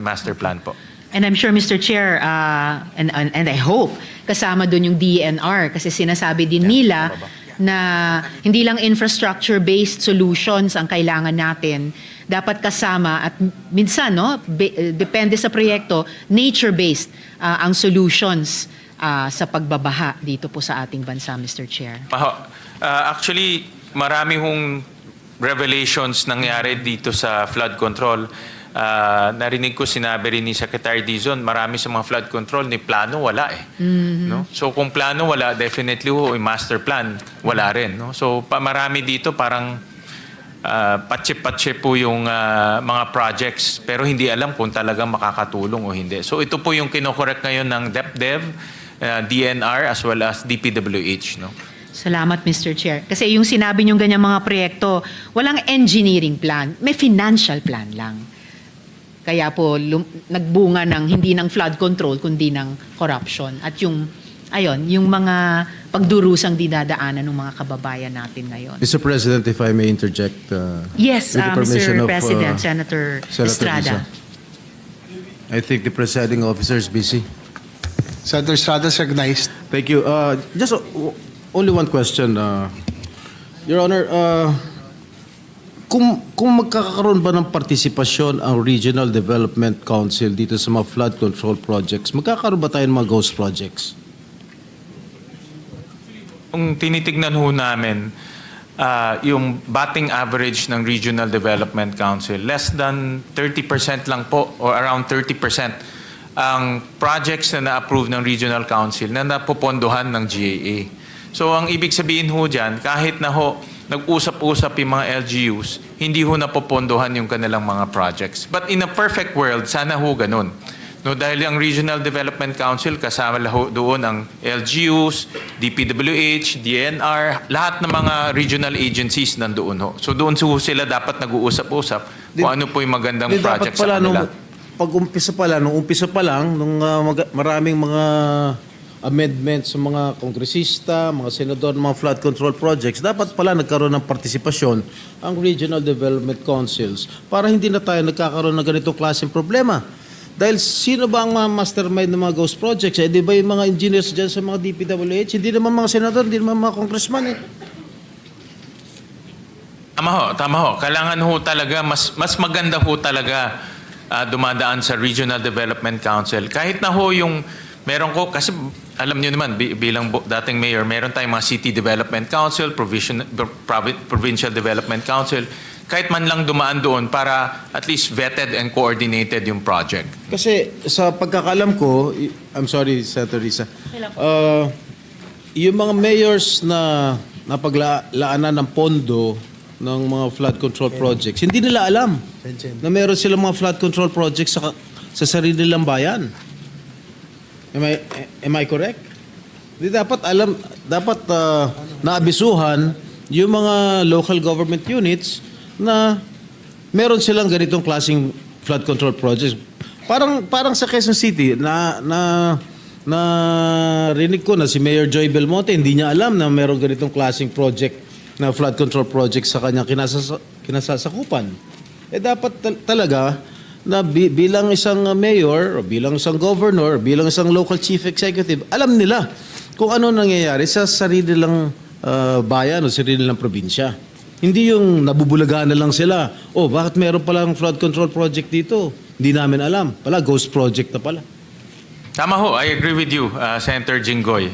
master plan po. And I'm sure, Mr. Chair, and I hope, kasama doon yung DNR kasi sinasabi din nila na hindi lang infrastructure-based solutions ang kailangan natin, dapat kasama at minsan, no, depende sa proyekto, nature-based ang solutions sa pagbabaha dito po sa ating bansa, Mr. Chair. Actually, marami hong revelations nangyari dito sa flood control. Narinig ko, sinabi rin ni Secretary Dizon, marami sa mga flood control ni plano wala eh. No? So kung plano wala, definitely yung master plan wala rin. No? So marami dito parang patse-patse po yung mga projects pero hindi alam kung talagang makakatulong o hindi. So ito po yung kinokorek ngayon ng DepDev, DNR as well as DPWH. No? Salamat, Mr. Chair. Kasi yung sinabi niyong ganyang mga proyekto, walang engineering plan, may financial plan lang. Kaya po nagbunga ng hindi ng flood control kundi ng corruption at yung mga pagdurusang dinadaanan ng mga kababayan natin ngayon. Mr. President, if I may interject. Yes, with the permission Mr. of, President, Senator Estrada. Risa. I think the presiding officer is busy. Senator Estrada is recognized. Thank you. Just only one question, Your Honor. Kung magkakaroon ba ng partisipasyon ang Regional Development Council dito sa mga flood control projects, magkakaroon ba tayo ng mga ghost projects? Kung tinitignan ho namin, yung batting average ng Regional Development Council, less than 30% lang po or around 30% ang projects na na-approve ng Regional Council na napopondohan ng GAA. So ang ibig sabihin ho dyan, kahit na ho nag-usap-usap yung mga LGUs, hindi ho napopondohan yung kanilang mga projects. But in a perfect world, sana ho ganun. No, dahil ang Regional Development Council, kasama doon ang LGUs, DPWH, DNR, lahat ng mga regional agencies nandoon ho. So doon sila dapat nag-uusap-usap kung ano po yung magandang project sa kanila. Nung umpisa pa lang, nung maraming mga amendments sa mga kongresista, mga senador, mga flood control projects, dapat pala nagkaroon ng partisipasyon ang Regional Development Councils para hindi na tayo nagkakaroon ng ganitong klaseng problema. Dahil sino ba ang mga mastermind ng mga ghost projects? Di ba yung mga engineers dyan sa mga DPWH? Hindi naman mga senador, hindi naman mga congressman eh. Tama ho. Kailangan ho talaga, mas maganda ho talaga dumadaan sa Regional Development Council. Kahit na ho yung meron ko, kasi alam niyo naman, bilang dating mayor, meron tayong mga City Development Council, Provincial Development Council, kahit man lang dumaan doon para at least vetted and coordinated yung project. Kasi sa pagkakalam ko, I'm sorry, Senator Risa, yung mga mayors na napaglaanan ng pondo ng mga flood control projects, hindi nila alam na meron silang mga flood control projects sa sarili nilang bayan. Am I correct? Di dapat alam, dapat naabisuhan yung mga local government units na meron silang ganitong klaseng flood control projects. Parang sa Quezon City na rinig ko na si Mayor Joy Belmonte hindi niya alam na meron ganitong klaseng project na flood control project sa kanyang kinasasakupan. Dapat talaga na bilang isang mayor, o bilang isang governor, o bilang isang local chief executive, alam nila kung ano nangyayari sa sarili lang bayan o sarili lang probinsya. Hindi yung nabubulagaan na lang sila, bakit meron palang flood control project dito? Hindi namin alam. Pala, ghost project na pala. Tama ho, I agree with you, Senator Jinggoy.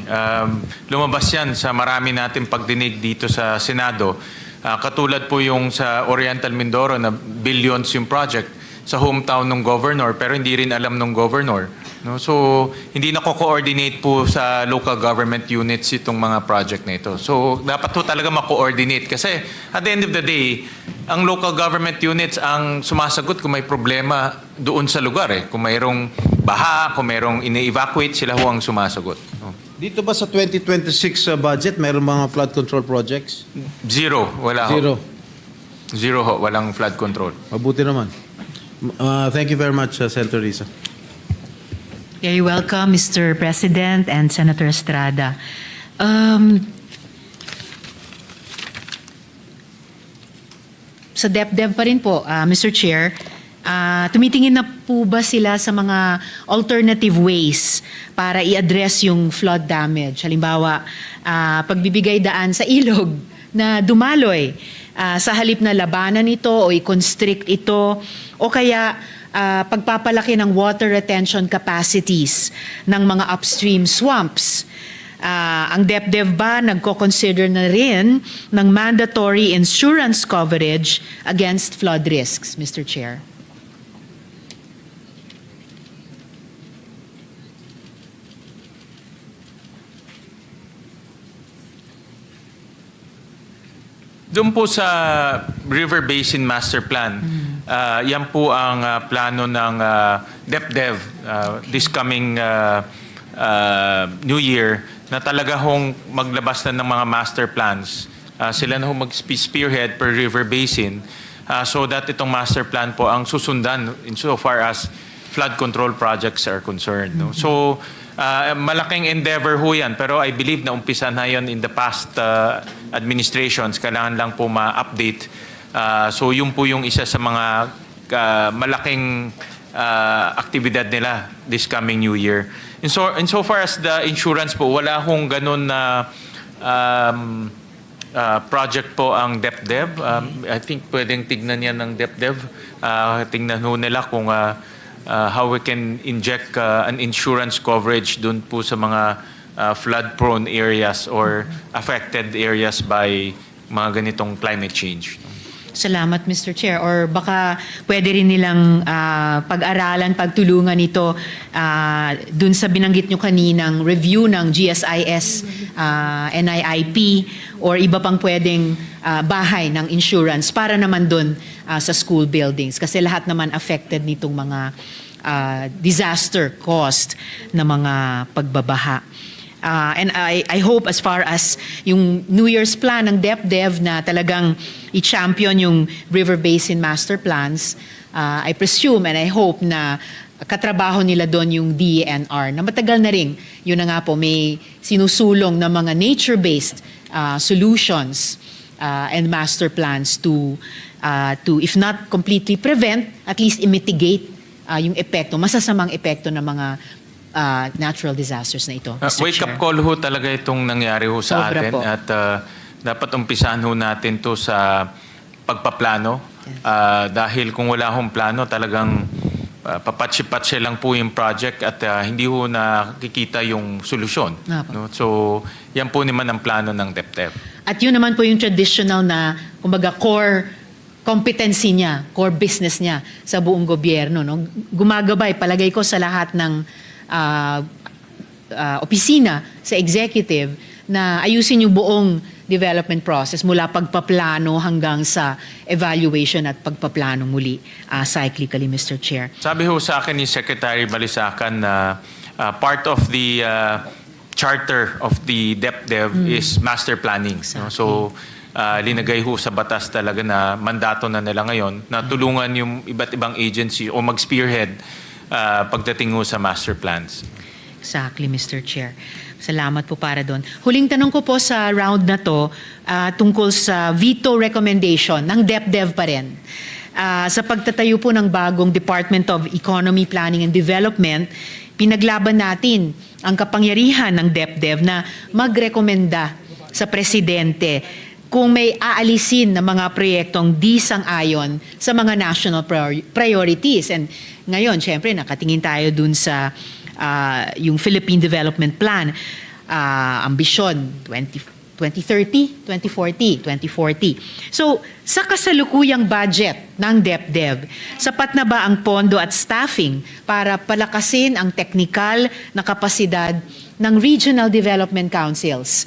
Lumabas yan sa marami natin pagdinig dito sa Senado. Katulad po yung sa Oriental Mindoro na billions yung project sa hometown ng governor pero hindi rin alam ng governor. No? So, hindi na ko-coordinate po sa local government units itong mga project na ito. So, dapat po talaga ma-coordinate kasi at the end of the day, ang local government units ang sumasagot kung may problema doon sa lugar. Kung mayroong baha, kung mayroong ine-evacuate, sila ho ang sumasagot. No? Dito ba sa 2026 budget, mayroong mga flood control projects? Zero. Wala ho. Zero ho. Walang flood control. Mabuti naman. Thank you very much, Senator Risa. Very welcome, Mr. President and Senator Estrada. Sa DepDev pa rin po, Mr. Chair, tumitingin na po ba sila sa mga alternative ways para i-address yung flood damage? Halimbawa, pagbibigay daan sa ilog na dumaloy, sa halip na labanan ito o i-constrict ito, o kaya pagpapalaki ng water retention capacities ng mga upstream swamps. Ang DepDev ba nagko-consider na rin ng mandatory insurance coverage against flood risks, Mr. Chair? Doon po sa River Basin Master Plan, yan po ang plano ng DepDev this coming New Year na talaga hong maglabas na ng mga master plans. Sila na hong mag-spearhead per river basin so that itong master plan po ang susundan insofar as flood control projects are concerned. No? So, malaking endeavor ho yan, pero I believe na umpisa na yon in the past administrations. Kailangan lang po ma-update. So, yun po yung isa sa mga malaking aktibidad nila this coming New Year. Insofar as the insurance po, wala hong ganun na project po ang DepDev. I think pwedeng tignan yan ng DepDev. Tignan ho nila kung how we can inject an insurance coverage dun po sa mga flood-prone areas or affected areas by mga ganitong climate change. Salamat, Mr. Chair. Or baka pwede rin nilang pag-aralan, pagtulungan ito dun sa binanggit nyo kaninang review ng GSIS, NIIP, or iba pang pwedeng bahay ng insurance para naman dun sa school buildings. Kasi lahat naman affected nitong mga disaster caused na mga pagbabaha. And I hope as far as yung New Year's plan ng DepDev na talagang i-champion yung River Basin Master Plans, I presume and I hope na katrabaho nila doon yung DENR na matagal na rin. Yun na nga po, may sinusulong na mga nature-based solutions and master plans to if not completely prevent, at least i-mitigate yung epekto, masasamang epekto ng mga natural disasters na ito. Wake up call ho talaga itong nangyari ho sa Sobra atin po. at dapat umpisahan ho natin to sa pagpaplano. Dahil kung wala hong plano talagang papatsi-patsi lang po yung project at hindi ho nakikita yung solusyon. Apo. No? So yan po naman ang plano ng DepDev. At yun naman po yung traditional na, kumbaga, core competency niya, core business niya sa buong gobyerno. No? Gumagabay, palagay ko, sa lahat ng opisina sa executive na ayusin yung buong development process mula pagpaplano hanggang sa evaluation at pagpaplano muli cyclically, Mr. Chair. Sabi ho sa akin ni Secretary Balisacan na part of the charter of the DepDev is master planning. No? So, linagay ho sa batas talaga na mandato na nila ngayon na tulungan yung iba't ibang agency o mag-spearhead pagdating ho sa master plans. Exactly, Mr. Chair. Salamat po para doon. Huling tanong ko po sa round na to tungkol sa veto recommendation ng DepDev pa rin. Sa pagtatayo po ng bagong Department of Economy, Planning and Development, pinaglaban natin ang kapangyarihan ng DepDev na magrekomenda sa Presidente kung may aalisin na mga proyektong di sang-ayon sa mga national priorities. And ngayon, syempre, nakatingin tayo dun sa yung Philippine Development Plan, ambisyon 2030, 2040. So, sa kasalukuyang budget ng DepDev, sapat na ba ang pondo at staffing para palakasin ang teknikal na kapasidad ng Regional Development Councils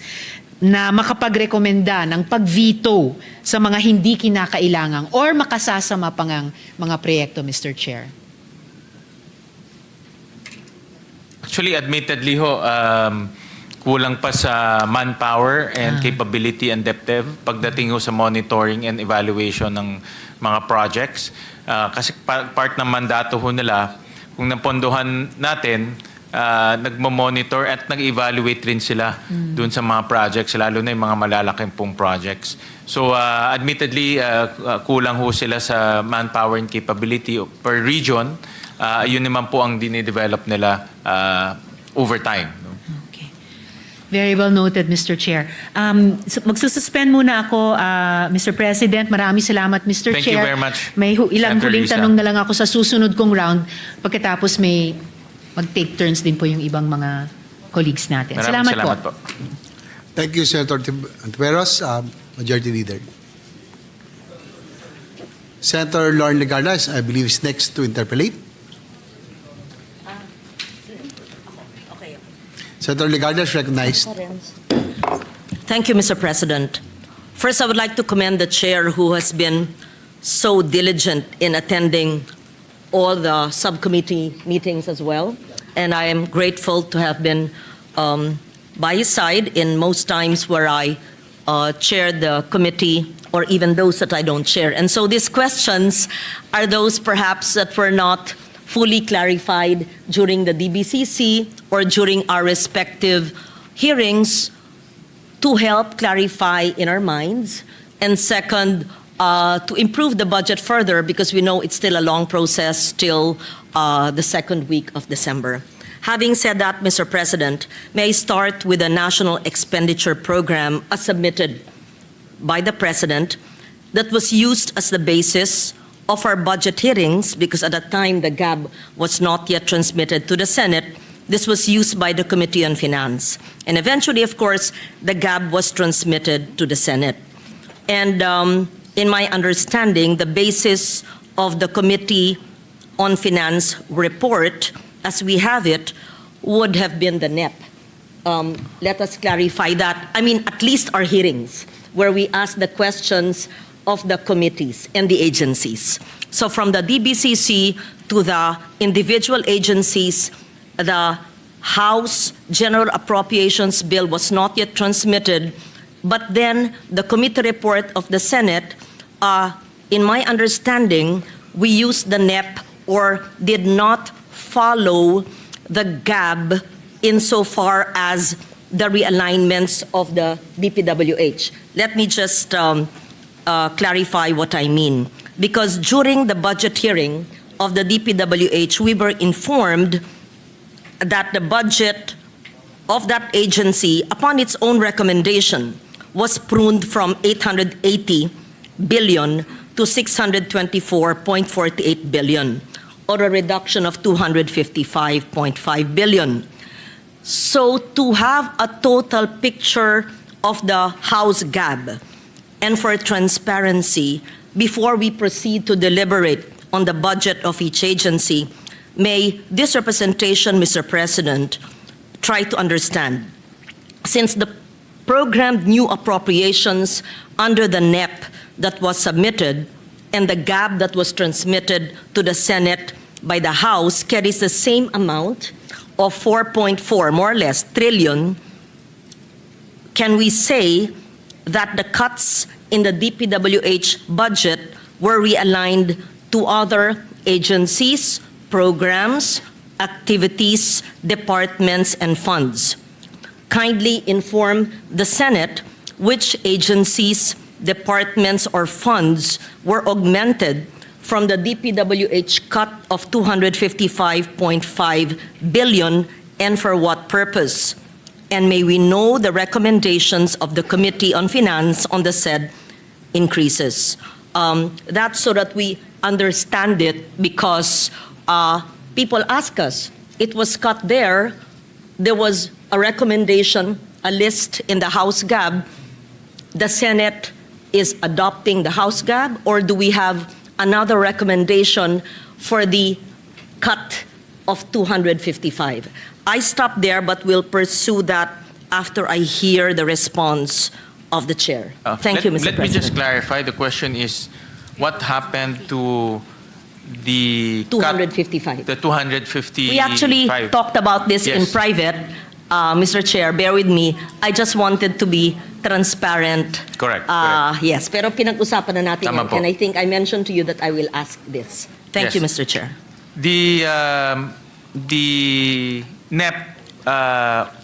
na makapagrekomenda ng pag-veto sa mga hindi kinakailangang or makasasama pang ang mga proyekto, Mr. Chair? Actually, admittedly ho, kulang pa sa manpower and capability and DepDev pagdating ho sa monitoring and evaluation ng mga projects. Kasi part ng mandato ho nila, kung napondohan natin, nagmo-monitor at nag-evaluate rin sila dun sa mga projects, lalo na yung mga malalaking pong projects. So admittedly, kulang ho sila sa manpower and capability per region. Yun naman po ang dinidevelop nila over time. No? Okay. Very well noted, Mr. Chair. Magsususpend muna ako, Mr. President. Maraming salamat, Mr. Thank you Chair. very much, May ilang Senator huling Risa. tanong na lang ako sa susunod kong round. Pagkatapos may mag-take turns din po yung ibang mga colleagues natin. Maraming salamat po. Thank you, Senator Antiveros, Majority Leader. Senator Lauren Legarda, I believe, is next to interpellate. Senator Legarda is recognized. Thank you, Mr. President. First, I would like to commend the chair who has been so diligent in attending all the subcommittee meetings as well. And I am grateful to have been by his side in most times where I chaired the committee or even those that I don't chair. And so these questions are those perhaps that were not fully clarified during the DBCC or during our respective hearings to help clarify in our minds. And second, to improve the budget further because we know it's still a long process till the second week of December. Having said that, Mr. President, may I start with the National Expenditure Program as submitted by the President that was used as the basis of our budget hearings because at that time the GAB was not yet transmitted to the Senate. This was used by the Committee on Finance. And eventually, of course, the GAB was transmitted to the Senate. And in my understanding, the basis of the Committee on Finance report, as we have it, would have been the NEP. Let us clarify that. I mean, at least our hearings, where we ask the questions of the committees and the agencies. So from the DBCC to the individual agencies, the House General Appropriations Bill was not yet transmitted, but then the committee report of the Senate, in my understanding, we used the NEP or did not follow the GAB insofar as the realignments of the DPWH. Let me just clarify what I mean. Because during the budget hearing of the DPWH, we were informed that the budget of that agency, upon its own recommendation, was pruned from 880 billion to 624.48 billion, or a reduction of 255.5 billion. So to have a total picture of the House GAB and for transparency, before we proceed to deliberate on the budget of each agency, may this representation, Mr. President, try to understand. Since the programmed new appropriations under the NEP that was submitted and the GAB that was transmitted to the Senate by the House carries the same amount of 4.4, more or less, trillion, can we say that the cuts in the DPWH budget were realigned to other agencies, programs, activities, departments, and funds? Kindly inform the Senate which agencies, departments, or funds were augmented from the DPWH cut of 255.5 billion and for what purpose? And may we know the recommendations of the Committee on Finance on the said increases. That's so that we understand it because people ask us, it was cut there, there was a recommendation, a list in the House GAB, the Senate is adopting the House GAB, or do we have another recommendation for the cut of 255? I stop there, but will pursue that after I hear the response of the chair. Thank you, Mr. Let me President. just clarify. The question is, what happened to the cut- 255. The 255. We actually talked about this in Yes. private. Mr. Chair, bear with me. I just wanted to be transparent. Correct, Yes, pero pinag-usapan na natin Tama yan. po. And I think I mentioned to you that I will ask this. Thank Yes. you, Mr. Chair. The NEP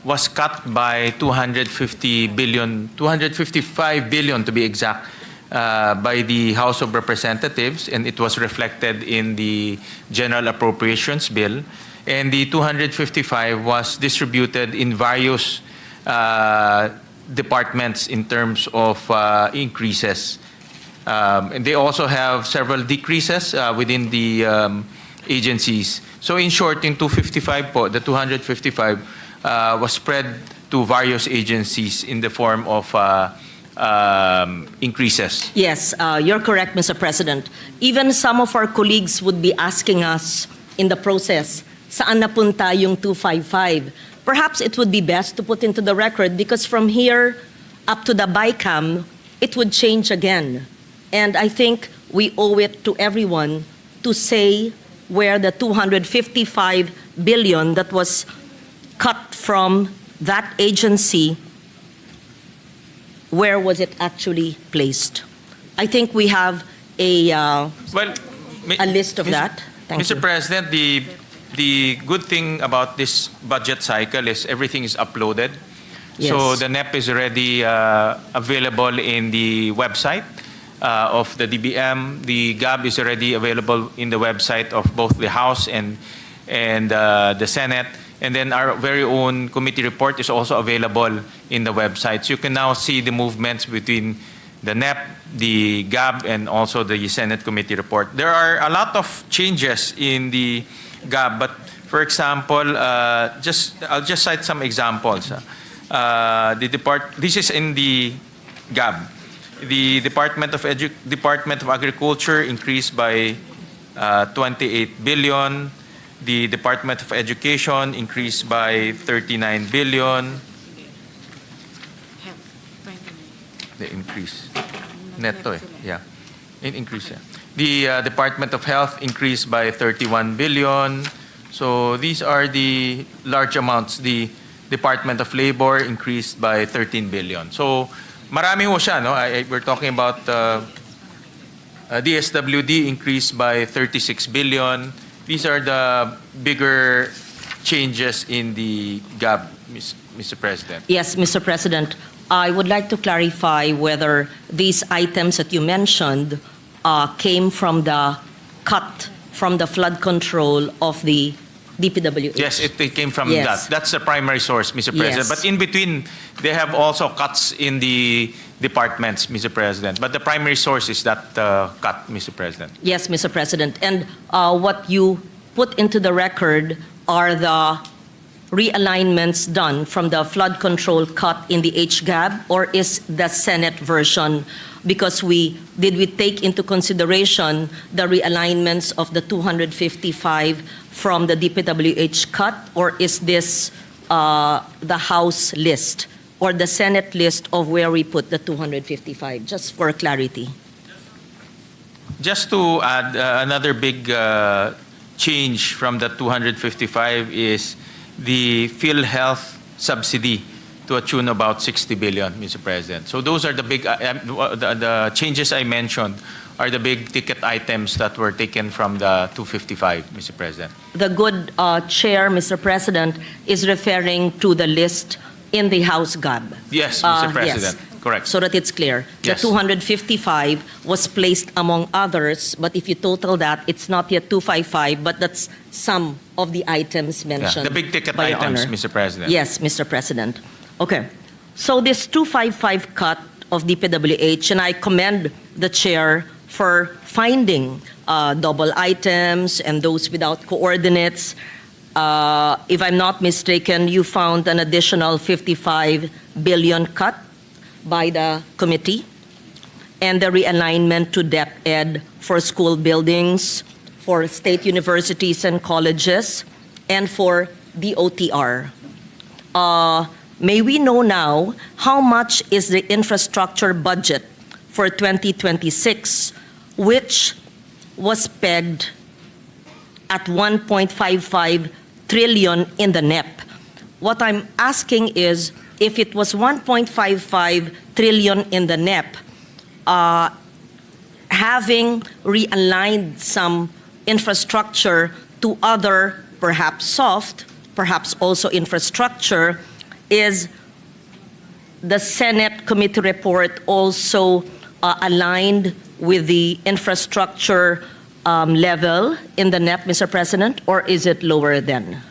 was cut by 255 billion to be exact, by the House of Representatives, and it was reflected in the General Appropriations Bill. And the 255 was distributed in various departments in terms of increases. And they also have several decreases within the agencies. So in short, in 255 po, the 255 was spread to various agencies in the form of increases. Yes, you're correct, Mr. President. Even some of our colleagues would be asking us in the process, saan napunta yung 255? Perhaps it would be best to put into the record because from here up to the BICAM, it would change again. And I think we owe it to everyone to say where the 255 billion that was cut from that agency, where was it actually placed? I think we have a list of that. Thank Mr. you. President, the good thing about this budget cycle is everything is uploaded. So Yes. the NEP is already available in the website of the DBM. The GAB is already available in the website of both the House and the Senate. And then our very own committee report is also available in the website. So you can now see the movements between the NEP, the GAB, and also the Senate committee report. There are a lot of changes in the GAB, but for example, I'll just cite some examples. This is in the GAB. The Department of Agriculture increased by 28 billion. The Department of Education increased by 39 billion. The increase. Neto yeah. Increase, yeah. The Department of Health increased by 31 billion. So these are the large amounts. The Department of Labor increased by 13 billion. So marami ho siya, no? We're talking about DSWD increased by 36 billion. These are the bigger changes in the GAB, Mr. President. Yes, Mr. President. I would like to clarify whether these items that you mentioned came from the cut from the flood control of the DPWH. Yes, it came from Yes. that. That's the primary source, Mr. President. Yes. But in between, they have also cuts in the departments, Mr. President. But the primary source is that cut, Mr. President. Yes, Mr. President. And what you put into the record are the realignments done from the flood control cut in the HGAB, or is the Senate version? Because did we take into consideration the realignments of the 255 from the DPWH cut, or is this the House list or the Senate list of where we put the 255? Just for clarity. Just to add, another big change from the 255 is the PhilHealth subsidy to a tune about 60 billion, Mr. President. So those are the big, the changes I mentioned are the big ticket items that were taken from the 255, Mr. President. The good chair, Mr. President, is referring to the list in the House GAB. Yes, Mr. President. Yes. Correct. So that it's clear. Yes. The 255 was placed among others, but if you total that, it's not yet 255, but that's some of the items Yeah, mentioned. the big ticket by Your items, Honor. Mr. President. Yes, Mr. President. Okay. So this 255 cut of DPWH, and I commend the chair for finding double items and those without coordinates. If I'm not mistaken, you found an additional 55 billion cut by the committee, and the realignment to DepEd for school buildings, for state universities and colleges, and for DOTR. May we know now how much is the infrastructure budget for 2026, which was pegged at 1.55 trillion in the NEP? What I'm asking is, if it was 1.55 trillion in the NEP, having realigned some infrastructure to other, perhaps soft, perhaps also infrastructure, is the Senate committee report also aligned with the infrastructure level in the NEP, Mr. President, or is it lower than?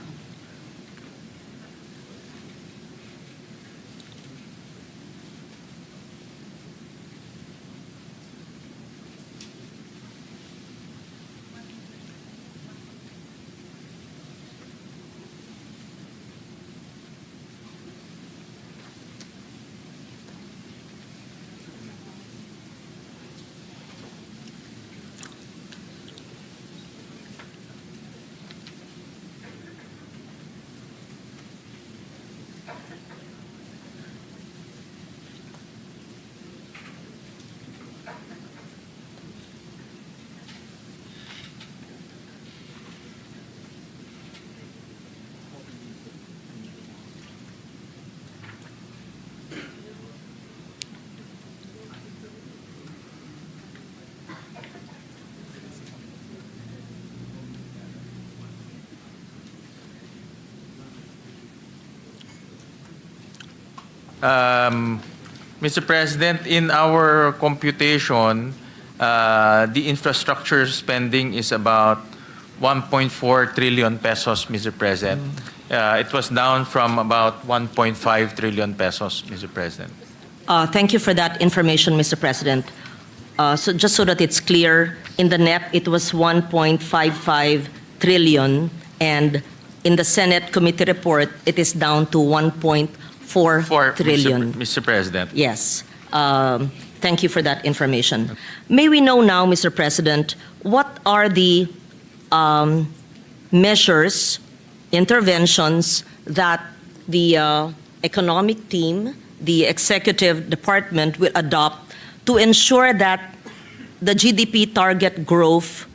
Mr. President, in our computation, the infrastructure spending is about 1.4 trillion pesos, Mr. President. It was down from about 1.5 trillion pesos, Mr. President. Thank you for that information, Mr. President. So just so that it's clear, in the NEP, it was 1.55 trillion, and in the Senate committee report, it is down to 1.4 trillion. Mr. President. Yes. Thank you for that information. May we know now, Mr. President, what are the measures, interventions that the economic team, the executive department will adopt to ensure that the GDP target growth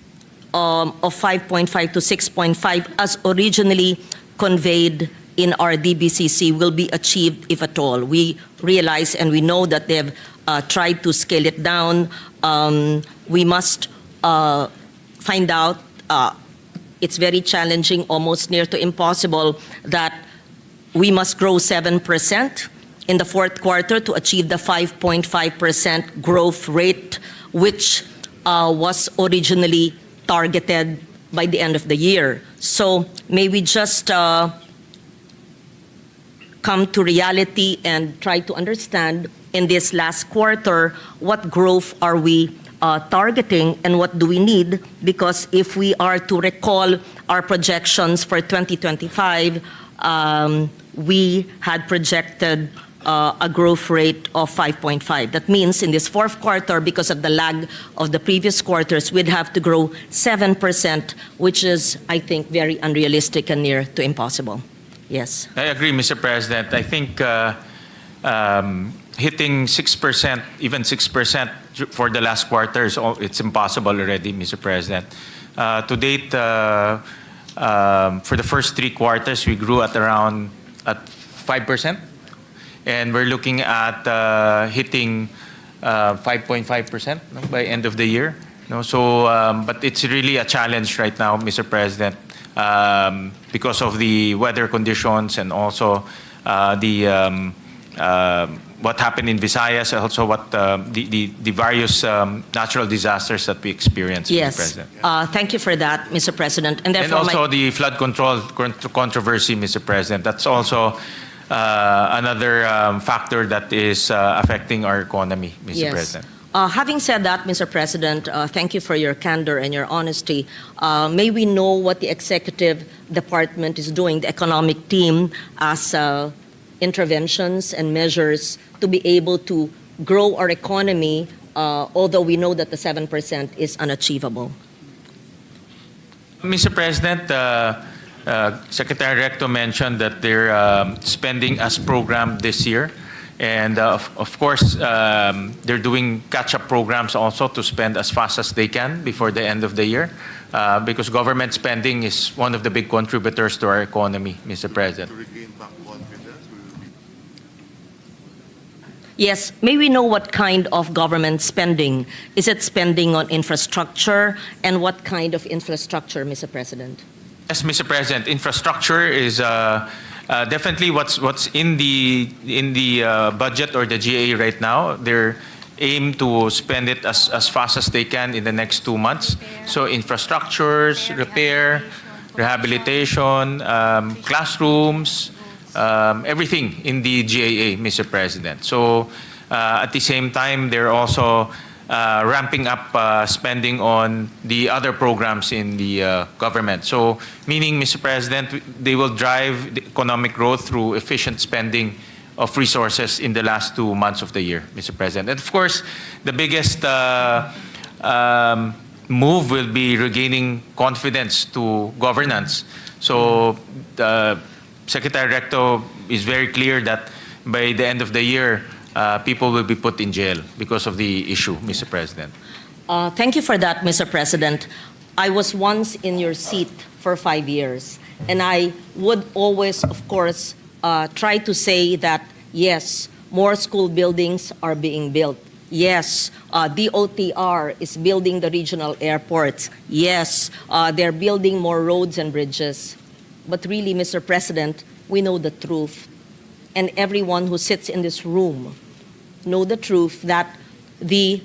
of 5.5 to 6.5 as originally conveyed in our DBCC will be achieved, if at all? We realize and we know that they've tried to scale it down. We must find out, it's very challenging, almost near to impossible, that we must grow 7% in the fourth quarter to achieve the 5.5% growth rate, which was originally targeted by the end of the year. So may we just come to reality and try to understand in this last quarter what growth are we targeting and what do we need, because if we are to recall our projections for 2025, we had projected a growth rate of 5.5. That means in this fourth quarter, because of the lag of the previous quarters, we'd have to grow 7%, which is, I think, very unrealistic and near to impossible. Yes. I agree, Mr. President. I think hitting 6%, even 6% for the last quarter, it's impossible already, Mr. President. To date, for the first 3 quarters, we grew at around 5%. And we're looking at hitting 5.5% by end of the year. So, but it's really a challenge right now, Mr. President, because of the weather conditions and also what happened in Visayas, also what the various natural disasters that we experienced, Yes. Mr. President. Thank you for that, Mr. President. And And therefore, also the flood control controversy, Mr. President. That's also another factor that is affecting our economy, Mr. Yes. President. Having said that, Mr. President, thank you for your candor and your honesty. May we know what the executive department is doing, the economic team, as interventions and measures to be able to grow our economy, although we know that the 7% is unachievable? Mr. President, Secretary Recto mentioned that they're spending as programmed this year. And of course, they're doing catch-up programs also to spend as fast as they can before the end of the year, because government spending is one of the big contributors to our economy, Mr. President. Yes, may we know what kind of government spending? Is it spending on infrastructure, and what kind of infrastructure, Mr. President? Yes, Mr. President, infrastructure is definitely what's in the budget or the GA right now. They're aim to spend it as fast as they can in the next 2 months. So infrastructures, repair, rehabilitation, classrooms, everything in the GAA, Mr. President. So at the same time, they're also ramping up spending on the other programs in the government. So meaning, Mr. President, they will drive the economic growth through efficient spending of resources in the last 2 months of the year, Mr. President. And of course, the biggest move will be regaining confidence to governance. So Secretary Recto is very clear that by the end of the year, people will be put in jail because of the issue, Mr. President. Thank you for that, Mr. President. I was once in your seat for 5 years, and I would always, of course, try to say that, yes, more school buildings are being built. Yes, DOTR is building the regional airports. Yes, they're building more roads and bridges. But really, Mr. President, we know the truth. And everyone who sits in this room know the truth that the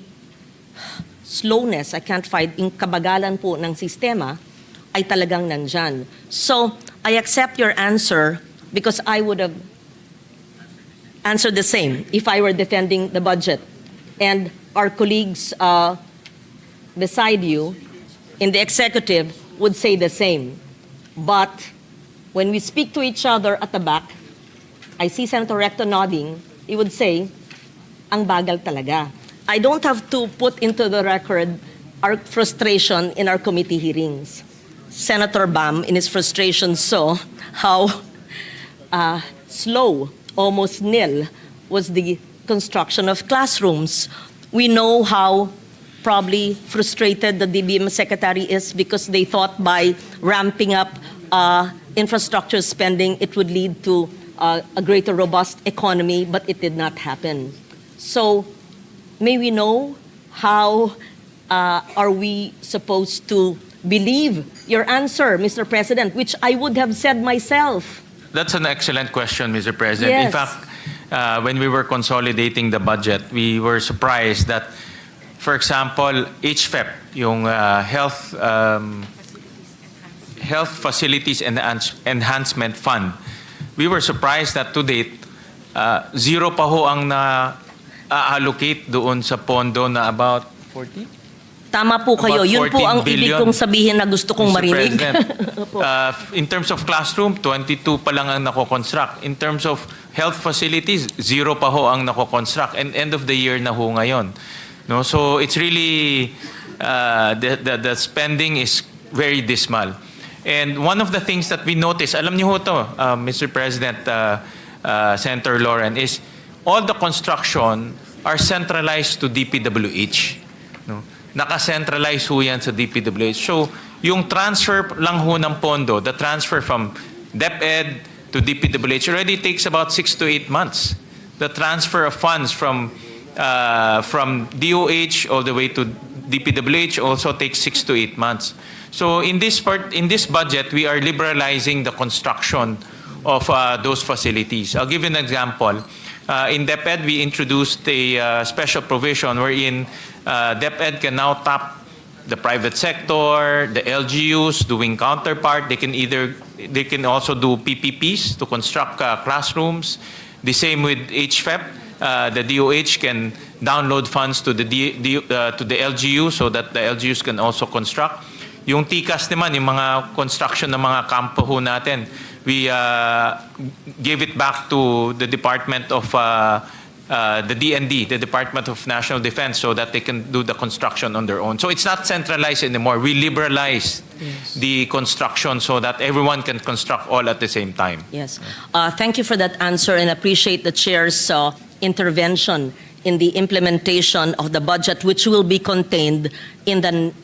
slowness, I can't find, yung kabagalan po ng sistema ay talagang nandyan. So, I accept your answer because I would have answered the same if I were defending the budget. And our colleagues beside you in the executive would say the same. But when we speak to each other at the back, I see Senator Recto nodding, he would say, ang bagal talaga. I don't have to put into the record our frustration in our committee hearings. Senator Bam, in his frustration, saw how slow, almost nil, was the construction of classrooms. We know how probably frustrated the DBM secretary is because they thought by ramping up infrastructure spending, it would lead to a greater robust economy, but it did not happen. So may we know how are we supposed to believe your answer, Mr. President, which I would have said myself. That's an excellent question, Mr. President. Yes. In fact, when we were consolidating the budget, we were surprised that, for example, HFEP, yung Health Facilities and Enhancement Fund, we were surprised that to date, zero pa ho ang na-allocate doon sa pondo na about 40? Tama po kayo. About Yun po 14 ang ibig billion, kong sabihin na gusto kong Mr. marinig. President. In terms of classroom, 22 pa lang ang nako-construct. In terms of health facilities, zero pa ho ang nako-construct. And end of the year na ho ngayon. No? So it's really, the spending is very dismal. And one of the things that we notice, alam niyo ho to, Mr. President, Senator Lauren, is all the construction are centralized to DPWH. No? Naka-centralize ho yan sa DPWH. So, yung transfer lang ho ng pondo, the transfer from DepEd to DPWH already takes about 6 to 8 months. The transfer of funds from DOH all the way to DPWH also takes 6 to 8 months. So in this budget, we are liberalizing the construction of those facilities. I'll give you an example. In DepEd, we introduced a special provision wherein DepEd can now tap the private sector, the LGUs doing counterpart. They can also do PPPs to construct classrooms. The same with HFEP. The DOH can download funds to the LGU so that the LGUs can also construct. Yung TCAS naman, yung mga construction ng mga kampo ho natin, we gave it back to the Department of the DND, the Department of National Defense, so that they can do the construction on their own. So it's not centralized anymore. We liberalized the construction so that everyone can construct all at the same time. Yes. Thank you for that answer and appreciate the chair's intervention in the implementation of the budget, which will be contained in the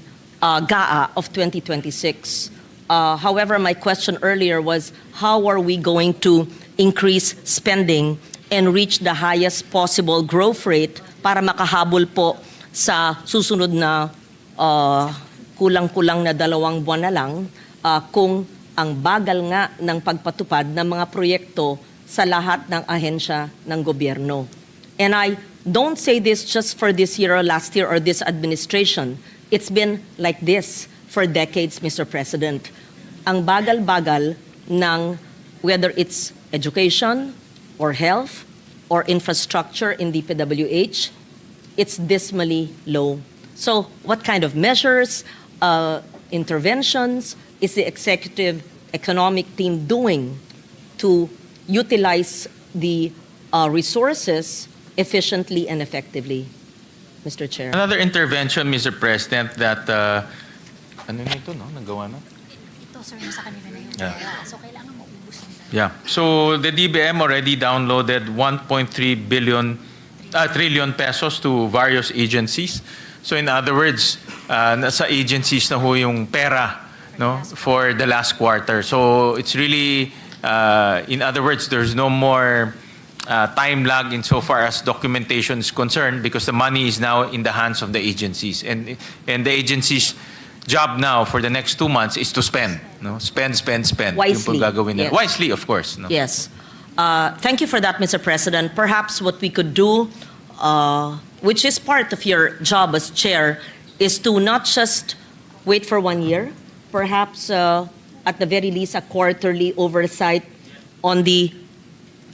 GAA of 2026. However, my question earlier was, how are we going to increase spending and reach the highest possible growth rate para makahabol po sa susunod na kulang-kulang na 2 buwan na lang kung ang bagal nga ng pagpatupad ng mga proyekto sa lahat ng ahensya ng gobyerno. And I don't say this just for this year or last year or this administration. It's been like this for decades, Mr. President. Ang bagal-bagal ng whether it's education or health or infrastructure in DPWH, it's dismally low. So what kind of measures, interventions is the executive economic team doing to utilize the resources efficiently and effectively, Mr. Chair? Another intervention, Mr. President, that ano nito, no? Nagawa na? Ito, sir, nasa kanila na yung Yeah. pera. So, kailangan maubos nila. Yeah. So the DBM already downloaded 1.3 trillion pesos to various agencies. So in other words, nasa agencies na ho yung pera, no, for the last quarter. So it's really, in other words, there's no more time lag insofar as documentation is concerned because the money is now in the hands of the agencies. And the agencies' job now for the next 2 months is to spend. No? Spend. Wisely, Yung pong gagawin nila. yes. Wisely, of course. No? Yes. Thank you for that, Mr. President. Perhaps what we could do, which is part of your job as chair, is to not just wait for 1 year, perhaps at the very least a quarterly oversight on the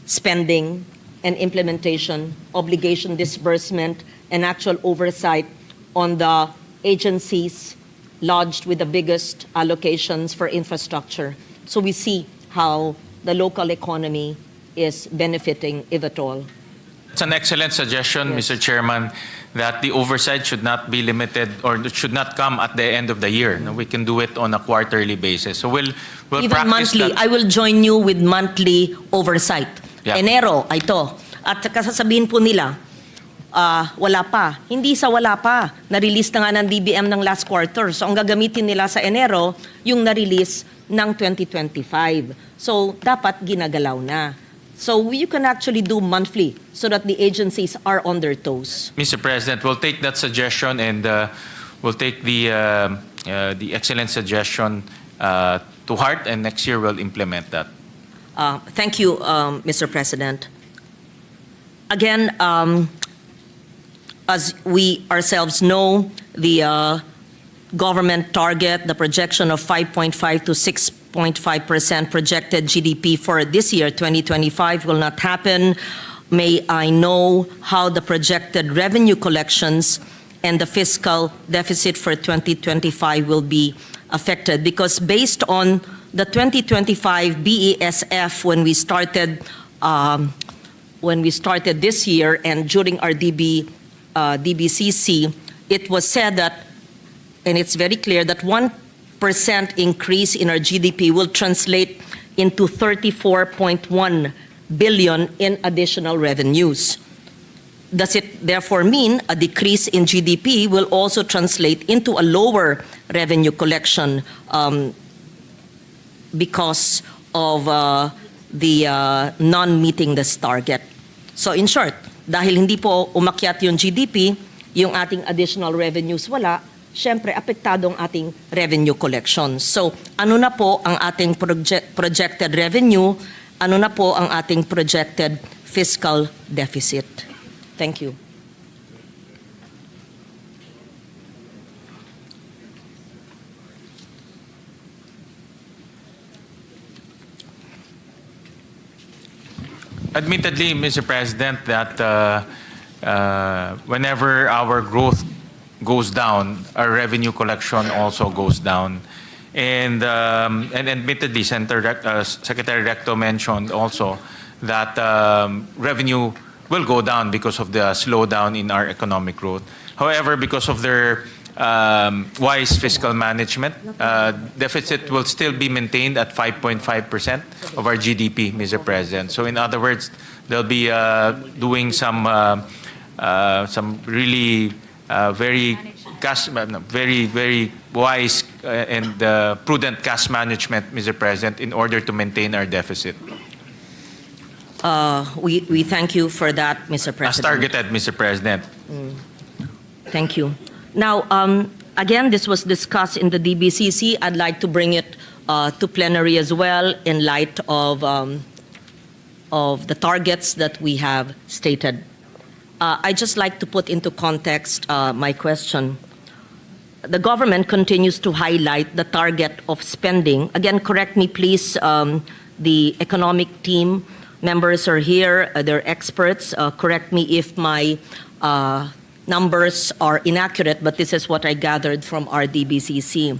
spending and implementation, obligation disbursement, and actual oversight on the agencies lodged with the biggest allocations for infrastructure. So we see how the local economy is benefiting, if at all. It's an excellent suggestion, Yes. Mr. Chairman, that the oversight should not be limited or should not come at the end of the year. No, we can do it on a quarterly basis. So we'll Even practice monthly. that. I will join you with monthly oversight. Yeah. Enero, ito. At kasasabihin po nila, wala pa. Hindi sa wala pa. Na-release na nga ng DBM ng last quarter. So ang gagamitin nila sa Enero, yung na-release ng 2025. So dapat ginagalaw na. So you can actually do monthly so that the agencies are on their toes. Mr. President, we'll take that suggestion and we'll take the excellent suggestion to heart, and next year we'll implement that. Thank you, Mr. President. Again, as we ourselves know, the government target, the projection of 5.5 to 6.5% projected GDP for this year, 2025, will not happen. May I know how the projected revenue collections and the fiscal deficit for 2025 will be affected? Because based on the 2025 BESF, when we started this year and during our DBCC, it was said that, and it's very clear, that 1% increase in our GDP will translate into 34.1 billion in additional revenues. Does it therefore mean a decrease in GDP will also translate into a lower revenue collection because of the non-meeting this target? So in short, dahil hindi po umakyat yung GDP, yung ating additional revenues wala, syempre apektado ang ating revenue collection. So ano na po ang ating projected revenue? Ano na po ang ating projected fiscal deficit? Thank you. Admittedly, Mr. President, that whenever our growth goes down, our revenue collection also goes down. And admittedly, Secretary Recto mentioned also that revenue will go down because of the slowdown in our economic growth. However, because of their wise fiscal management, deficit will still be maintained at 5.5% of our GDP, Mr. President. So in other words, they'll be doing some really very wise and prudent cash management, Mr. President, in order to maintain our deficit. We thank you for that, Mr. As President. targeted, Mr. President. Thank you. Now, again, this was discussed in the DBCC. I'd like to bring it to plenary as well in light of the targets that we have stated. I'd just like to put into context my question. The government continues to highlight the target of spending. Again, correct me please, the economic team members are here, they're experts. Correct me if my numbers are inaccurate, but this is what I gathered from RDBCC.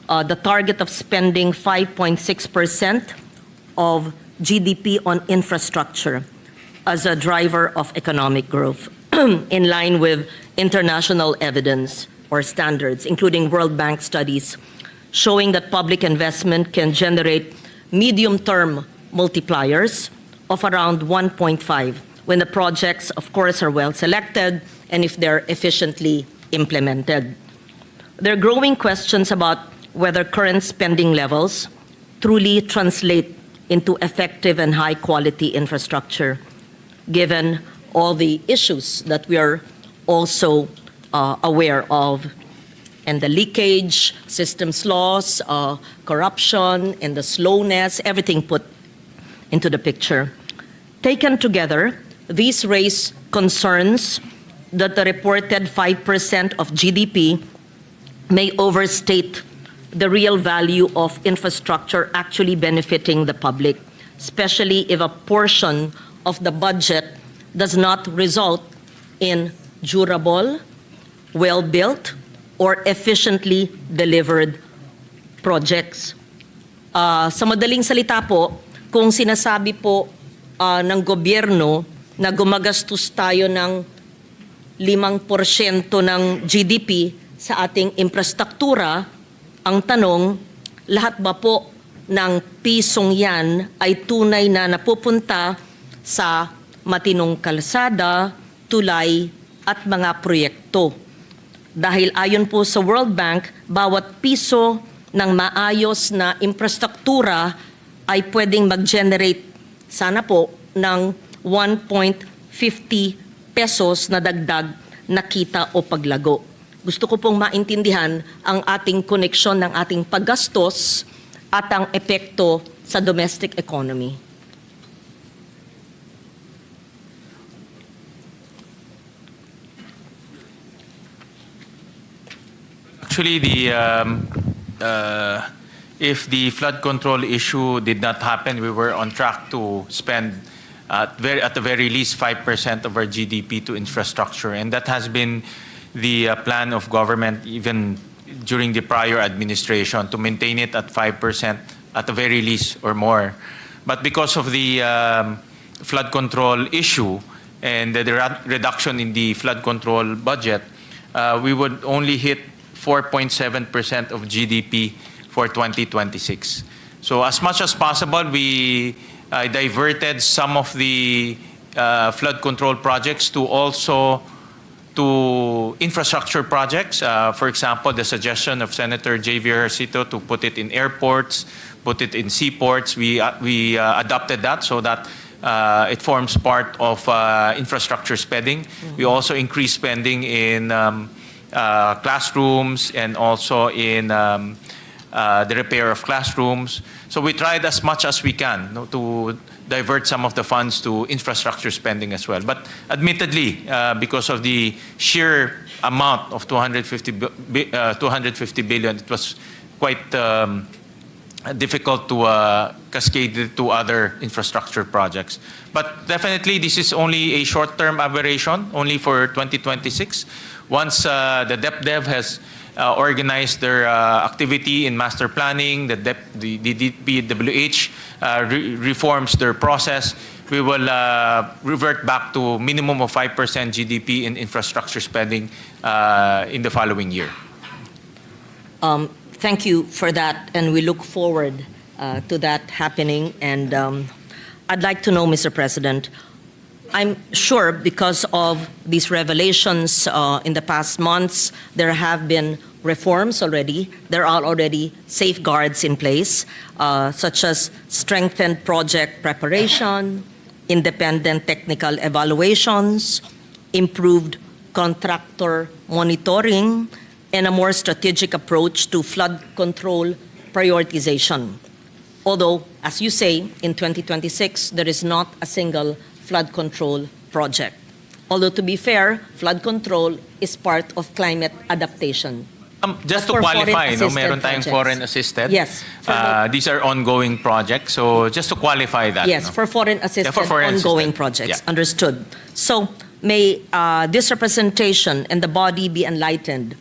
The target of spending 5.6% of GDP on infrastructure as a driver of economic growth, in line with international evidence or standards, including World Bank studies, showing that public investment can generate medium-term multipliers of around 1.5 when the projects, of course, are well selected and if they're efficiently implemented. There are growing questions about whether current spending levels truly translate into effective and high-quality infrastructure, given all the issues that we are also aware of, and the leakage, systems loss, corruption, and the slowness, everything put into the picture. Taken together, these raise concerns that the reported 5% of GDP may overstate the real value of infrastructure actually benefiting the public, especially if a portion of the budget does not result in durable, well-built, or efficiently delivered projects. Sa madaling salita po, kung sinasabi po ng gobyerno na gumagastos tayo ng 5% ng GDP sa ating infrastruktura, ang tanong, lahat ba po ng pisong yan ay tunay na napupunta sa matinong kalsada, tulay at mga proyekto? Dahil ayon po sa World Bank, bawat piso ng maayos na infrastruktura ay pwedeng mag-generate sana po ng 1.50 pesos na dagdag na kita o paglago. Gusto ko pong maintindihan ang ating koneksyon ng ating paggastos at ang epekto sa domestic economy. Actually, if the flood control issue did not happen, we were on track to spend at the very least 5% of our GDP to infrastructure, and that has been the plan of government even during the prior administration, to maintain it at 5% at the very least or more. But because of the flood control issue and the reduction in the flood control budget, we would only hit 4.7% of GDP for 2026. So as much as possible, we diverted some of the flood control projects to infrastructure projects. For example, the suggestion of Senator J.V. Ejercito to put it in airports, put it in seaports, we adopted that so that it forms part of infrastructure spending. We also increased spending in classrooms and also in the repair of classrooms. So we tried as much as we can to divert some of the funds to infrastructure spending as well. But admittedly, because of the sheer amount of 250 billion, it was quite difficult to cascade it to other infrastructure projects. But definitely, this is only a short-term aberration, only for 2026. Once the DepDev has organized their activity in master planning, the DPWH reforms their process, we will revert back to minimum of 5% GDP in infrastructure spending in the following year. Thank you for that, and we look forward to that happening. And I'd like to know, Mr. President, I'm sure because of these revelations in the past months, there have been reforms already. There are already safeguards in place, such as strengthened project preparation, independent technical evaluations, improved contractor monitoring, and a more strategic approach to flood control prioritization. Although, as you say, in 2026, there is not a single flood control project. Although, to be fair, flood control is part of climate adaptation. Just But to for qualify, no, foreign-assisted meron tayong projects. foreign assisted. Yes. These are ongoing projects. So just to qualify that. Yes, no? for foreign assisted Yeah, for foreign ongoing assisted. projects. Yeah. Understood. So may this representation and the body be enlightened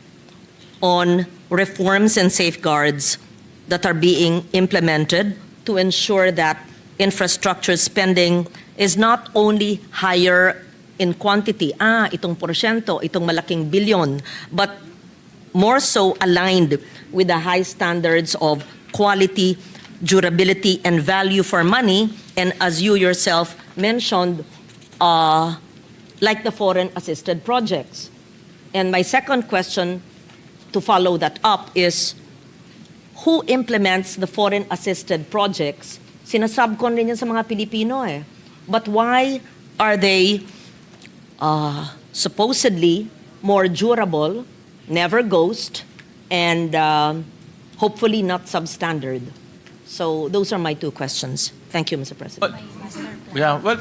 on reforms and safeguards that are being implemented to ensure that infrastructure spending is not only higher in quantity, itong porsyento, itong malaking bilyon, but more so aligned with the high standards of quality, durability, and value for money, and as you yourself mentioned, like the foreign-assisted projects. And my second question to follow that up is, who implements the foreign-assisted projects? Sinasubcon rin yan sa mga Pilipino eh. But why are they supposedly more durable, never ghost, and hopefully not substandard? So those are my two questions. Thank you, Mr. President. Yeah, well,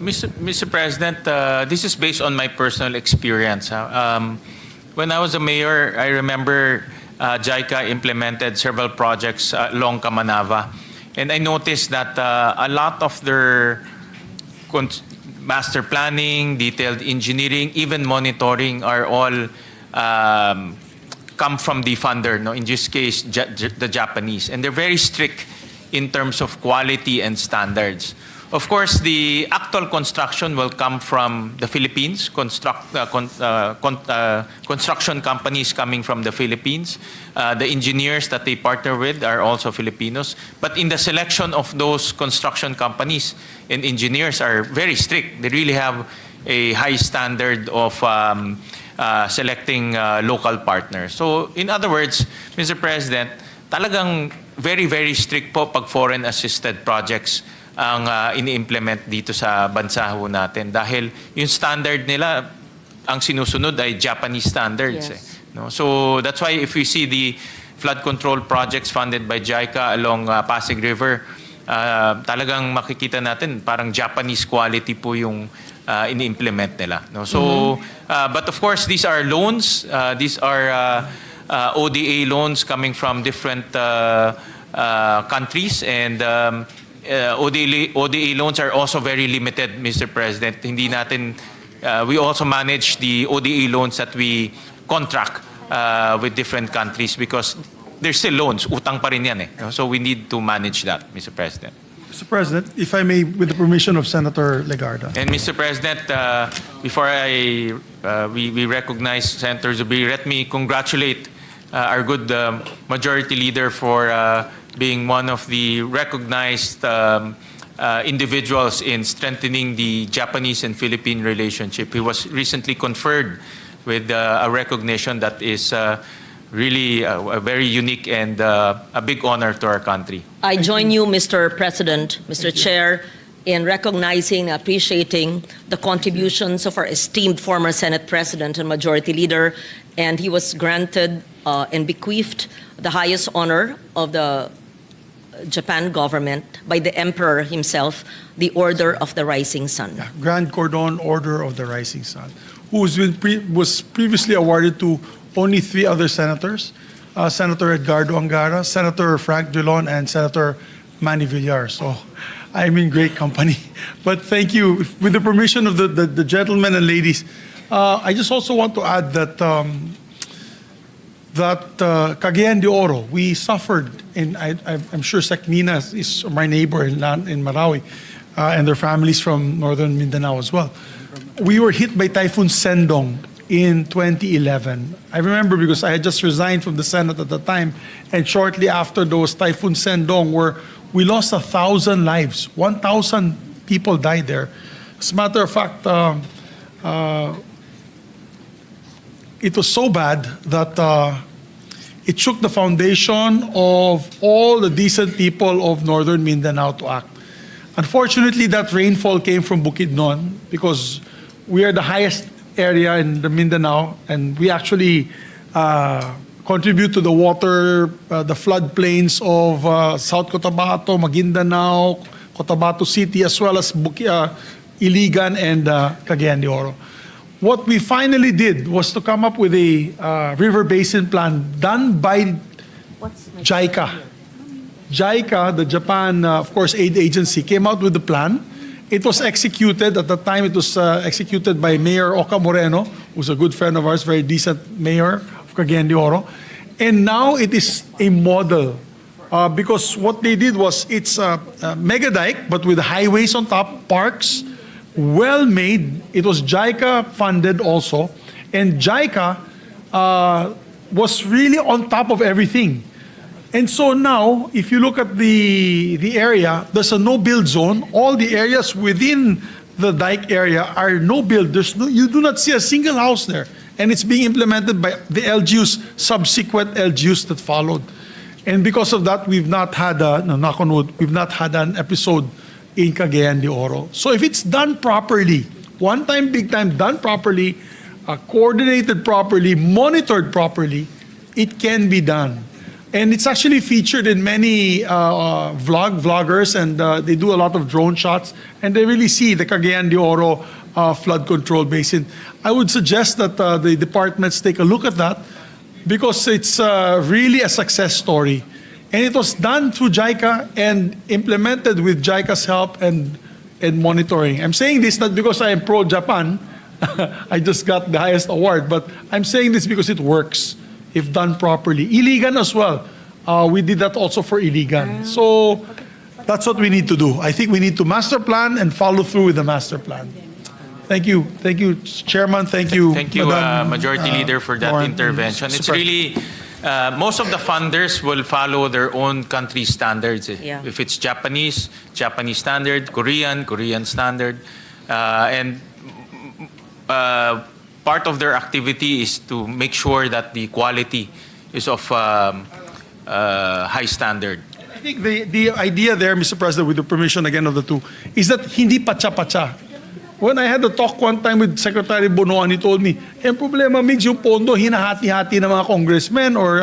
Mr. President, this is based on my personal experience. When I was a mayor, I remember JICA implemented several projects along Kamanava. And I noticed that a lot of their master planning, detailed engineering, even monitoring are all come from the funder, no? In this case, the Japanese. And they're very strict in terms of quality and standards. Of course, the actual construction will come from the Philippines, construction companies coming from the Philippines. The engineers that they partner with are also Filipinos. But in the selection of those construction companies and engineers are very strict. They really have a high standard of selecting local partners. So in other words, Mr. President, talagang very, very strict po pag foreign-assisted projects ang ini-implement dito sa bansa ho natin. Dahil yung standard nila, ang sinusunod ay Japanese standards. Yes. No? So that's why if we see the flood control projects funded by JICA along Pasig River, talagang makikita natin parang Japanese quality po yung ini-implement nila. No? So, but of course, these are loans. These are ODA loans coming from different countries, and ODA loans are also very limited, Mr. President. Hindi natin, we also manage the ODA loans that we contract with different countries because they're still loans. Utang pa rin yan eh. So we need to manage that, Mr. President. Mr. President, if I may, with the permission of Senator Legarda. And Mr. President, before we recognize Senator Zubiri, let me congratulate our good majority leader for being one of the recognized individuals in strengthening the Japanese and Philippine relationship. He was recently conferred with a recognition that is really a very unique and a big honor to our country. I join you, Mr. President, Mr. Chair, in recognizing, appreciating the contributions of our esteemed former Senate President and Majority Leader, and he was granted and bequeathed the highest honor of the Japan government by the Emperor himself, the Order of the Rising Sun. Grand Cordon Order of the Rising Sun, who was previously awarded to only 3 other senators, Senator Edgardo Angara, Senator Frank Dulon, and Senator Manny Villar. So I'm in great company. But thank you. With the permission of the gentlemen and ladies, I just also want to add that Cagayan de Oro, we suffered, and I'm sure Saknina is my neighbor in Marawi, and their families from northern Mindanao as well. We were hit by Typhoon Sendong in 2011. I remember because I had just resigned from the Senate at the time, and shortly after those Typhoon Sendong, we lost 1,000 lives. 1,000 people died there. As a matter of fact, it was so bad that it shook the foundation of all the decent people of northern Mindanao to act. Unfortunately, that rainfall came from Bukidnon because we are the highest area in the Mindanao, and we actually contribute to the water, the floodplains of South Cotabato, Maguindanao, Cotabato City, as well as Iligan and Cagayan de Oro. What we finally did was to come up with a river basin plan done by JICA. JICA, the Japan, of course, aid agency, came out with the plan. It was executed, at the time it was executed by Mayor Oca Moreno, who's a good friend of ours, very decent mayor of Cagayan de Oro. And now it is a model because what they did was it's a mega dike, but with highways on top, parks, well made. It was JICA funded also. And JICA was really on top of everything. And so now, if you look at the area, there's a no-build zone. All the areas within the dike area are no-build. You do not see a single house there. And it's being implemented by the LGUs, subsequent LGUs that followed. And because of that, we've not had, knock on wood, we've not had an episode in Cagayan de Oro. So if it's done properly, one time, big time, done properly, coordinated properly, monitored properly, it can be done. And it's actually featured in many vloggers, and they do a lot of drone shots, and they really see the Cagayan de Oro flood control basin. I would suggest that the departments take a look at that because it's really a success story. And it was done through JICA and implemented with JICA's help and monitoring. I'm saying this not because I am pro-Japan. I just got the highest award, but I'm saying this because it works if done properly. Iligan as well. We did that also for Iligan. So that's what we need to do. I think we need to master plan and follow through with the master plan. Thank you. Thank you, Chairman. Thank you, Thank you, Madam, Majority Leader, for that Warren. intervention. It's Super. really, most of the funders will follow their own country standards. Yeah. If it's Japanese, Japanese standard, Korean standard. And part of their activity is to make sure that the quality is of high standard. I think the idea there, Mr. President, with the permission again of the two, is that hindi pacha-pacha. When I had a talk one time with Secretary Bonoan, he told me, ang problema, Migs, yung pondo, hinahati-hati ng mga congressmen or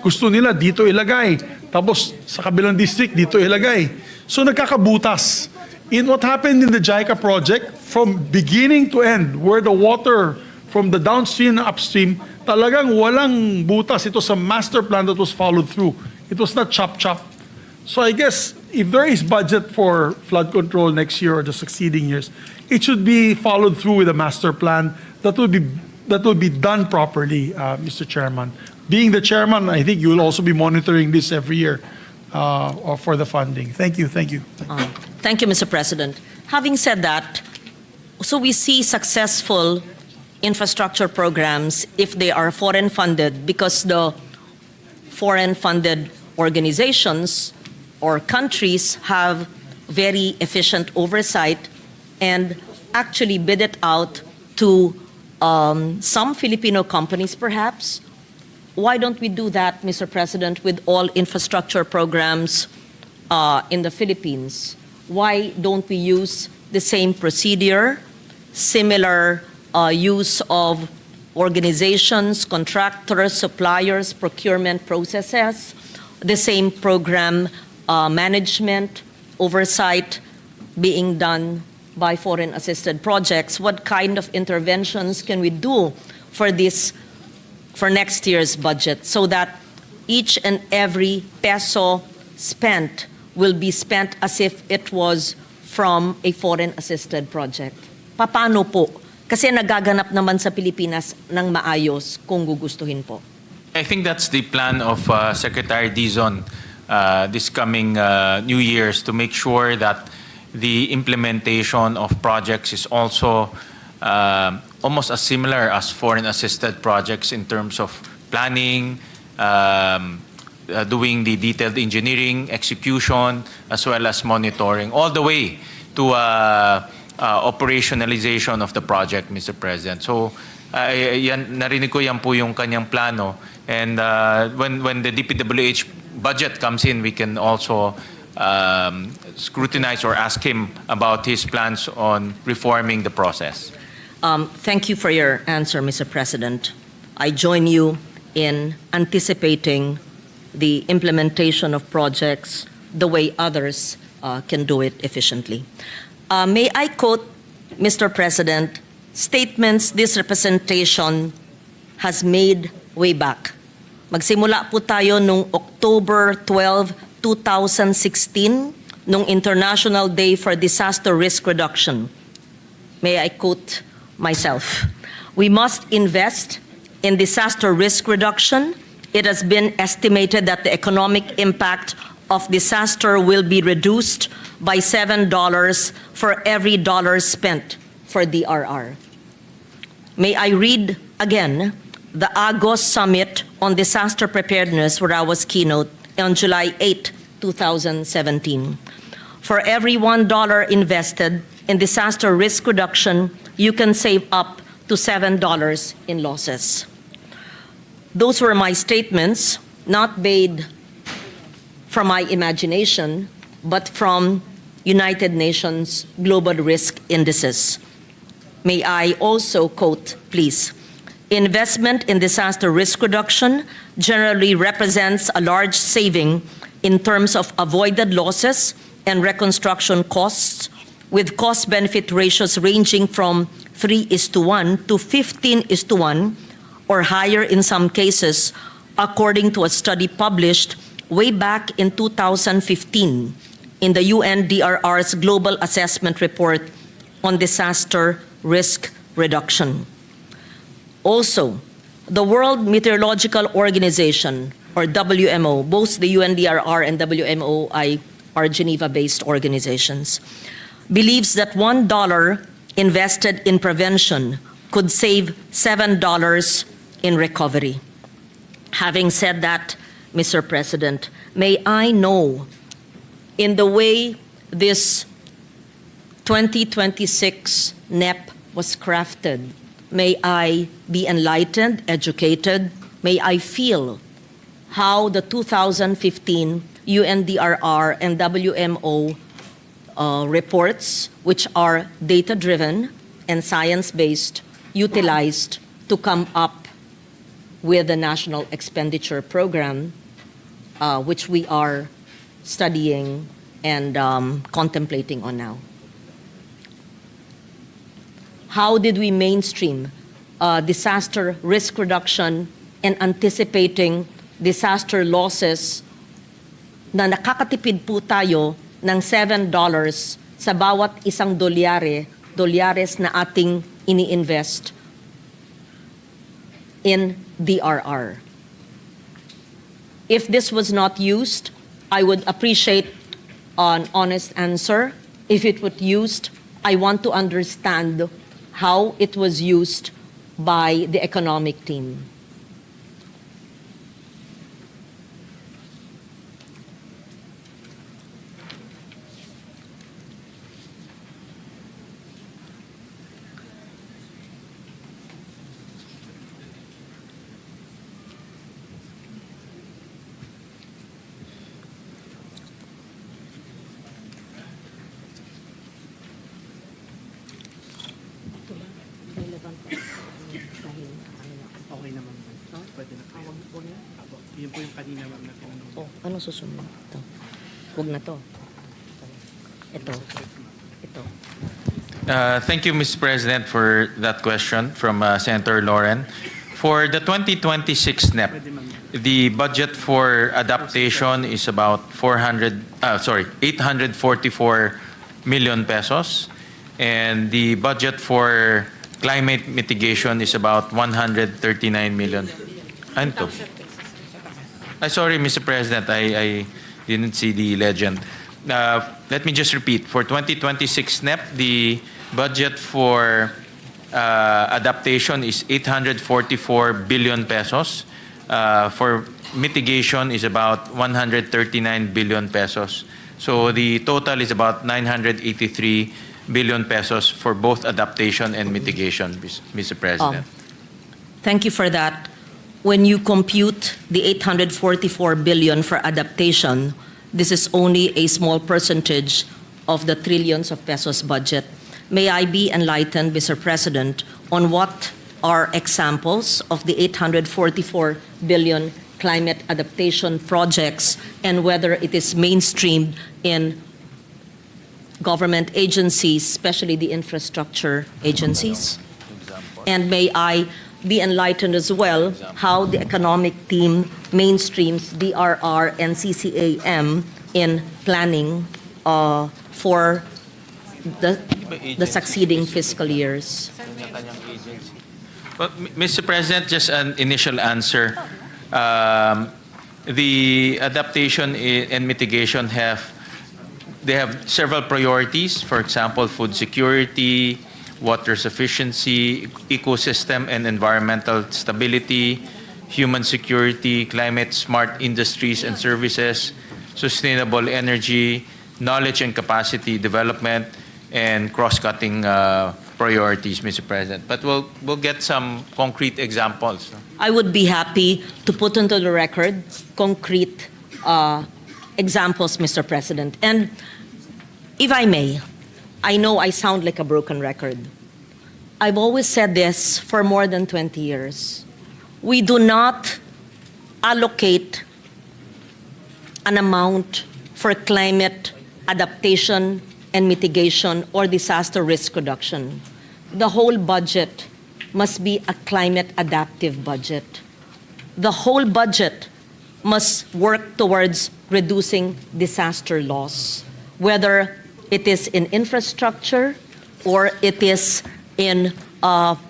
gusto nila dito ilagay. Tapos sa kabilang district, dito ilagay. So nagkakabutas. In what happened in the JICA project, from beginning to end, where the water from the downstream and upstream, talagang walang butas. It was a master plan that was followed through. It was not chop-chop. So I guess if there is budget for flood control next year or the succeeding years, it should be followed through with a master plan that will be done properly, Mr. Chairman. Being the chairman, I think you will also be monitoring this every year for the funding. Thank you. Thank you. Thank you, Mr. President. Having said that, so we see successful infrastructure programs if they are foreign funded because the foreign funded organizations or countries have very efficient oversight and actually bid it out to some Filipino companies perhaps. Why don't we do that, Mr. President, with all infrastructure programs in the Philippines? Why don't we use the same procedure, similar use of organizations, contractors, suppliers, procurement processes, the same program management, oversight being done by foreign assisted projects? What kind of interventions can we do for this, for next year's budget so that each and every peso spent will be spent as if it was from a foreign assisted project? Paano po? Kasi nagaganap naman sa Pilipinas ng maayos kung gugustuhin po. I think that's the plan of Secretary Dizon this coming New Year's, to make sure that the implementation of projects is also almost as similar as foreign assisted projects in terms of planning, doing the detailed engineering, execution, as well as monitoring, all the way to operationalization of the project, Mr. President. So, narinig ko yan po yung kanyang plano. And when the DPWH budget comes in, we can also scrutinize or ask him about his plans on reforming the process. Thank you for your answer, Mr. President. I join you in anticipating the implementation of projects the way others can do it efficiently. May I quote, Mr. President, statements this representation has made way back. Magsimula po tayo nung October 12, 2016, nung International Day for Disaster Risk Reduction. May I quote myself? We must invest in disaster risk reduction. It has been estimated that the economic impact of disaster will be reduced by $7 for every dollar spent for DRR. May I read again the Agos Summit on Disaster Preparedness, where I was keynote on July 8, 2017. For every $1 invested in disaster risk reduction, you can save up to $7 in losses. Those were my statements, not made from my imagination, but from United Nations Global Risk Indices. May I also quote, please? Investment in disaster risk reduction generally represents a large saving in terms of avoided losses and reconstruction costs, with cost-benefit ratios ranging from 3:1 to 15:1 or higher in some cases, according to a study published way back in 2015 in the UNDRR's Global Assessment Report on Disaster Risk Reduction. Also, the World Meteorological Organization, or WMO, both the UNDRR and WMO are Geneva-based organizations, believes that $1 invested in prevention could save $7 in recovery. Having said that, Mr. President, may I know, in the way this 2026 NEP was crafted, may I be enlightened, educated, may I feel how the 2015 UNDRR and WMO reports, which are data-driven and science-based, utilized to come up with the National Expenditure Program, which we are studying and contemplating on now. How did we mainstream disaster risk reduction and anticipating disaster losses na nakakatipid po tayo ng $7 sa bawat isang dolyares na ating ini-invest in DRR. If this was not used, I would appreciate an honest answer. If it was used, I want to understand how it was used by the economic team. Okay naman po. Pwede na po. Yun po yung kanina ma'am na tinanong. Oh, ano susunod? Ito. Huwag na to. Ito. Ito. Thank you, Mr. President, for that question from Senator Lauren. For the 2026 NEP, the budget for adaptation is about 844 million pesos, and the budget for climate mitigation is about 139 million. Ano to? Sorry, Mr. President, I didn't see the legend. Let me just repeat. For 2026 NEP, the budget for adaptation is 844 billion pesos. For mitigation is about 139 billion pesos. So the total is about 983 billion pesos for both adaptation and mitigation, Mr. President. Thank you for that. When you compute the 844 billion for adaptation, this is only a small percentage of the trillions of pesos budget. May I be enlightened, Mr. President, on what are examples of the 844 billion climate adaptation projects and whether it is mainstreamed in government agencies, especially the infrastructure agencies? And may I be enlightened as well how the economic team mainstreams DRR and CCAM in planning for the succeeding fiscal years? Well, Mr. President, just an initial answer. The adaptation and mitigation have several priorities. For example, food security, water sufficiency, ecosystem and environmental stability, human security, climate smart industries and services, sustainable energy, knowledge and capacity development, and cross-cutting priorities, Mr. President. But we'll get some concrete examples. I would be happy to put into the record concrete examples, Mr. President. And if I may, I know I sound like a broken record. I've always said this for more than 20 years. We do not allocate an amount for climate adaptation and mitigation or disaster risk reduction. The whole budget must be a climate adaptive budget. The whole budget must work towards reducing disaster loss, whether it is in infrastructure or it is in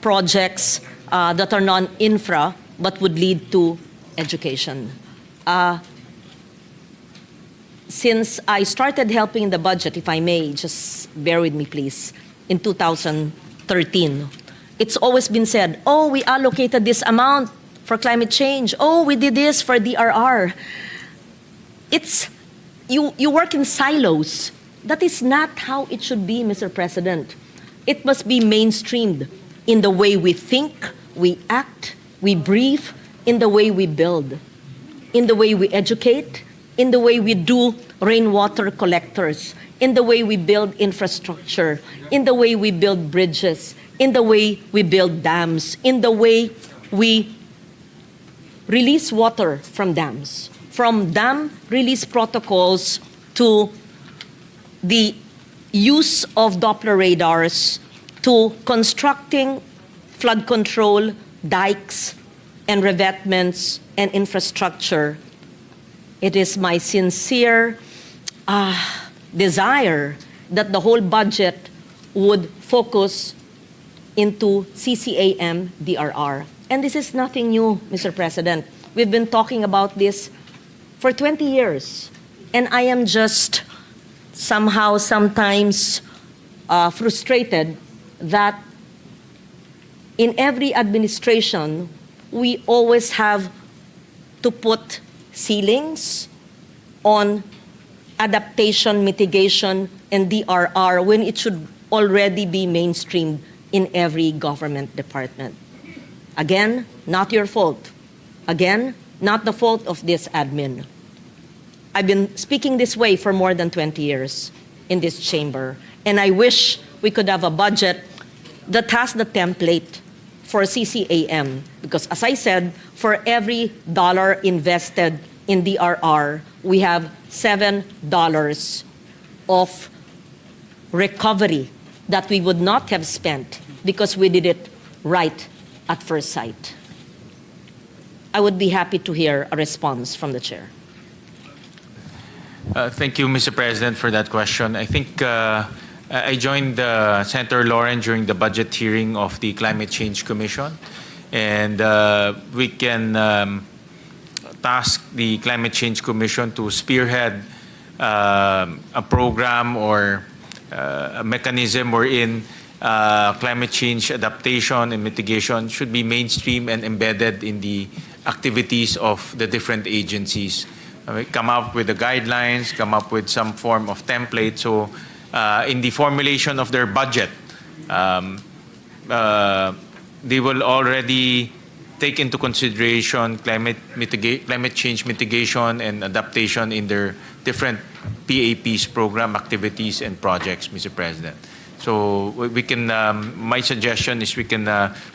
projects that are non-infra but would lead to education. Since I started helping in the budget, if I may, just bear with me please, in 2013, it's always been said, oh, we allocated this amount for climate change. Oh, we did this for DRR. It's, you work in silos. That is not how it should be, Mr. President. It must be mainstreamed in the way we think, we act, we brief, in the way we build, in the way we educate, in the way we do rainwater collectors, in the way we build infrastructure, in the way we build bridges, in the way we build dams, in the way we release water from dams, from dam release protocols to the use of Doppler radars to constructing flood control, dikes, and revetments and infrastructure. It is my sincere desire that the whole budget would focus into CCAM DRR. And this is nothing new, Mr. President. We've been talking about this for 20 years. And I am just somehow sometimes frustrated that in every administration, we always have to put ceilings on adaptation, mitigation, and DRR when it should already be mainstreamed in every government department. Again, not your fault. Again, not the fault of this admin. I've been speaking this way for more than 20 years in this chamber, and I wish we could have a budget that has the template for CCAM, because as I said, for every dollar invested in DRR, we have $7 of recovery that we would not have spent because we did it right at first sight. I would be happy to hear a response from the chair. Thank you, Mr. President, for that question. I think I joined Senator Lauren during the budget hearing of the Climate Change Commission, and we can task the Climate Change Commission to spearhead a program or a mechanism wherein climate change adaptation and mitigation should be mainstream and embedded in the activities of the different agencies. Come up with the guidelines, come up with some form of template. So in the formulation of their budget, they will already take into consideration climate change mitigation and adaptation in their different PAPs, program activities and projects, Mr. President. So we can, my suggestion is we can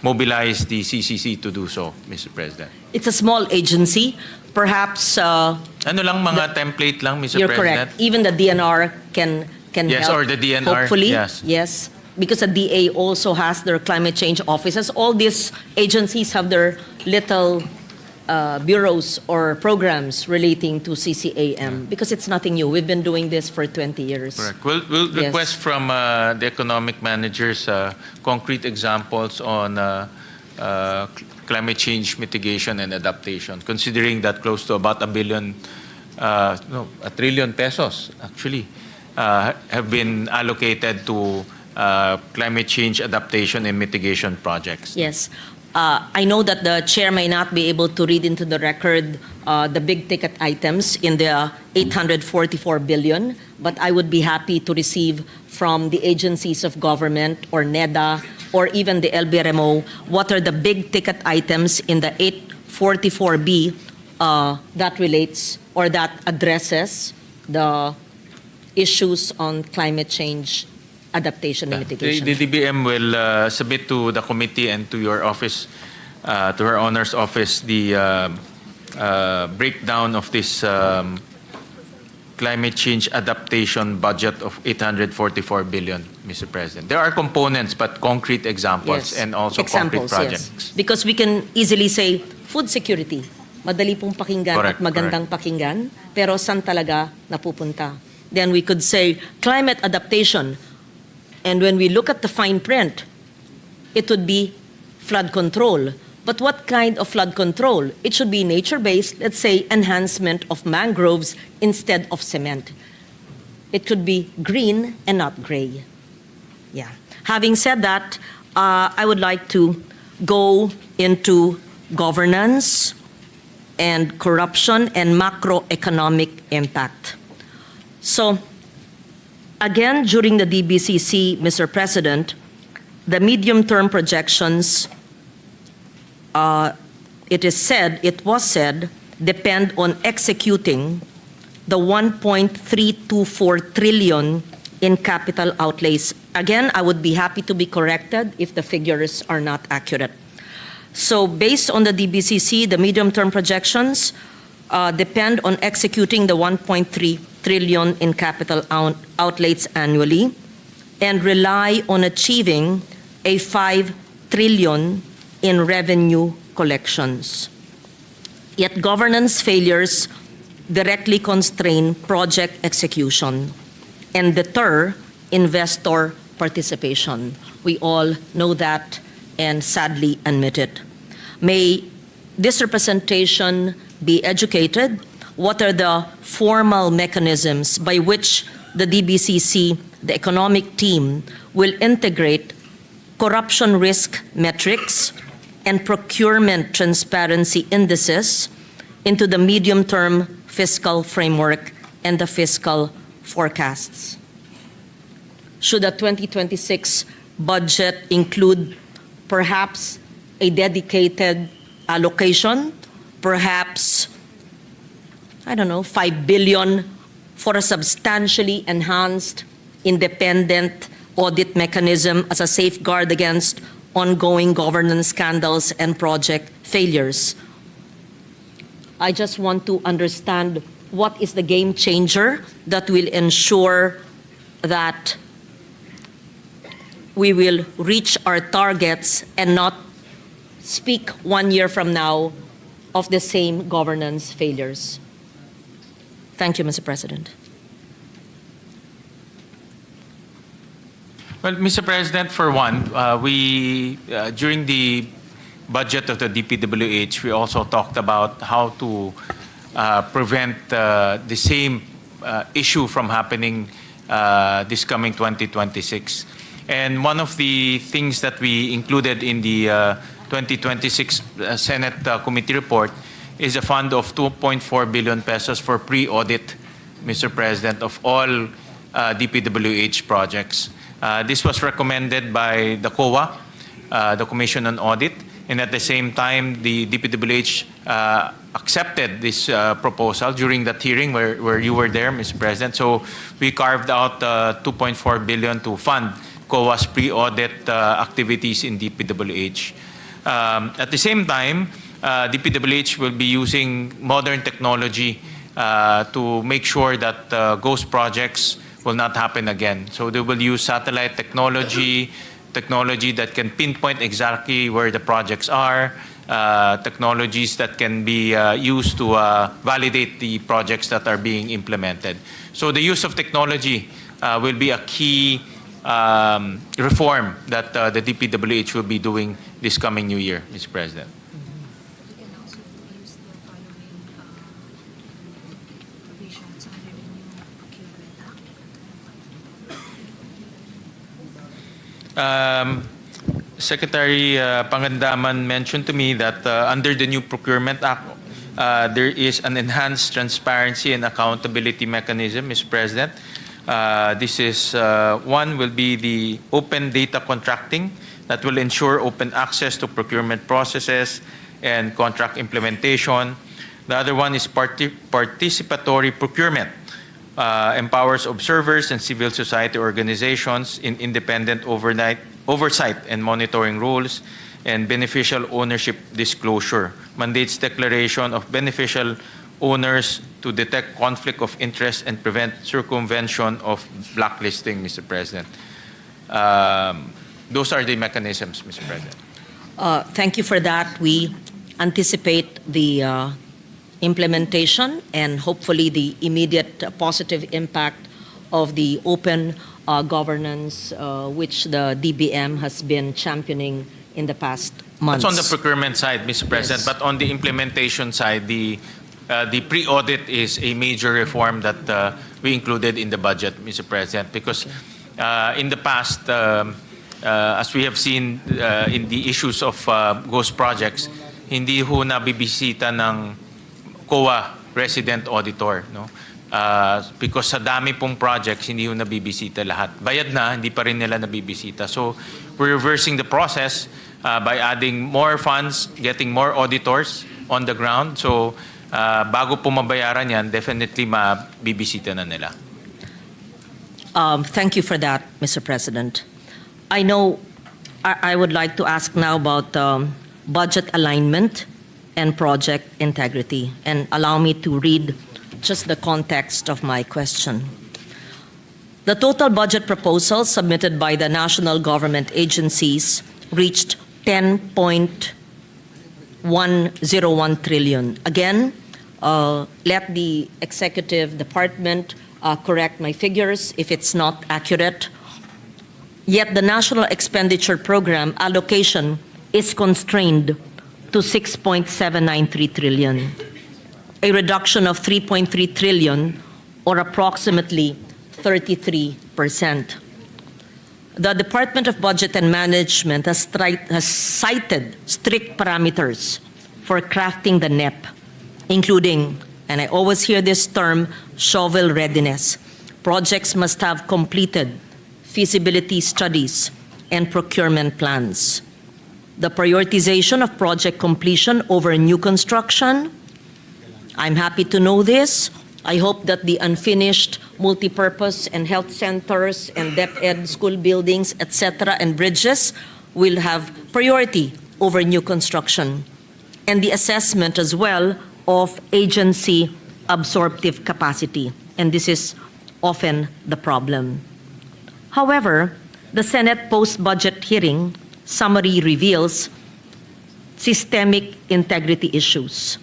mobilize the CCC to do so, Mr. President. It's a small agency. Perhaps Ano lang, mga template lang, Mr. you're President? correct. Even the DNR can Yes, help. or the DNR, Hopefully, yes. because the DA also has their climate change offices. All these agencies have their little bureaus or programs relating to CCAM because it's nothing new. We've been doing this for 20 years. Correct. We'll Yes. request from the economic managers concrete examples on climate change mitigation and adaptation, considering that close to about $1 trillion pesos actually have been allocated to climate change adaptation and mitigation projects. Yes. I know that the chair may not be able to read into the record the big ticket items in the 844 billion, but I would be happy to receive from the agencies of government or NEDA or even the LBRMO what are the big ticket items in the 844B that relates or that addresses the issues on climate change adaptation and mitigation. The DBM will submit to the committee and to your office, to her honor's office, the breakdown of this climate change adaptation budget of 844 billion, Mr. President. There are components, but concrete examples and also Examples, concrete projects. yes. Because we can easily say, food security. Madali pong pakinggan Correct, at magandang pakinggan, pero saan talaga napupunta? Then we could say, climate adaptation. And when we look at the fine print, it would be flood control. But what kind of flood control? It should be nature-based, let's say enhancement of mangroves instead of cement. It could be green and not gray. Yeah. Having said that, I would like to go into governance and corruption and macroeconomic impact. So, again, during the DBCC, Mr. President, the medium-term projections, it was said, depend on executing the 1.324 trillion in capital outlays. Again, I would be happy to be corrected if the figures are not accurate. So based on the DBCC, the medium-term projections depend on executing the 1.3 trillion in capital outlays annually and rely on achieving a 5 trillion in revenue collections. Yet governance failures directly constrain project execution and deter investor participation. We all know that and sadly admit it. May this representation be educated? What are the formal mechanisms by which the DBCC, the economic team, will integrate corruption risk metrics and procurement transparency indices into the medium-term fiscal framework and the fiscal forecasts? Should the 2026 budget include perhaps a dedicated allocation, perhaps, I don't know, 5 billion for a substantially enhanced independent audit mechanism as a safeguard against ongoing governance scandals and project failures? I just want to understand what is the game changer that will ensure that we will reach our targets and not speak 1 year from now of the same governance failures. Thank you, Mr. President. Well, Mr. President, for one, we during the budget of the DPWH, we also talked about how to prevent the same issue from happening this coming 2026. And one of the things that we included in the 2026 Senate committee report is a fund of 2.4 billion pesos for pre-audit, Mr. President, of all DPWH projects. This was recommended by the COA, the Commission on Audit, and at the same time, the DPWH accepted this proposal during that hearing where you were there, Mr. President. So we carved out 2.4 billion to fund COA's pre-audit activities in DPWH. At the same time, DPWH will be using modern technology to make sure that ghost projects will not happen again. So they will use satellite technology that can pinpoint exactly where the projects are, technologies that can be used to validate the projects that are being implemented. So the use of technology will be a key reform that the DPWH will be doing this coming new year, Mr. President. We can also use the following provisions under the new Procurement Act. Secretary Pangandaman mentioned to me that under the new Procurement Act, there is an enhanced transparency and accountability mechanism, Mr. President. This is one will be the open data contracting that will ensure open access to procurement processes and contract implementation. The other one is participatory procurement. Empowers observers and civil society organizations in independent oversight and monitoring roles, and beneficial ownership disclosure. Mandates declaration of beneficial owners to detect conflict of interest and prevent circumvention of blacklisting, Mr. President. Those are the mechanisms, Mr. President. Thank you for that. We anticipate the implementation and hopefully the immediate positive impact of the open governance which the DBM has been championing in the past months. That's on the procurement side, Mr. President, Yes. but on the implementation side, the pre-audit is a major reform that we included in the budget, Mr. President, because in the past, as we have seen in the issues of ghost projects, hindi ho nabibisita ng COA resident auditor, no? Because sa dami pong projects, hindi ho nabibisita lahat. Bayad na, hindi pa rin nila nabibisita. So we're reversing the process by adding more funds, getting more auditors on the ground. So bago po mabayaran yan, definitely mabibisita na nila. Thank you for that, Mr. President. I know I would like to ask now about budget alignment and project integrity. And allow me to read just the context of my question. The total budget proposal submitted by the national government agencies reached 10.101 trillion. Again, let the executive department correct my figures if it's not accurate. Yet the national expenditure program allocation is constrained to 6.793 trillion, a reduction of 3.3 trillion or approximately 33%. The Department of Budget and Management has cited strict parameters for crafting the NEP, including, and I always hear this term, shovel readiness. Projects must have completed feasibility studies and procurement plans. The prioritization of project completion over new construction, I'm happy to know this. I hope that the unfinished multipurpose and health centers and DepEd school buildings, etc., and bridges will have priority over new construction. And the assessment as well of agency absorptive capacity. And this is often the problem. However, the Senate post-budget hearing summary reveals systemic integrity issues.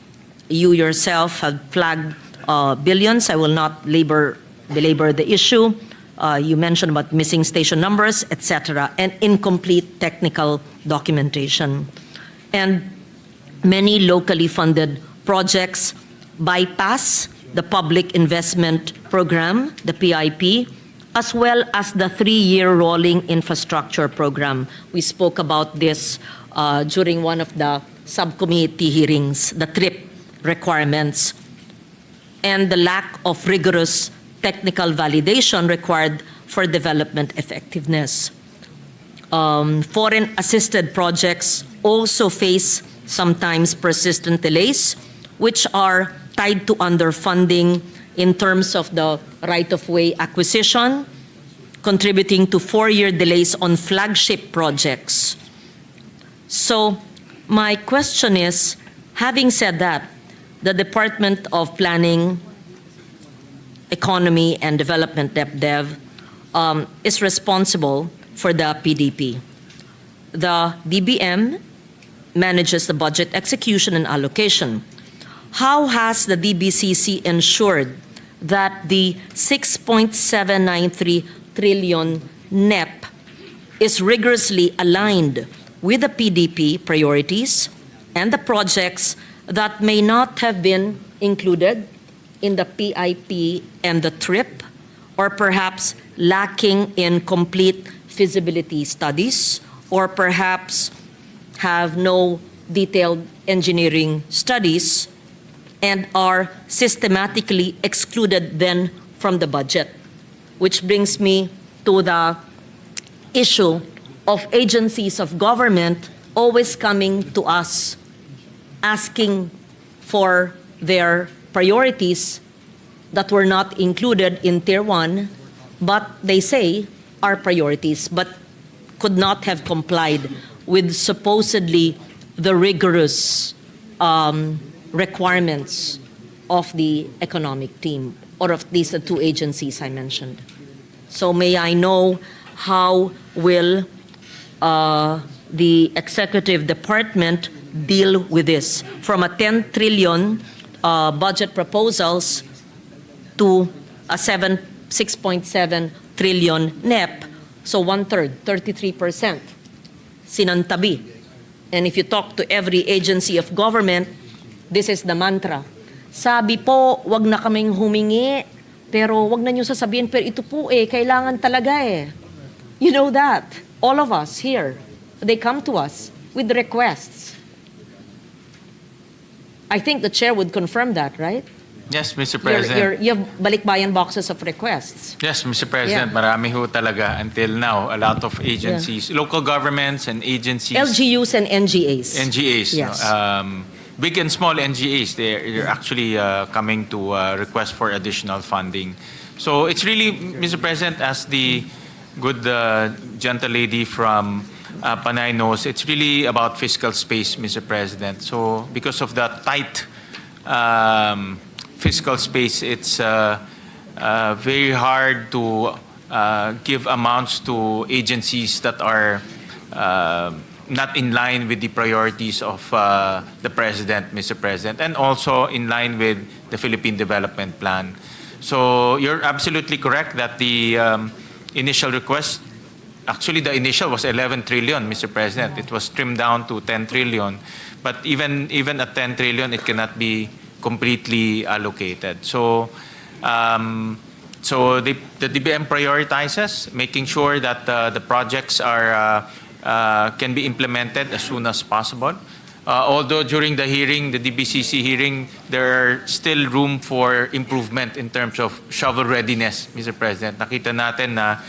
You yourself have flagged billions. I will not belabor the issue. You mentioned about missing station numbers, etc., and incomplete technical documentation. And many locally funded projects bypass the Public Investment Program, the PIP, as well as the 3-year rolling infrastructure program. We spoke about this during one of the subcommittee hearings, the TRIP requirements, and the lack of rigorous technical validation required for development effectiveness. Foreign-assisted projects also face sometimes persistent delays, which are tied to underfunding in terms of the right-of-way acquisition, contributing to 4-year delays on flagship projects. So my question is, having said that, the Department of Planning, Economy and Development, DepDev, is responsible for the PDP. The DBM manages the budget execution and allocation. How has the DBCC ensured that the 6.793 trillion NEP is rigorously aligned with the PDP priorities and the projects that may not have been included in the PIP and the TRIP, or perhaps lacking in complete feasibility studies, or perhaps have no detailed engineering studies and are systematically excluded then from the budget? Which brings me to the issue of agencies of government always coming to us asking for their priorities that were not included in Tier 1, but they say are priorities, but could not have complied with supposedly the rigorous requirements of the economic team, or of these two agencies I mentioned. So may I know how will the executive department deal with this, from a 10 trillion budget proposals to a 6.7 trillion NEP, so 1/3, 33%, sinantabi. And if you talk to every agency of government, this is the mantra. Sabi po, wag na kaming humingi, pero wag na nyo sasabihin, pero ito po kailangan talaga You know that. All of us here, they come to us with requests. I think the chair would confirm that, right? Yes, Mr. President. You have balikbayan boxes of requests. Yes, Mr. President, Yeah. marami ho talaga until now. A lot of agencies, local governments and agencies, LGUs and NGAs. NGAs, Yes. big and small NGAs, they're actually coming to request for additional funding. So it's really, Mr. President, as the good gentle lady from Panay knows, it's really about fiscal space, Mr. President. So because of that tight fiscal space, it's very hard to give amounts to agencies that are not in line with the priorities of the President, Mr. President, and also in line with the Philippine Development Plan. So you're absolutely correct that the initial request, actually the initial was 11 trillion, Mr. President. It was trimmed down to 10 trillion. But even at 10 trillion, it cannot be completely allocated. So the DBM prioritizes making sure that the projects are can be implemented as soon as possible. Although during the hearing, the DBCC hearing, there are still room for improvement in terms of shovel readiness, Mr. President. Nakita natin na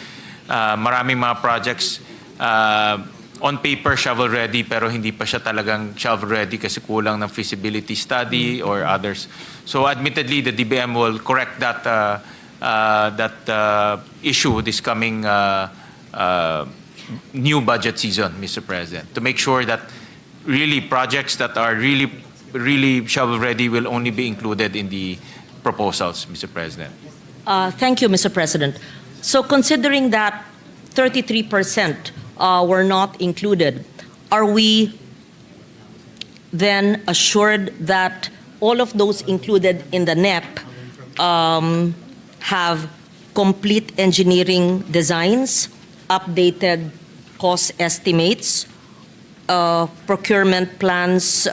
maraming mga projects on paper shovel ready pero hindi pa siya talagang shovel ready kasi kulang ng feasibility study or others. So admittedly, the DBM will correct that issue this coming new budget season, Mr. President, to make sure that really projects that are really shovel ready will only be included in the proposals, Mr. President. Thank you, Mr. President. So considering that 33% were not included, are we then assured that all of those included in the NEP have complete engineering designs, updated cost estimates, procurement plans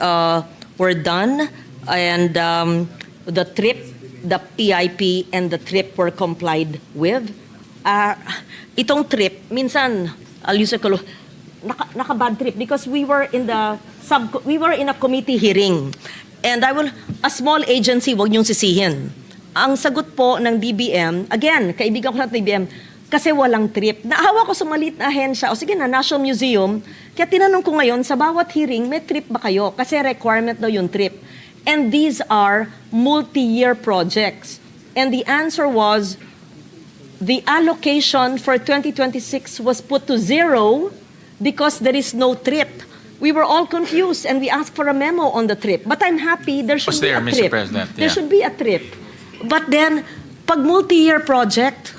were done, and the TRIP, the PIP, and the TRIP were complied with? Itong TRIP, minsan, I'll use a color, naka-bad trip because we were in a committee hearing. And a small agency, wag niyong sisihin. Ang sagot po ng DBM, again, kaibigan ko ng DBM, kasi walang trip. Naawa ko sa maliit na ahensya, o sige na, National Museum, kaya tinanong ko ngayon, sa bawat hearing, may trip ba kayo? Kasi requirement daw yung trip. And these are multi-year projects. And the answer was, the allocation for 2026 was put to zero because there is no trip. We were all confused and we asked for a memo on the trip. But I'm happy there should Was be there, a Mr. trip. President, There yeah. should be a trip. But then, pag multi-year project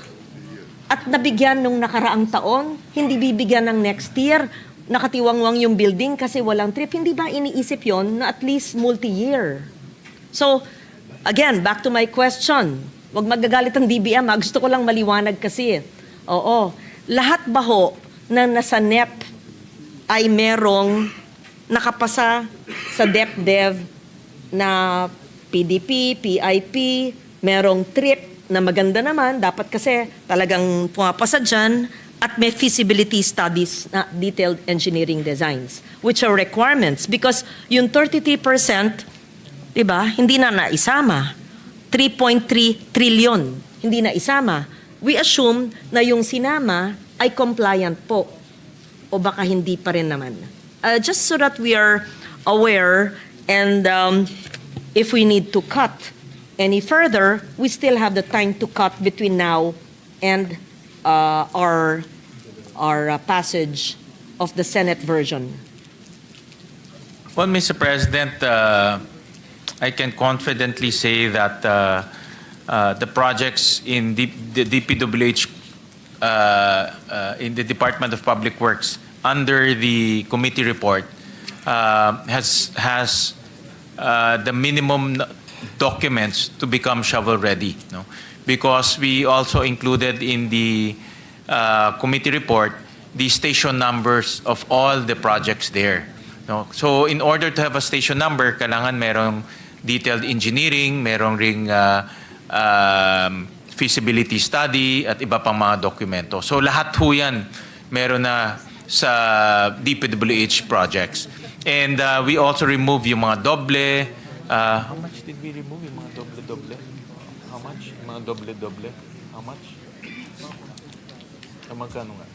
at nabigyan nung nakaraang taon, hindi bibigyan ng next year, nakatiwangwang yung building kasi walang trip, hindi ba iniisip yon na at least multi-year? So, again, back to my question. Huwag magagalit ang DBM, gusto ko lang maliwanag kasi. Oo. Lahat ba ho na nasa NEP ay merong nakapasa sa DepDev na PDP, PIP, merong trip na maganda naman, dapat kasi talagang pumapasa dyan, at may feasibility studies na detailed engineering designs, which are requirements. Because yung 33%, diba, hindi na naisama. 3.3 trillion, hindi na isama. We assume na yung sinama ay compliant po. O baka hindi pa rin naman. Just so that we are aware, and if we need to cut any further, we still have the time to cut between now and our passage of the Senate version. Well, Mr. President, I can confidently say that the projects in the DPWH, in the Department of Public Works, under the committee report, has the minimum documents to become shovel-ready. No? Because we also included in the committee report the station numbers of all the projects there. No? So in order to have a station number, kailangan merong detailed engineering, merong ring feasibility study at iba pang mga dokumento. So lahat ho yan meron na sa DPWH projects. And we also remove yung mga doble. How much did we remove yung mga doble-doble? How much? Yung mga doble-doble? How much? Magkano nga?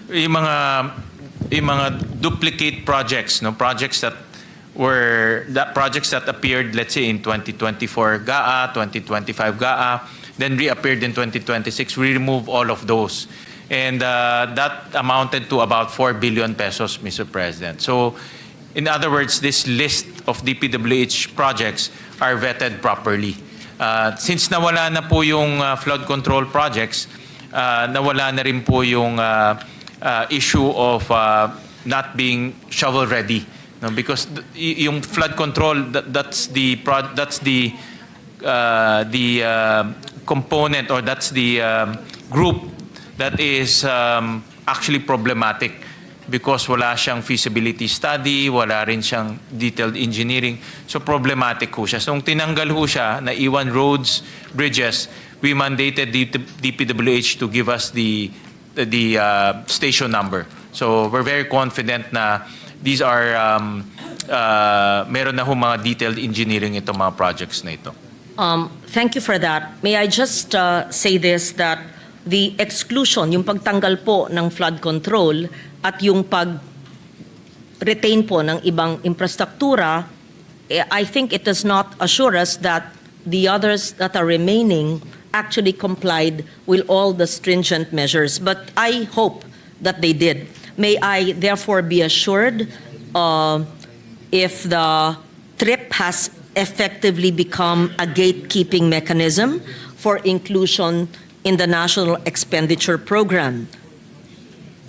Yung mga duplicate projects, no? Projects that appeared, let's say, in 2024 GAA, 2025 GAA, then reappeared in 2026. We remove all of those. And that amounted to about 4 billion pesos, Mr. President. So, in other words, this list of DPWH projects are vetted properly. Since nawala na po yung flood control projects, nawala na rin po yung issue of not being shovel ready. No, because yung flood control, that's the component, or that's the group that is actually problematic because wala siyang feasibility study, wala rin siyang detailed engineering. So problematic ho siya. So nung tinanggal ho siya, naiwan roads, bridges, we mandated DPWH to give us the station number. So we're very confident na these are meron na ho mga detailed engineering itong mga projects na ito. Thank you for that. May I just say this, that the exclusion, yung pagtanggal po ng flood control at yung pag-retain po ng ibang infrastruktura, I think it does not assure us that the others that are remaining actually complied with all the stringent measures. But I hope that they did. May I therefore be assured if the TRIP has effectively become a gatekeeping mechanism for inclusion in the National Expenditure Program.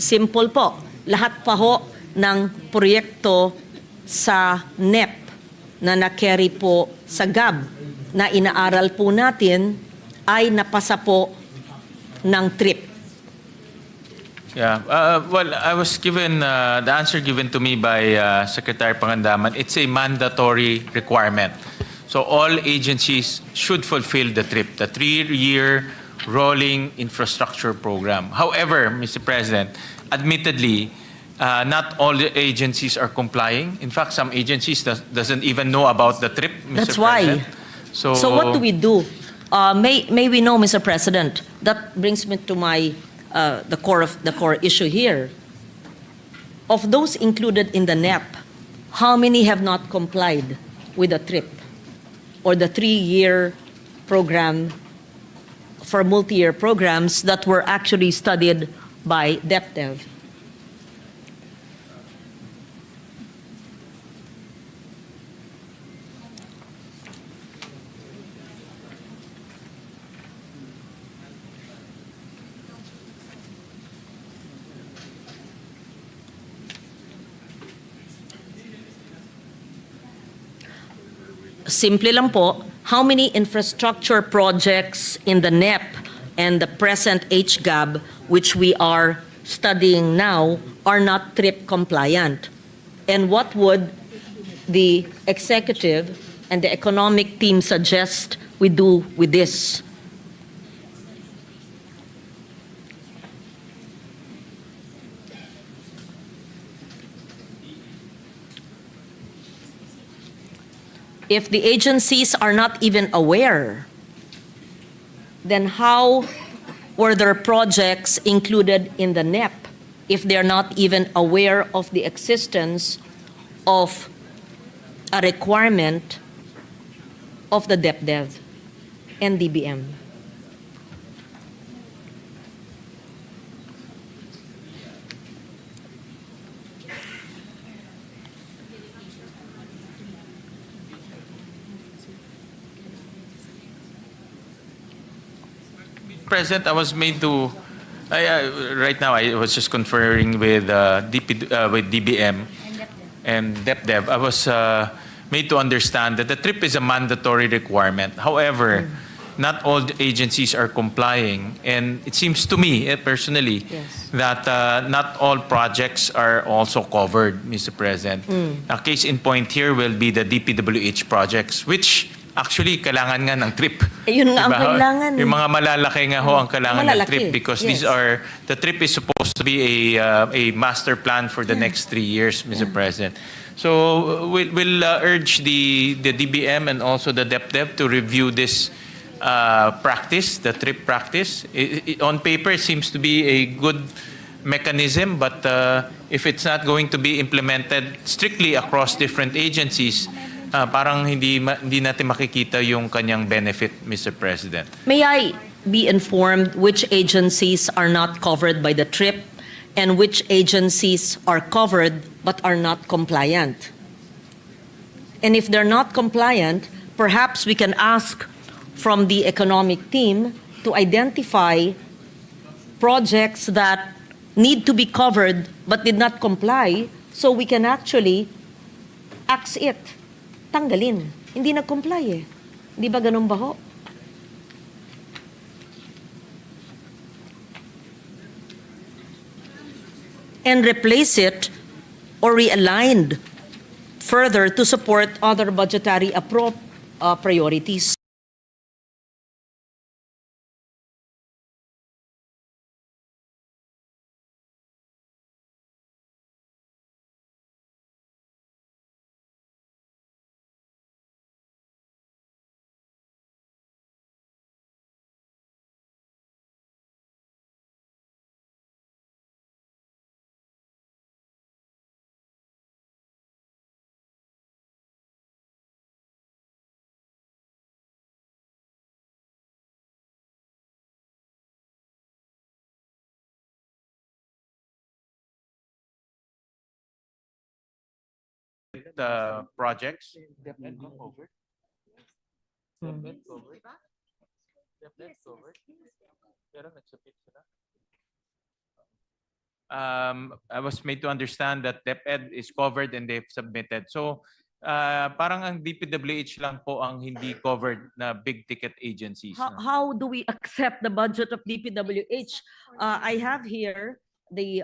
Simple po, lahat pa ho ng proyekto sa NEP na na-carry po sa GAB na inaaral po natin ay napasa po ng TRIP. Yeah, well, I was given the answer given to me by Secretary Pangandaman. It's a mandatory requirement. So all agencies should fulfill the TRIP, the 3-year rolling infrastructure program. However, Mr. President, admittedly, not all the agencies are complying. In fact, some agencies doesn't even know about the TRIP, Mr. That's why. President. So what do we do? May we know, Mr. President? That brings me to my the core issue here. Of those included in the NEP, how many have not complied with the TRIP or the 3-year program for multi-year programs that were actually studied by DepDev. Simple lang po, how many infrastructure projects in the NEP and the present HGAB, which we are studying now, are not TRIP compliant? And what would the executive and the economic team suggest we do with this? If the agencies are not even aware, then how were their projects included in the NEP if they're not even aware of the existence of a requirement of the DepDev and DBM? President, I was made to. Right now, I was just conferring with with DBM and DepDev. I was made to understand that the trip is a mandatory requirement. However, not all the agencies are complying, and it seems to me personally Yes. that not all projects are also covered, Mr. President. A case in point here will be the DPWH projects, which actually kailangan nga ng trip. Yun nga ang kailangan. Yung mga malalaki nga ho ang kailangan ng Malalaki, trip because yes. the trip is supposed to be a master plan for the next 3 years, Mr. President. So we'll urge the DBM and also the DepDev to review this practice, the trip practice. On paper, it seems to be a good mechanism, but if it's not going to be implemented strictly across different agencies, parang hindi natin makikita yung kanyang benefit, Mr. President. May I be informed which agencies are not covered by the TRIP and which agencies are covered but are not compliant? And if they're not compliant, perhaps we can ask from the economic team to identify projects that need to be covered but did not comply so we can actually axe it. Tanggalin. Hindi nag-comply eh. Di ba ganun ba ho? And replace it or realigned further to support other budgetary priorities. The projects. I was made to understand that DepEd is covered and they've submitted. So, parang ang DPWH lang po ang hindi covered na big ticket agencies. no? How do we accept the budget of DPWH? I have here the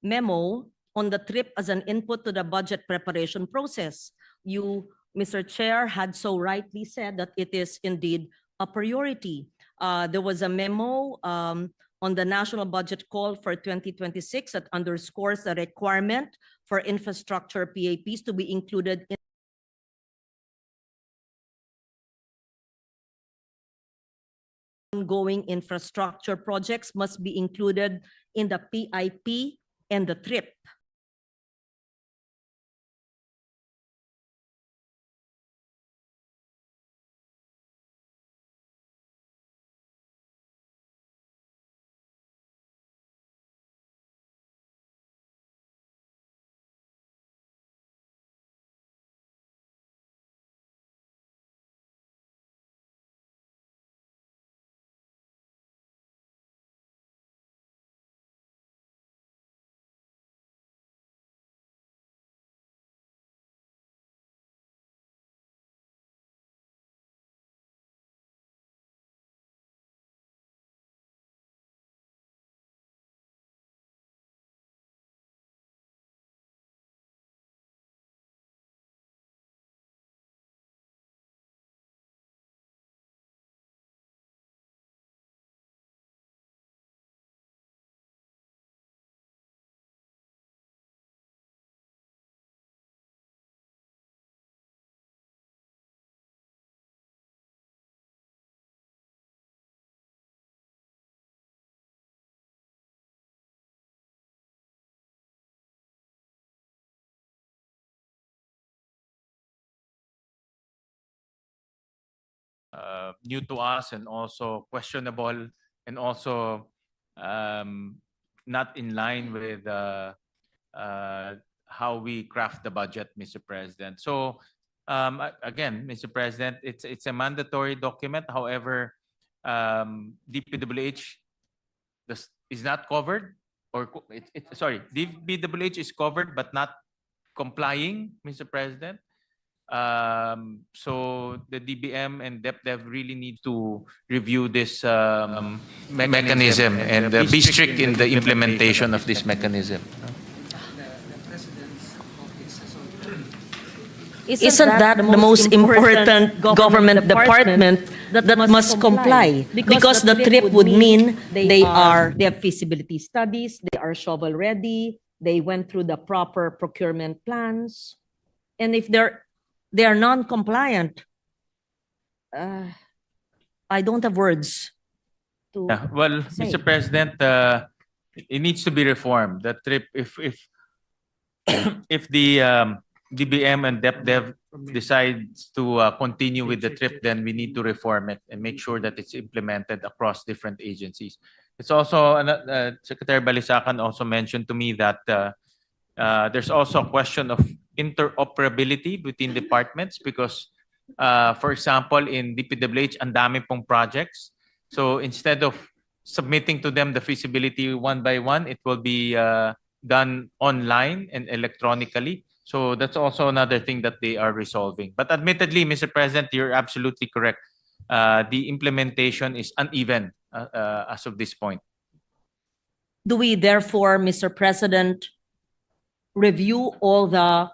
memo on the trip as an input to the budget preparation process. You, Mr. Chair, had so rightly said that it is indeed a priority. There was a memo on the national budget call for 2026 that underscores the requirement for infrastructure PAPs to be included in ongoing infrastructure projects must be included in the PIP and the TRIP. new to us and also questionable and also not in line with how we craft the budget, Mr. President. So again, Mr. President, it's a mandatory document. However, DPWH is not covered, or sorry, DPWH is covered but not complying, Mr. President. So the DBM and DepDev really need to review this mechanism and be strict in the implementation of this mechanism. Isn't that the most important government department that must comply? Because the trip would mean they have feasibility studies, they are shovel ready, they went through the proper procurement plans. And if they are non-compliant, I don't have words to Yeah, well, say. Mr. President, it needs to be reformed. The trip, if the DBM and DepDev decides to continue with the trip, then we need to reform it and make sure that it's implemented across different agencies. It's also, Secretary Balisacan also mentioned to me that there's also a question of interoperability between departments because, for example, in DPWH, ang dami pong projects. So instead of submitting to them the feasibility one by one, it will be done online and electronically. So that's also another thing that they are resolving. But admittedly, Mr. President, you're absolutely correct. The implementation is uneven as of this point. Do we therefore, Mr. President, review all the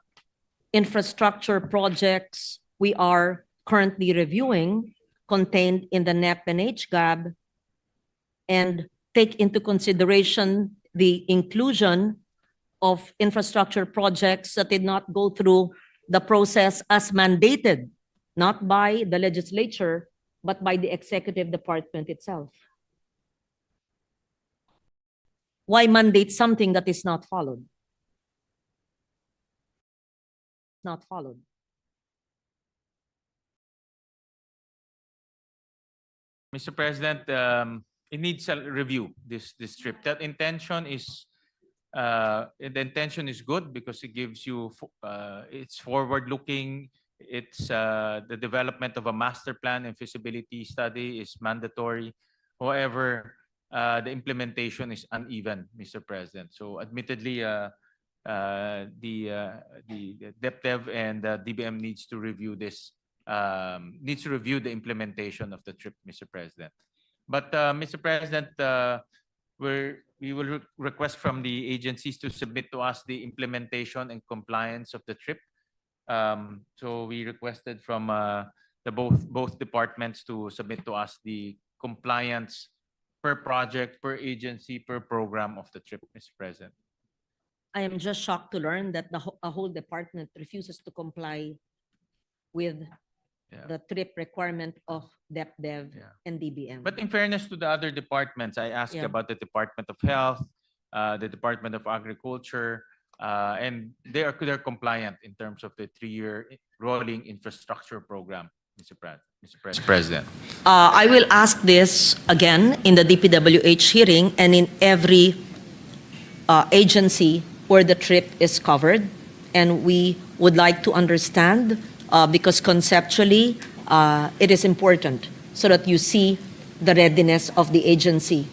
infrastructure projects we are currently reviewing contained in the NEP and HGAB and take into consideration the inclusion of infrastructure projects that did not go through the process as mandated, not by the legislature, but by the executive department itself? Why mandate something that is not followed? Not followed. Mr. President, it needs a review, this trip. That intention is the intention is good because it gives you it's forward-looking. It's the development of a master plan and feasibility study is mandatory. However, the implementation is uneven, Mr. President. So, admittedly, the DepDev and the DBM needs to review this. Needs to review the implementation of the trip, Mr. President. But, Mr. President, we will request from the agencies to submit to us the implementation and compliance of the trip. So we requested from the both departments to submit to us the compliance per project, per agency, per program of the trip, Mr. President. I am just shocked to learn that a whole department refuses to comply with the trip requirement of DepDev and DBM. But in fairness to the other departments, I asked Yeah. about the Department of Health, the Department of Agriculture, and they're compliant in terms of the 3-year rolling infrastructure program, Mr. President. I will ask this again in the DPWH hearing and in every agency where the trip is covered. And we would like to understand because conceptually it is important so that you see the readiness of the agency.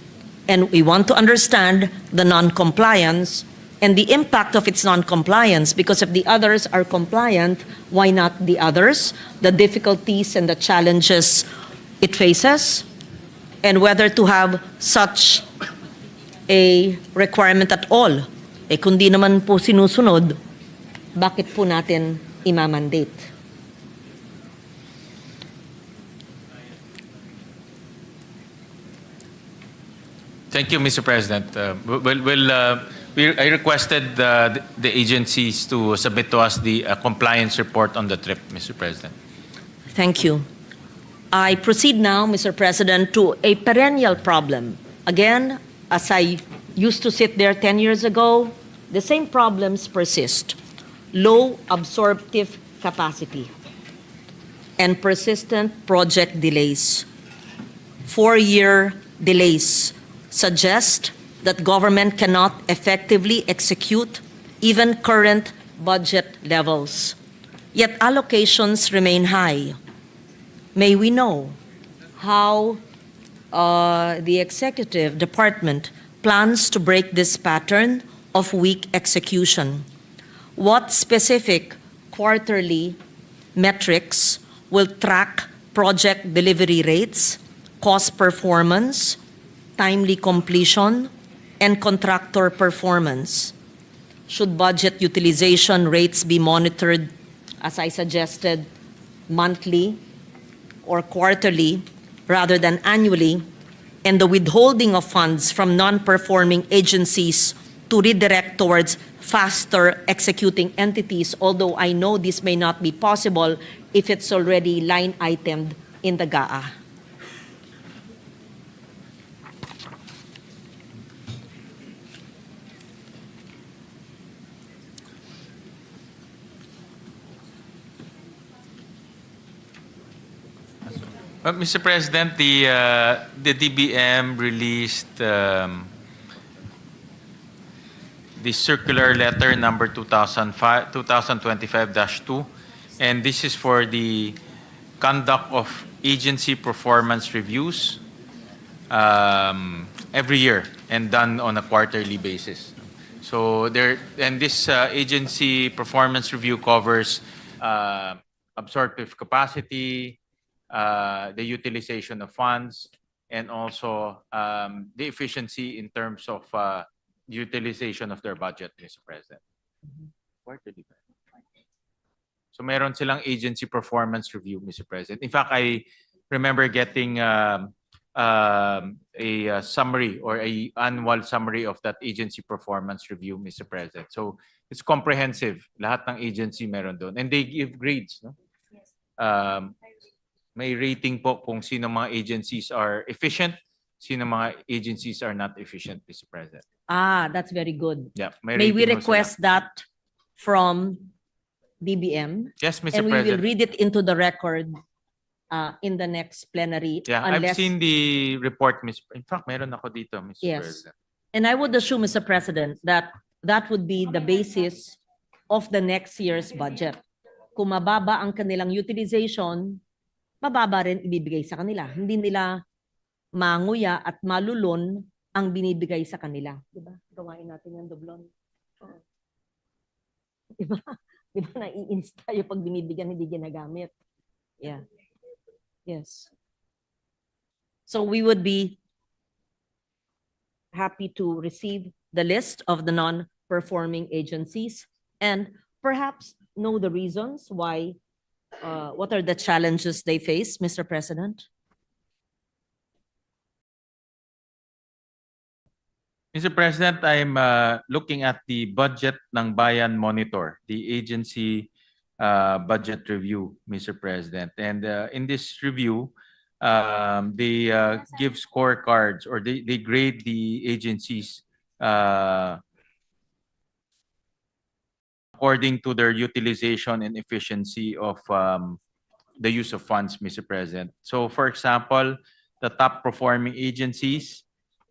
And we want to understand the non-compliance and the impact of its non-compliance, because if the others are compliant, why not the others? The difficulties and the challenges it faces, and whether to have such a requirement at all. Eh kung di naman po sinusunod, bakit po natin imamandate? Thank you, Mr. President. I requested the agencies to submit to us the compliance report on the trip, Mr. President. Thank you. I proceed now, Mr. President, to a perennial problem. Again, as I used to sit there 10 years ago, the same problems persist. Low absorptive capacity and persistent project delays. 4-year delays suggest that government cannot effectively execute even current budget levels. Yet allocations remain high. May we know how the executive department plans to break this pattern of weak execution? What specific quarterly metrics will track project delivery rates, cost performance, timely completion, and contractor performance? Should budget utilization rates be monitored, as I suggested, monthly or quarterly rather than annually, and the withholding of funds from non-performing agencies to redirect towards faster executing entities, although I know this may not be possible if it's already line itemed in the GAA? Mr. President, the DBM released the circular letter number 2025-2, and this is for the conduct of agency performance reviews every year and done on a quarterly basis. So this agency performance review covers absorptive capacity, the utilization of funds, and also the efficiency in terms of utilization of their budget, Mr. President. Quarterly. So meron silang agency performance review, Mr. President. In fact, I remember getting a summary or a annual summary of that agency performance review, Mr. President. So it's comprehensive. Lahat ng agency meron doon. And they give grades, no? May rating po kung sino mga agencies are efficient, sino mga agencies are not efficient, Mr. President. That's very good. Yeah, May we rating po request sila. that from DBM? Yes, Mr. And we will President. read it into the record in the next plenary. Yeah, I've seen the report, Ms. In fact, meron ako dito, Mr. Yes. President. And I would assume, Mr. President, that that would be the basis of the next year's budget. Kung mababa ang kanilang utilization, mababa rin ibibigay sa kanila. Hindi nila manguya at malulon ang binibigay sa kanila. Diba? Gawain natin yan, Doblon. Diba? Diba nai-insta yung pag binibigyan, hindi ginagamit. Yeah. Yes. So we would be happy to receive the list of the non-performing agencies and perhaps know the reasons why, what are the challenges they face, Mr. President? Mr. President, I'm looking at the budget ng Bayan Monitor, the agency budget review, Mr. President. And in this review, they give scorecards or they grade the agencies according to their utilization and efficiency of the use of funds, Mr. President. So for example, the top performing agencies,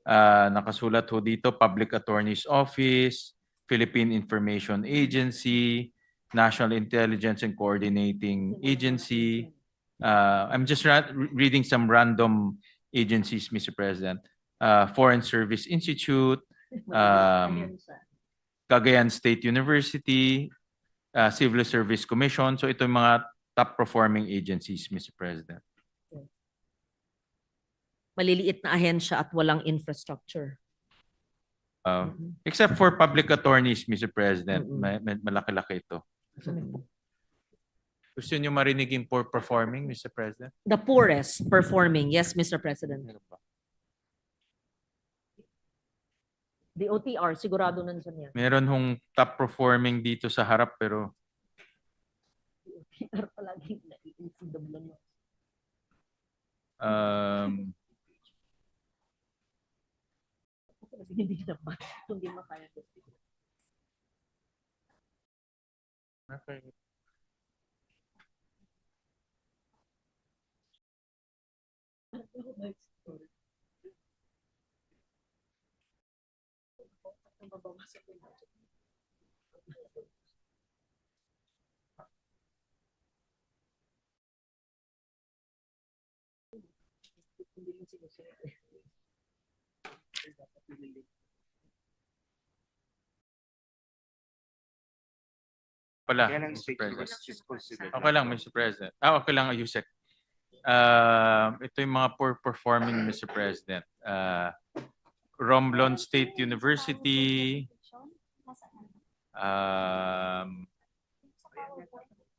nakasulat ho dito, Public Attorney's Office, Philippine Information Agency, National Intelligence and Coordinating Agency. I'm just reading some random agencies, Mr. President. Foreign Service Institute, Cagayan State University, Civil Service Commission. So ito yung mga top performing agencies, Mr. President. Maliliit na ahensya at walang infrastructure. Except for public attorneys, Mr. President, malaki-laki ito. Gusto niyo marinig yung poor performing, Mr. President? The poorest performing, yes, Mr. President. The OTR, sigurado nandyan yan. Meron hong top performing dito sa harap pero OTR palagi naiisip mo. Hindi na ba? Hindi makaya. Wala, Mr. President. Okay lang, Mr. President. Okay lang, Yusek. Ito yung mga poor performing, Mr. President. Romblon State University,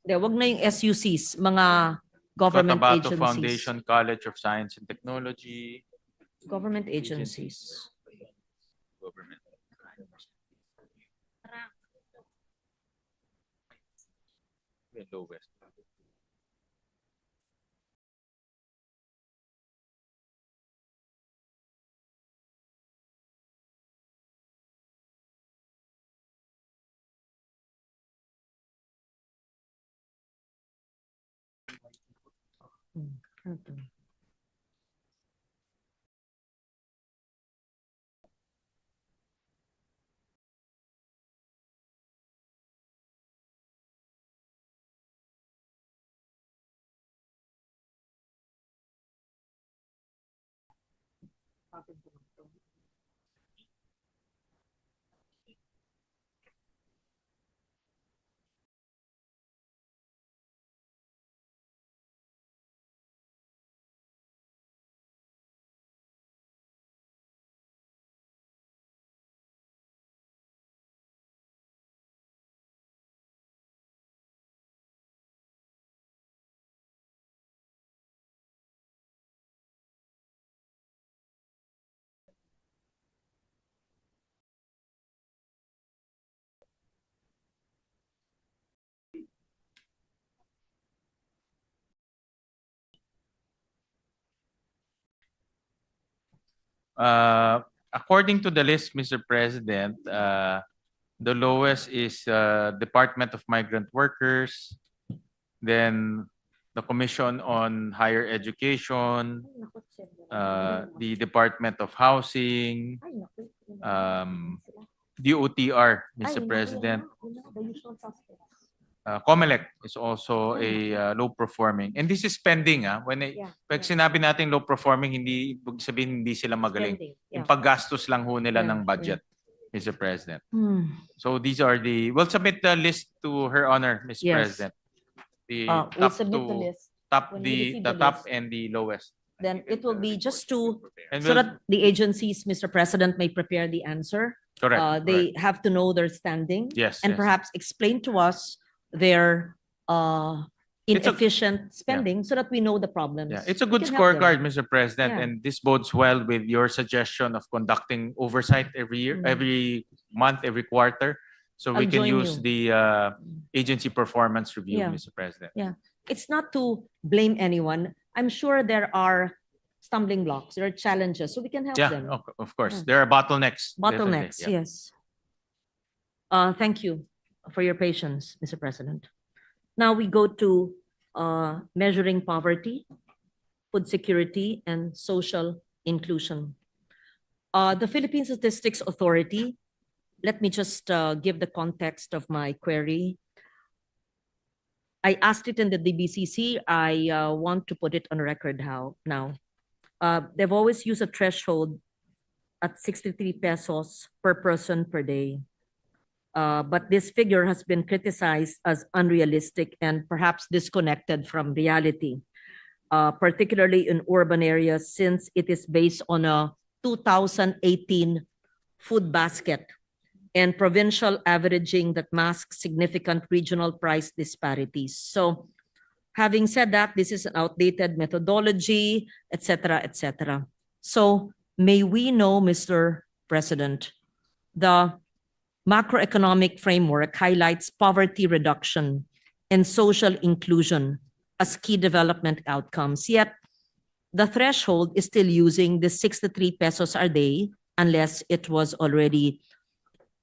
Wag na yung SUCs, mga government Cotabato agencies. Foundation College of Science and Technology. Government agencies. Government. The lowest. According to the list, Mr. President, the lowest is Department of Migrant Workers, then the Commission on Higher Education, the Department of Housing, DOTR, Mr. President. COMELEC is also a low performing. And this is spending. Pag sinabi natin low performing, hindi ibig sabihin hindi sila magaling. Yung paggastos lang ho nila ng budget, Mr. President. So these are we'll submit the list to Her Honor, Mr. Yes. President. The We'll submit the list. When we receive the the top list. and the lowest. Then it will be just to, And so we'll- that the agencies, Mr. President, may prepare the answer. Correct. They have to know their standing. Yes, And yes. perhaps explain to us their inefficient spending so that we know the problems. Yeah, it's a good We can help them. scorecard, Mr. President, Yeah. and this bodes well with your suggestion of conducting oversight every year, Mm. every month, every quarter, so we I'll can join use you. the agency performance review, Yeah. Mr. President. It's not to blame anyone. I'm sure there are stumbling blocks, there are challenges, so we can help Yeah, them. of course. Yeah. There are bottlenecks. definitely, Bottlenecks, yeah. yes. Thank you for your patience, Mr. President. Now we go to measuring poverty, food security, and social inclusion. The Philippine Statistics Authority, let me just give the context of my query. I asked it in the DBCC. I want to put it on record now. They've always used a threshold at 63 pesos per person per day. But this figure has been criticized as unrealistic and perhaps disconnected from reality, particularly in urban areas, since it is based on a 2018 food basket and provincial averaging that masks significant regional price disparities. So having said that, this is an outdated methodology, et cetera, So may we know, Mr. President, the macroeconomic framework highlights poverty reduction and social inclusion as key development outcomes. Yet, the threshold is still using the 63 pesos a day unless it was already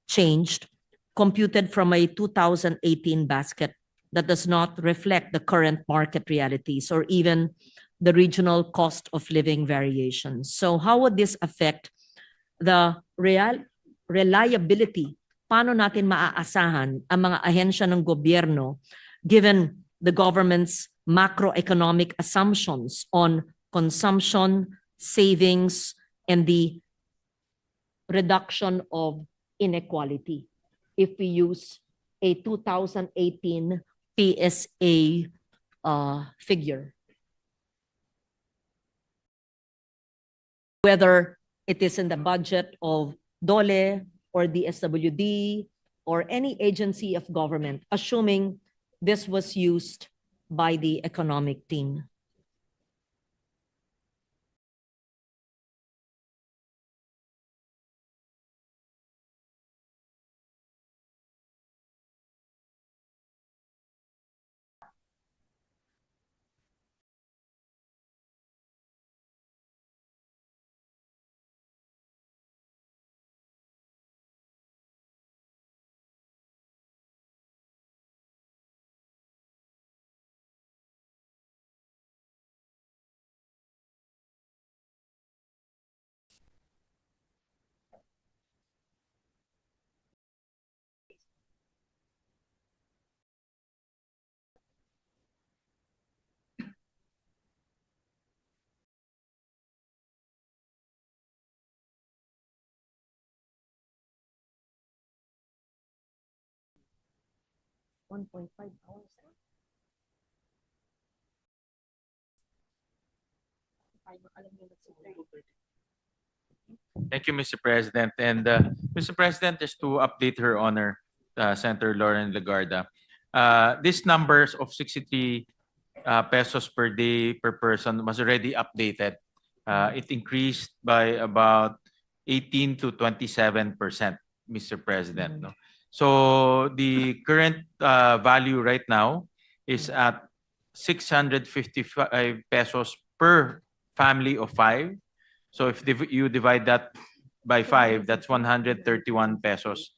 changed, computed from a 2018 basket that does not reflect the current market realities or even the regional cost of living variations. So how would this affect the reliability, paano natin maaasahan ang mga ahensya ng gobyerno given the government's macroeconomic assumptions on consumption, savings, and the reduction of inequality if we use a 2018 PSA figure. Whether it is in the budget of DOLE or the SWD or any agency of government, assuming this was used by the economic team. Thank you, Mr. President. And Mr. President, just to update Her Honor, Senator Lauren Legarda, these numbers of 63 pesos per day per person was already updated. It increased by about 18 to 27%, Mr. President. No? So the current value right now is at 655 pesos per family of 5. So if you divide that by 5, that's 131 pesos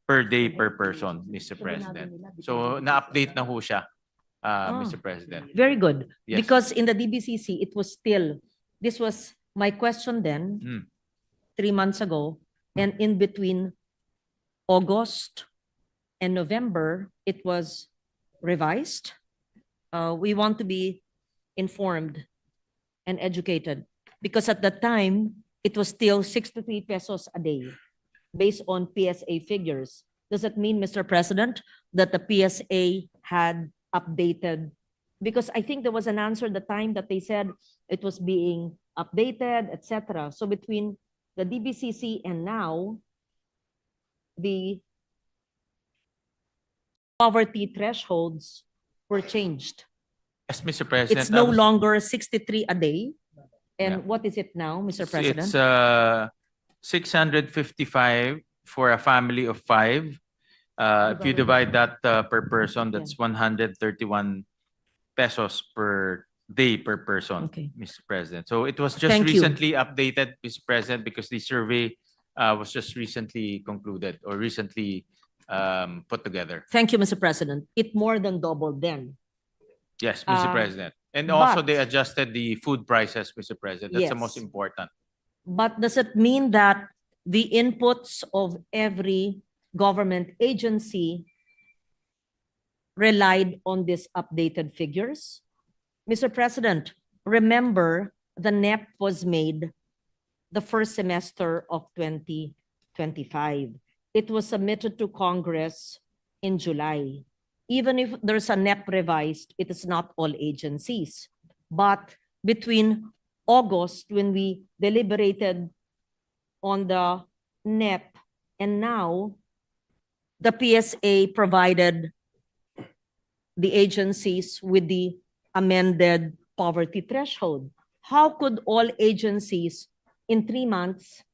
per day per person, Mr. President. So na-update na ho siya, Mr. President. Very good. Yes. Because in the DBCC, it was still, this was my question then, 3 months ago, and in between August and November, it was revised. We want to be informed and educated because at that time, it was still 63 pesos a day based on PSA figures. Does it mean, Mr. President, that the PSA had updated? Because I think there was an answer at the time that they said it was being updated, etc. So between the DBCC and now, the poverty thresholds were changed. Yes, Mr. President. It's no I was- longer 63 a day. And Yeah. what is it now, Mr. President? It's 655 for a family of 5. If you divide that per person, that's 131 pesos per day per person, Okay. Mr. President. So it was just Thank you. recently updated, Mr. President, because the survey was just recently concluded or recently put together. Thank you, Mr. President. It more than doubled then. Yes, Mr. Uh, President. And also but- they adjusted the food prices, Mr. President. That's the Yes. most important. But does it mean that the inputs of every government agency relied on these updated figures? Mr. President, remember the NEP was made the first semester of 2025. It was submitted to Congress in July. Even if there's a NEP revised, it is not all agencies. But between August, when we deliberated on the NEP, and now the PSA provided the agencies with the amended poverty threshold. How could all agencies in 3 months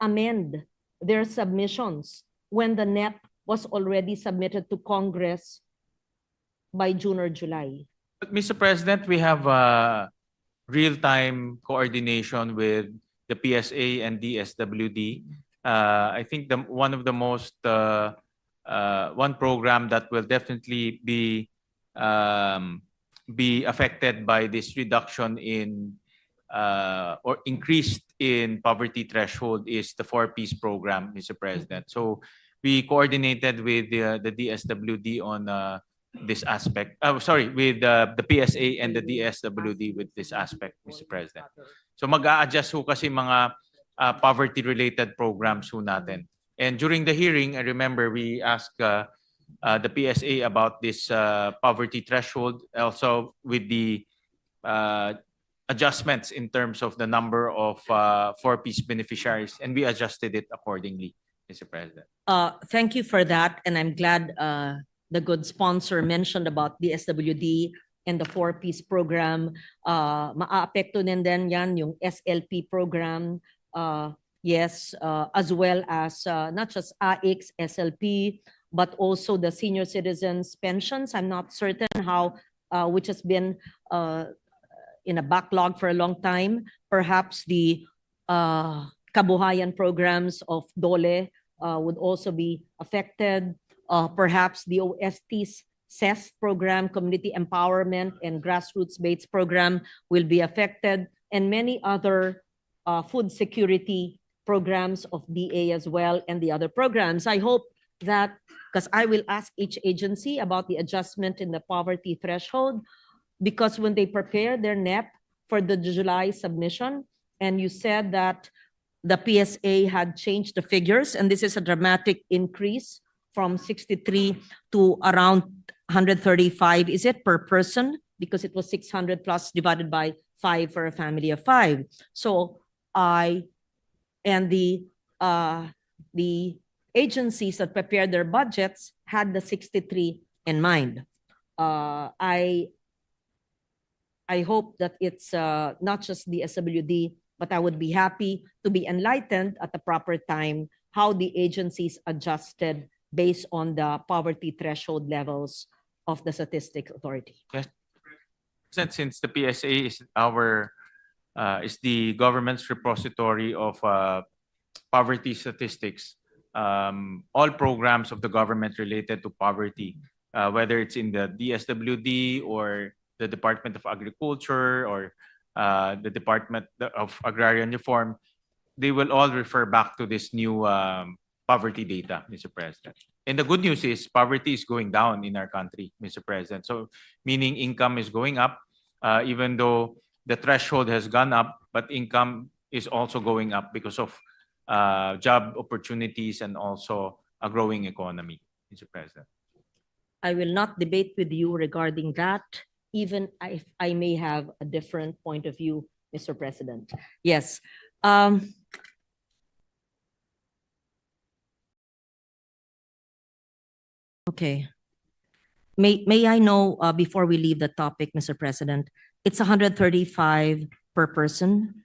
amend their submissions when the NEP was already submitted to Congress by June or July? But Mr. President, we have real-time coordination with the PSA and DSWD. I think one of the most one program that will definitely be affected by this reduction in or increased in poverty threshold is the 4-piece program, Mr. President. So we coordinated with the DSWD on this aspect. Sorry, with the PSA and the DSWD with this aspect, Mr. President. So mag-a-adjust ho kasi mga poverty-related programs ho natin. And during the hearing, I remember we asked the PSA about this poverty threshold, also with the adjustments in terms of the number of 4-piece beneficiaries, and we adjusted it accordingly, Mr. President. Thank you for that, and I'm glad the good sponsor mentioned about the SWD and the 4-piece program. Maaapekto din yan yung SLP program, yes, as well as not just AIX, SLP, but also the senior citizens pensions. I'm not certain how, which has been in a backlog for a long time. Perhaps the kabuhayan programs of DOLE would also be affected. Perhaps the OST's CES program, Community Empowerment and Grassroots-Based program will be affected, and many other food security programs of DA as well, and the other programs. I hope that, because I will ask each agency about the adjustment in the poverty threshold, because when they prepare their NEP for the July submission, and you said that the PSA had changed the figures, and this is a dramatic increase from 63 to around 135. Is it per person? Because it was 600 plus divided by 5 for a family of 5. So and the agencies that prepared their budgets had the 63 in mind. I hope that it's not just the SWD, but I would be happy to be enlightened at the proper time how the agencies adjusted based on the poverty threshold levels of the Statistics Authority. Yes. Since the PSA is the government's repository of poverty statistics, all programs of the government related to poverty, whether it's in the DSWD or the Department of Agriculture or the Department of Agrarian Reform, they will all refer back to this new poverty data, Mr. President. And the good news is poverty is going down in our country, Mr. President. So meaning income is going up, even though the threshold has gone up, but income is also going up because of job opportunities and also a growing economy, Mr. President. I will not debate with you regarding that, even if I may have a different point of view, Mr. President. Yes. Okay. May I know, before we leave the topic, Mr. President, it's 135 per person?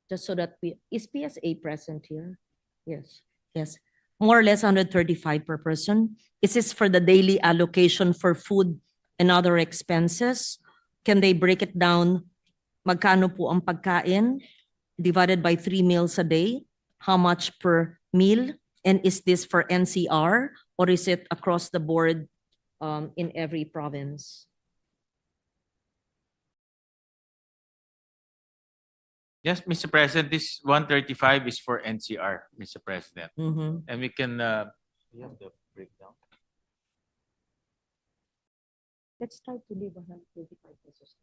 Just so that is PSA present here? Yes, yes. More or less 135 per person. Is this for the daily allocation for food and other expenses? Can they break it down? Magkano po ang pagkain divided by 3 meals a day? How much per meal? And is this for NCR or is it across the board in every province? Yes, Mr. President, this 135 is for NCR, Mr. President. Mhm. And we can we have the breakdown. Let's try to leave 135 pesos.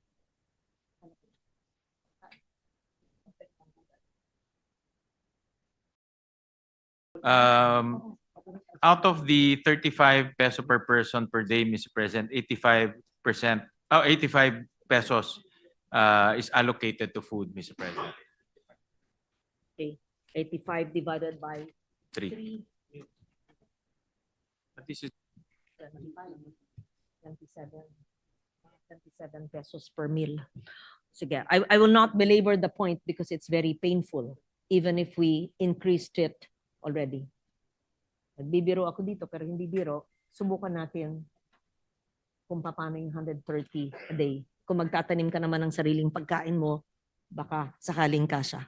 Out of the 35 peso per person per day, Mr. President, 85%, 85 pesos is allocated to food, Mr. President. Okay, 85 divided by 3. 3, But this is 27 pesos per meal. Sige, I will not belabor the point because it's very painful, even if we increased it already. Nagbibiro ako dito pero hindi biro. Subukan natin kung paano yung 130 a day. Kung magtatanim ka naman ng sariling pagkain mo, baka sakaling kasya.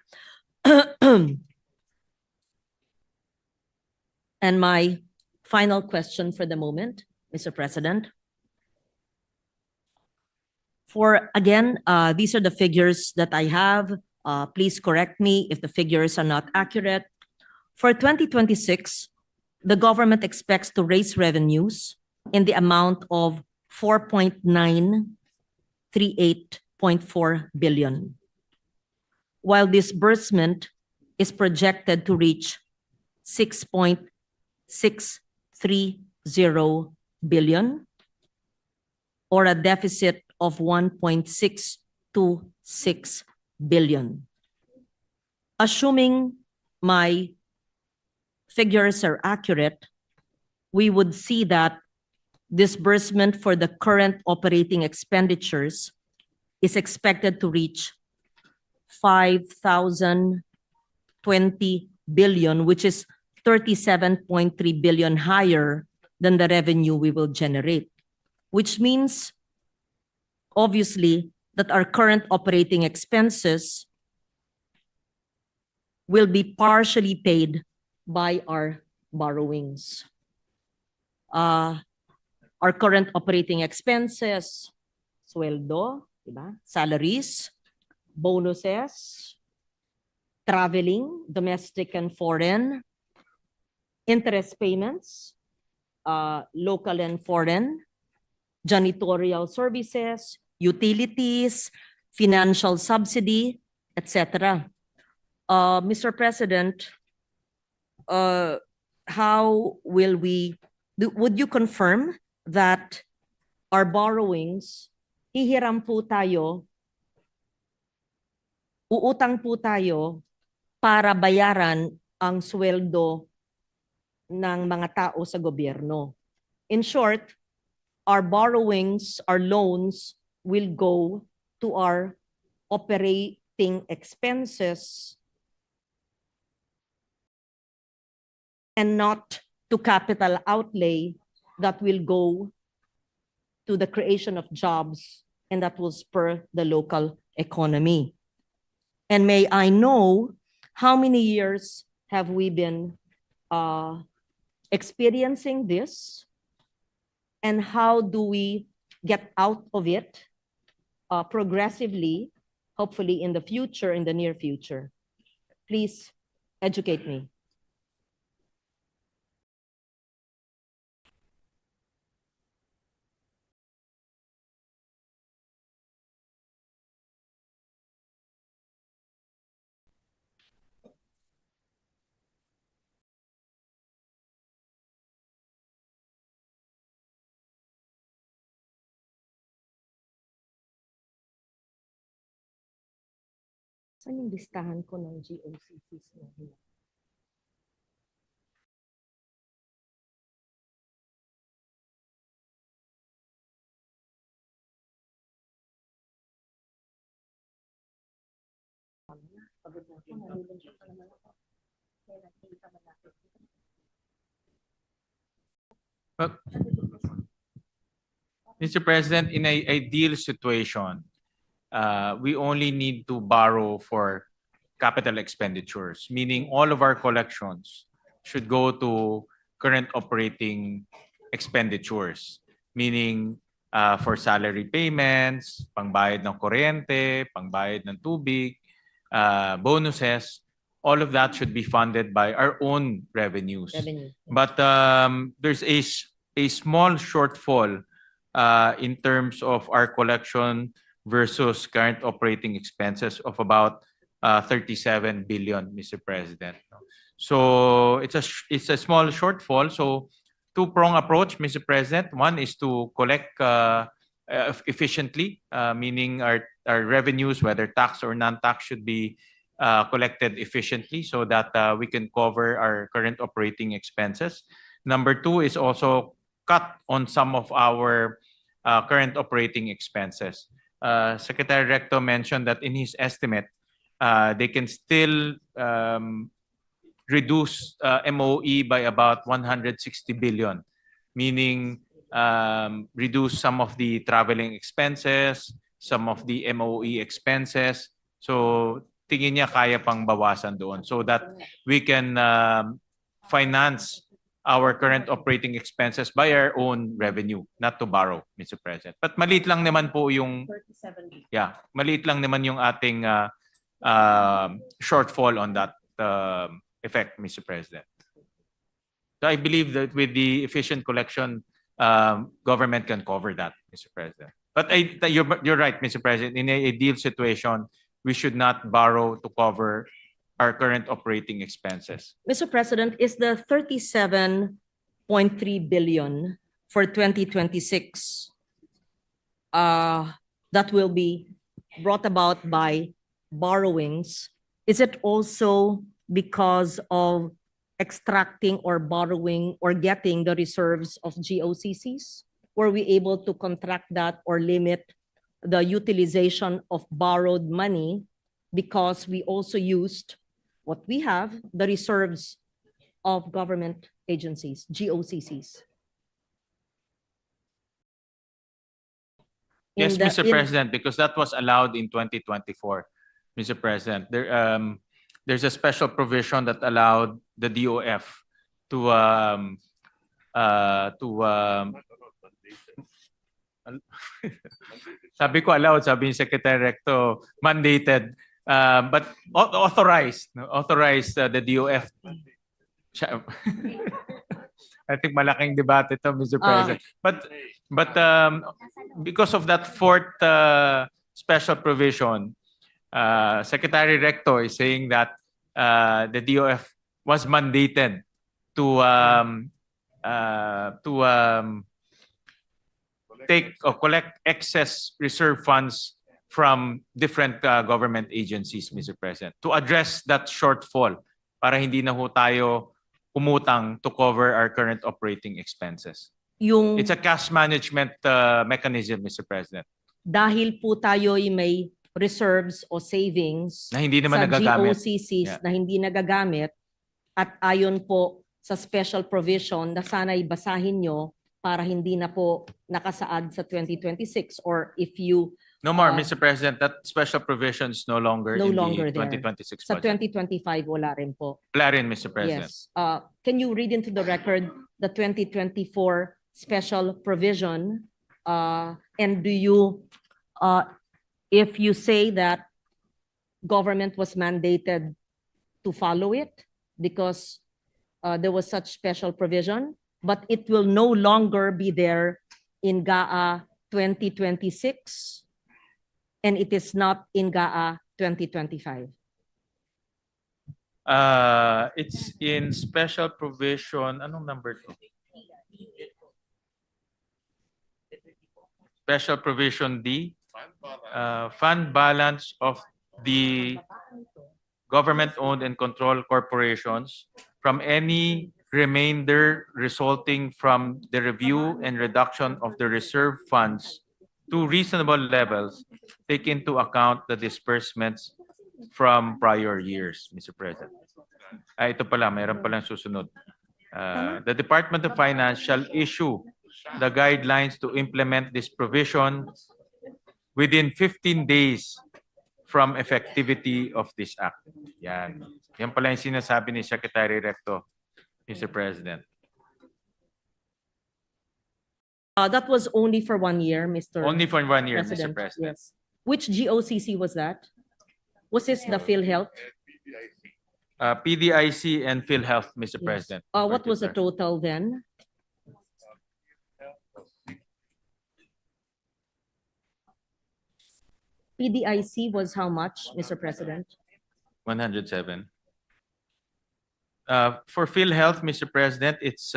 And my final question for the moment, Mr. President. These are the figures that I have. Please correct me if the figures are not accurate. For 2026, the government expects to raise revenues in the amount of 4.938.4 billion, while disbursement is projected to reach 6.630 billion, or a deficit of 1.626 billion. Assuming my figures are accurate, we would see that disbursement for the current operating expenditures is expected to reach 5,020 billion, which is 37.3 billion higher than the revenue we will generate, which means, obviously, that our current operating expenses will be partially paid by our borrowings. Our current operating expenses, sweldo, diba? Salaries, bonuses, traveling, domestic and foreign, interest payments, local and foreign, janitorial services, utilities, financial subsidy, etc. Mr. President, how will would you confirm that our borrowings, hihiram po tayo, uutang po tayo para bayaran ang sweldo ng mga tao sa gobyerno? In short, our borrowings, our loans will go to our operating expenses and not to capital outlay that will go to the creation of jobs and that will spur the local economy. And may I know how many years have we been experiencing this, and how do we get out of it progressively, hopefully in the future, in the near future? Please educate me. Saan yung listahan ko ng GOCCs na yun? But, Mr. President, in an ideal situation, we only need to borrow for capital expenditures, meaning all of our collections should go to current operating expenditures, meaning for salary payments, pangbayad ng kuryente, pangbayad ng tubig, bonuses, all of that should be funded by our own revenues. But there's a small shortfall in terms of our collection versus current operating expenses of about 37 billion, Mr. President. So it's a small shortfall. So two-prong approach, Mr. President. One is to collect efficiently, meaning our revenues, whether tax or non-tax, should be collected efficiently so that we can cover our current operating expenses. Number two is also cut on some of our current operating expenses. Secretary Recto mentioned that in his estimate, they can still reduce MOE by about 160 billion, meaning reduce some of the traveling expenses, some of the MOE expenses. So tingin niya kaya pang bawasan doon so that we can finance our current operating expenses by our own revenue, not to borrow, Mr. President. But maliit lang naman po yung 37B. maliit lang naman yung ating shortfall on that effect, Mr. President. So I believe that with the efficient collection, government can cover that, Mr. President. But you're right, Mr. President. In a ideal situation, we should not borrow to cover our current operating expenses. Mr. President, is the 37.3 billion for 2026 that will be brought about by borrowings, is it also because of extracting or borrowing or getting the reserves of GOCCs? Were we able to contract that or limit the utilization of borrowed money because we also used what we have, the reserves of government agencies, GOCCs? Yes, In the- Mr. in- President, because that was allowed in 2024, Mr. President. There's a special provision that allowed the DOF to sabi ko allowed, sabi ni Secretary Recto, mandated, but authorized the DOF. I think malaking debate ito, Mr. President. But because of that fourth special provision, Secretary Recto is saying that the DOF was mandated to take or collect excess reserve funds from different government agencies, Mr. President, to address that shortfall para hindi na ho tayo umutang to cover our current operating expenses. Yung It's a cash management mechanism, Mr. President, dahil po tayo ay may reserves o savings na hindi naman sa nagagamit. GOCCs Yeah. na hindi nagagamit at ayon po sa special provision na sana'y basahin nyo para hindi na po nakasaad sa 2026 or if you No more, Mr. President. That special provision is no longer No in longer the there. 2026 sa budget. 2025 wala rin po. Wala rin, Mr. President. Yes. Can you read into the record the 2024 special provision? And do you, if you say that government was mandated to follow it because there was such special provision, but it will no longer be there in GAA 2026 and it is not in GAA 2025? It's in special provision. Anong number to? Special provision D. Fund balance of the government-owned and controlled corporations from any remainder resulting from the review and reduction of the reserve funds to reasonable levels, take into account the disbursements from prior years, Mr. President. Ito pala, mayroon palang susunod. The Department of Finance shall issue the guidelines to implement this provision within 15 days from effectivity of this act. Yan. Yan pala yung sinasabi ni Secretary Recto, Mr. President. That was only for 1 year, Mr. Only for 1 year, Mr. President. President. Yes. Which GOCC was that? Was this the PhilHealth? PDIC and PhilHealth, Mr. Yes. President. What was the total then? PDIC was how much, Mr. President? 107. For PhilHealth, Mr. President, it's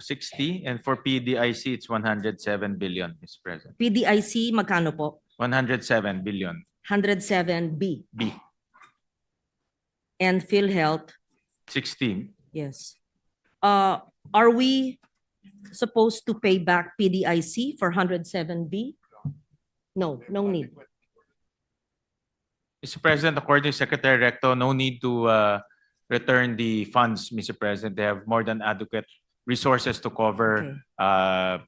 60, and for PDIC, it's 107 billion, Mr. President. PDIC, magkano po? 107 billion. 107B. B. And PhilHealth, 16. yes. Are we supposed to pay back PDIC for 107B? No, no need. Mr. President, according to Secretary Recto, no need to return the funds, Mr. President. They have more than adequate resources to cover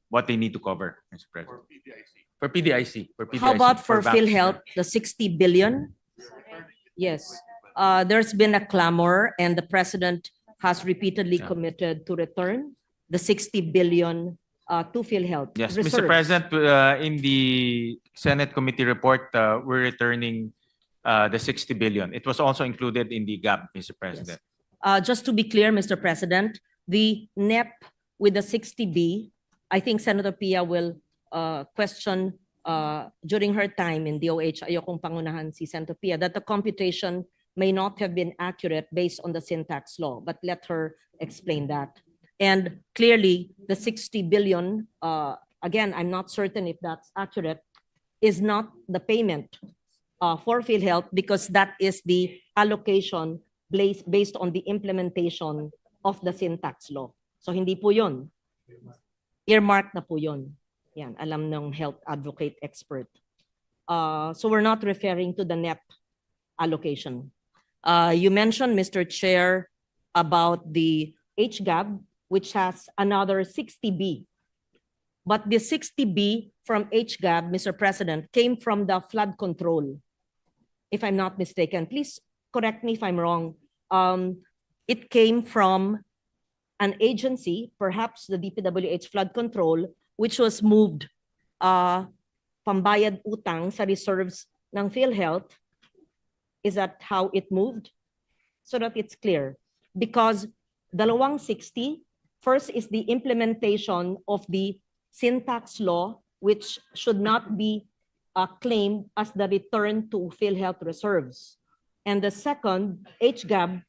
what they need to cover, Mr. President. For PDIC. For PDIC. How about for banks. PhilHealth, the 60 billion? Yes. There's been a clamor and the president has repeatedly committed to return the 60 billion to PhilHealth Yes, reserves. Mr. President, in the Senate committee report, we're returning the 60 billion. It was also included in the GAP, Mr. President. Just to be clear, Mr. President, the NEP with the 60B, I think Senator Pia will question during her time in DOH, ayokong pangunahan si Senator Pia, that the computation may not have been accurate based on the syntax law, but let her explain that. And clearly, the 60 billion, again, I'm not certain if that's accurate, is not the payment for PhilHealth because that is the allocation based on the implementation of the syntax law. So hindi po yun. Earmark na po yun. Yan, alam ng health advocate expert. So we're not referring to the NEP allocation. You mentioned, Mr. Chair, about the HGAB, which has another 60B. But the 60B from HGAB, Mr. President, came from the flood control, if I'm not mistaken. Please correct me if I'm wrong. It came from an agency, perhaps the DPWH flood control, which was moved pambayad utang sa reserves ng PhilHealth. Is that how it moved? So that it's clear. Because dalawang 60, first is the implementation of the syntax law, which should not be claimed as the return to PhilHealth reserves. And the second, HGAB,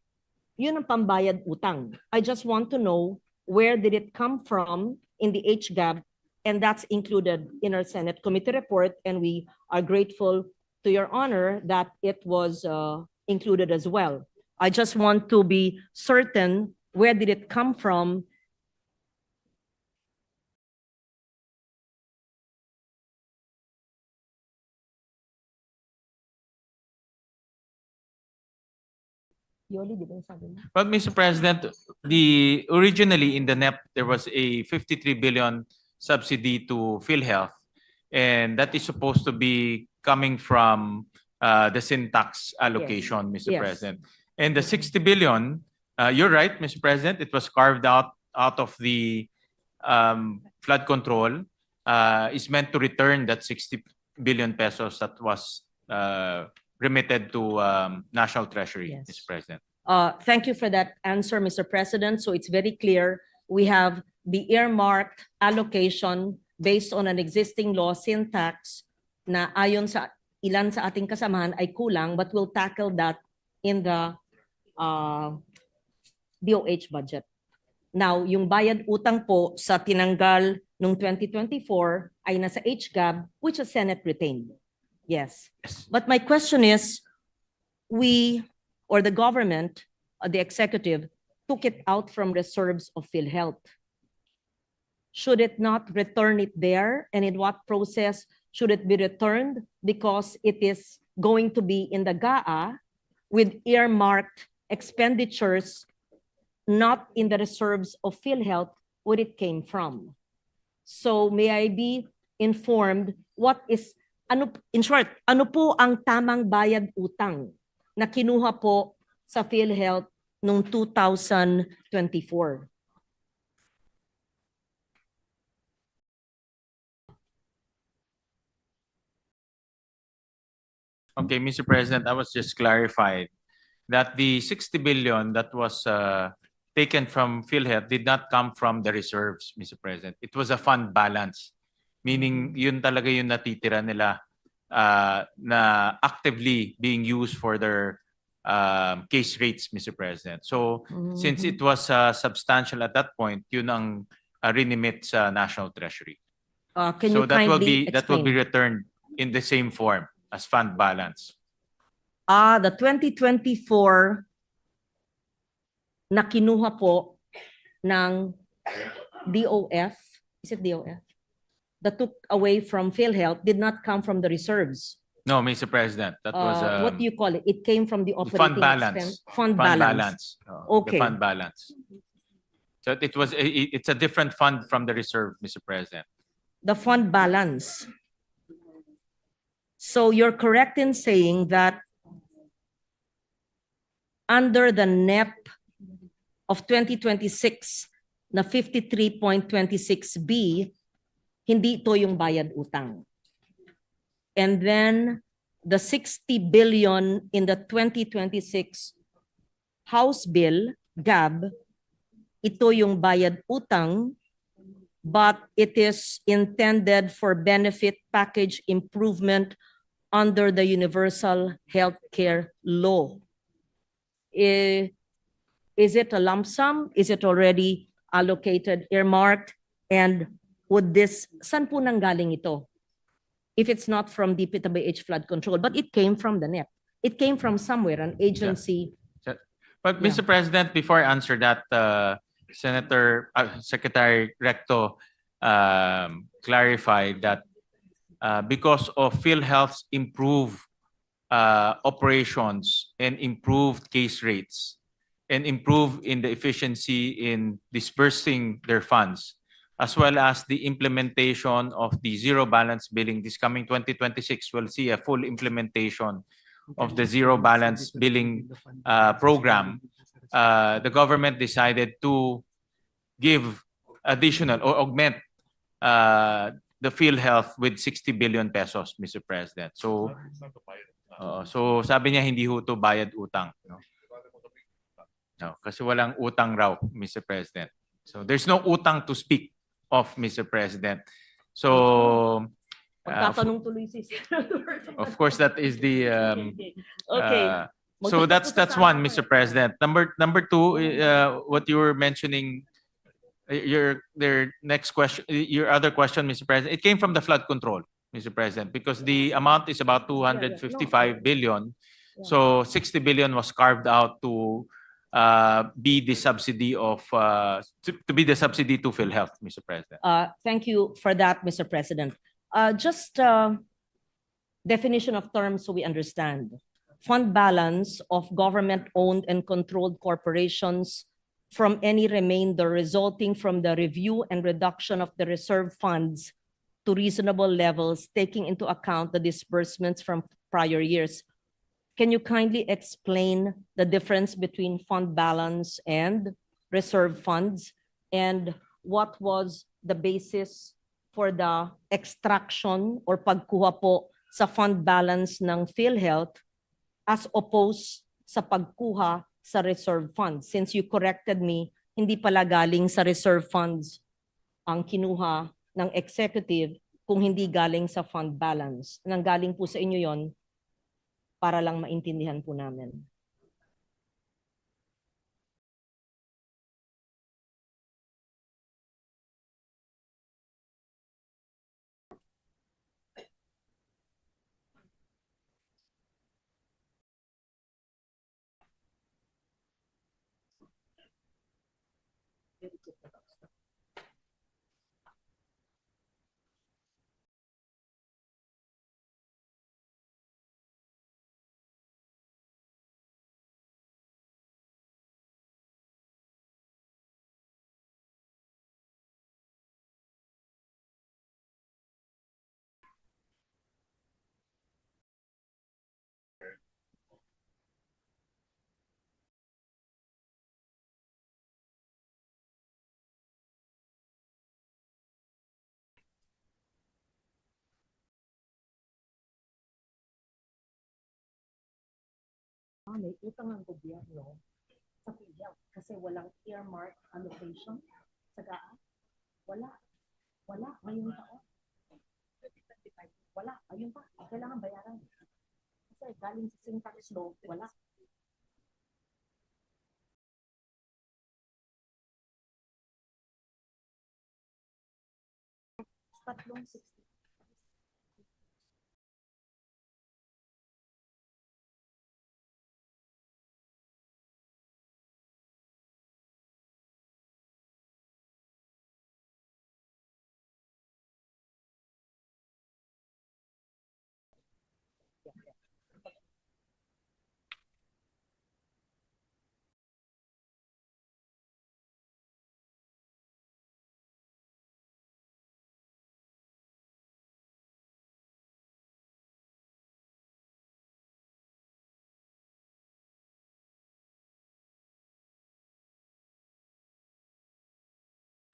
yun ang pambayad utang. I just want to know where did it come from in the HGAB, and that's included in our Senate committee report, and we are grateful to your honor that it was included as well. I just want to be certain where did it come from. Yoli, di ba yung sabi mo? But Mr. President, originally in the NEP, there was a 53 billion subsidy to PhilHealth, and that is supposed to be coming from the syntax allocation, Mr. Yes. President. And the 60 billion, you're right, Mr. President, it was carved out of the flood control, is meant to return that 60 billion pesos that was remitted to National Treasury, Yes. Mr. President. Thank you for that answer, Mr. President. So it's very clear we have the earmarked allocation based on an existing law syntax na ayon sa ilan sa ating kasamahan ay kulang, but we'll tackle that in the DOH budget. Now, yung bayad utang po sa tinanggal noong 2024 ay nasa HGAB, which is Senate retained. Yes. But my question is, we or the government, the executive, took it out from reserves of PhilHealth. Should it not return it there? And in what process should it be returned? Because it is going to be in the GAA with earmarked expenditures not in the reserves of PhilHealth where it came from. So may I be informed what is, in short, ano po ang tamang bayad utang na kinuha po sa PhilHealth noong 2024? Okay, Mr. President, I was just clarified that the 60 billion that was taken from PhilHealth did not come from the reserves, Mr. President. It was a fund balance, meaning yun talaga yung natitira nila na actively being used for their case rates, Mr. President. So since it was substantial at that point, yun ang renimit sa National Treasury. Can So you kindly that will be explain? returned in the same form as fund balance. The 2024 na kinuha po ng DOF, is it DOF? That took away from PhilHealth did not come from the reserves. No, Mr. President, that was What do you call it? It came from the fund operating balance. expense. Fund balance. Okay. The fund balance. So it's a different fund from the reserve, Mr. President. The fund balance. So you're correct in saying that under the NEP of 2026 na 53.26B, hindi ito yung bayad utang. And then the 60 billion in the 2026 House Bill, GAB, ito yung bayad utang, but it is intended for benefit package improvement under the Universal Healthcare Law. Is it a lump sum? Is it already allocated, earmarked? And would this, saan po nanggaling ito? If it's not from DPWH flood control, but it came from the NEP. It came from somewhere, an agency. But Mr. President, before I answer that, Secretary Recto clarified that because of PhilHealth's improved operations and improved case rates and improve in the efficiency in dispersing their funds, as well as the implementation of the zero balance billing this coming 2026, we'll see a full implementation of the zero balance billing program. The government decided to give additional or augment the PhilHealth with 60 billion pesos, Mr. President. So sabi niya hindi ho to bayad utang. No, kasi walang utang raw, Mr. President. So there's no utang to speak of, Mr. President. So Magtatanong tuloy si of course that is the Okay. so that's one, Mr. President. Number two, what you were mentioning, their next question, your other question, Mr. President, it came from the flood control, Mr. President, because the amount is about 255 billion. So 60 billion was carved out to be the subsidy of to be the subsidy to PhilHealth, Mr. President. Thank you for that, Mr. President. Just definition of terms so we understand. Fund balance of government-owned and controlled corporations from any remainder resulting from the review and reduction of the reserve funds to reasonable levels, taking into account the disbursements from prior years. Can you kindly explain the difference between fund balance and reserve funds? And what was the basis for the extraction or pagkuha po sa fund balance ng PhilHealth as opposed sa pagkuha sa reserve funds? Since you corrected me, hindi pala galing sa reserve funds ang kinuha ng executive kung hindi galing sa fund balance. Nanggaling po sa inyo yon para lang maintindihan po namin. May utang ang gobyerno sa PhilHealth kasi walang earmark allocation sa GAA. Wala. Ngayong taon. Wala. Ayun pa. Kailangan bayaran. Kasi galing sa syntax law, wala. Tatlong 60.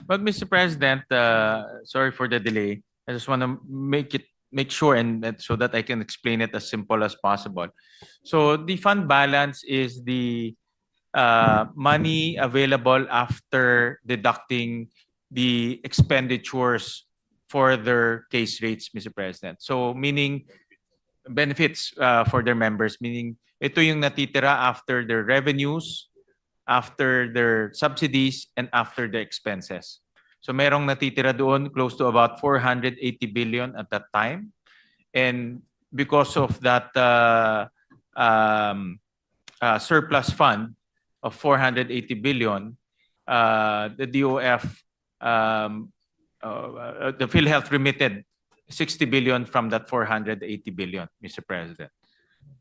But Mr. President, sorry for the delay. I just want to make sure so that I can explain it as simple as possible. So the fund balance is the money available after deducting the expenditures for their case rates, Mr. President. So meaning benefits for their members, meaning ito yung natitira after their revenues, after their subsidies, and after the expenses. So merong natitira doon close to about 480 billion at that time. And because of that surplus fund of 480 billion, the DOF, the PhilHealth remitted 60 billion from that 480 billion, Mr. President.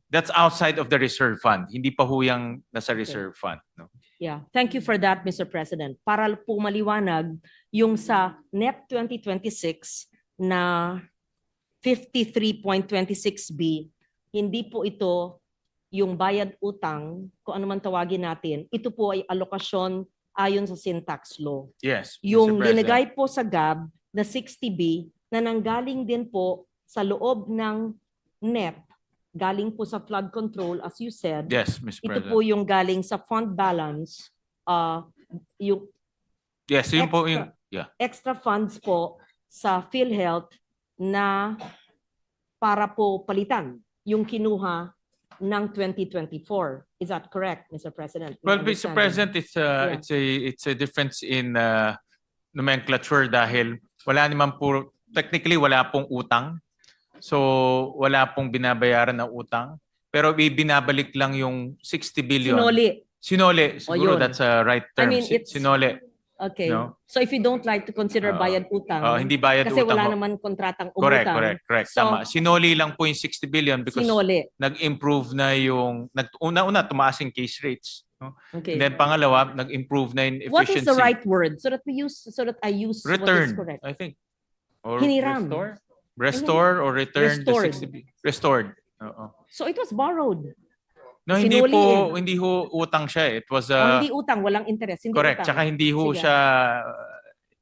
That's outside of the reserve fund. Hindi pa ho yung nasa reserve fund. No? Yeah, thank you for that, Mr. President. Para po maliwanag, yung sa NEP 2026 na 53.26B, hindi po ito yung bayad utang, kung ano man tawagin natin, ito po ay alokasyon ayon sa syntax law. Yes, Mr. Yung President. linagay po sa GAB na 60B na nanggaling din po sa loob ng NEP, galing po sa flood control, as you said. Yes, Mr. Ito President. po yung galing sa fund balance, yung Yes, yun po yung... Yeah. extra funds po sa PhilHealth na para po palitan yung kinuha ng 2024. Is that correct, Mr. President? Well, Mr. President, it's a difference in nomenclature dahil wala naman po, technically wala pong utang. So wala pong binabayaran na utang. Pero binabalik lang yung 60 billion. Sinole. Siguro yun. that's a right term. I mean, it's- Sinole. Okay. No? So if you don't like to consider bayad utang, Hindi bayad kasi utang. wala ho. naman kontratang Correct. umutang. So, So, tama. Sinole lang po yung 60 billion because sinole. nag-improve na yung, una tumaas yung case rates. No? Okay. And then pangalawa, nag-improve na yung What efficiency. is the right word so that I use what is Return, correct? I think. Or Hiniram. Restore or return Restored. the 60 restored. Oo. So it was borrowed. No, hindi Sinuli po, eh. hindi ho utang siya. It was O hindi utang, walang interest. Hindi correct. utang. Tsaka hindi ho Sige. siya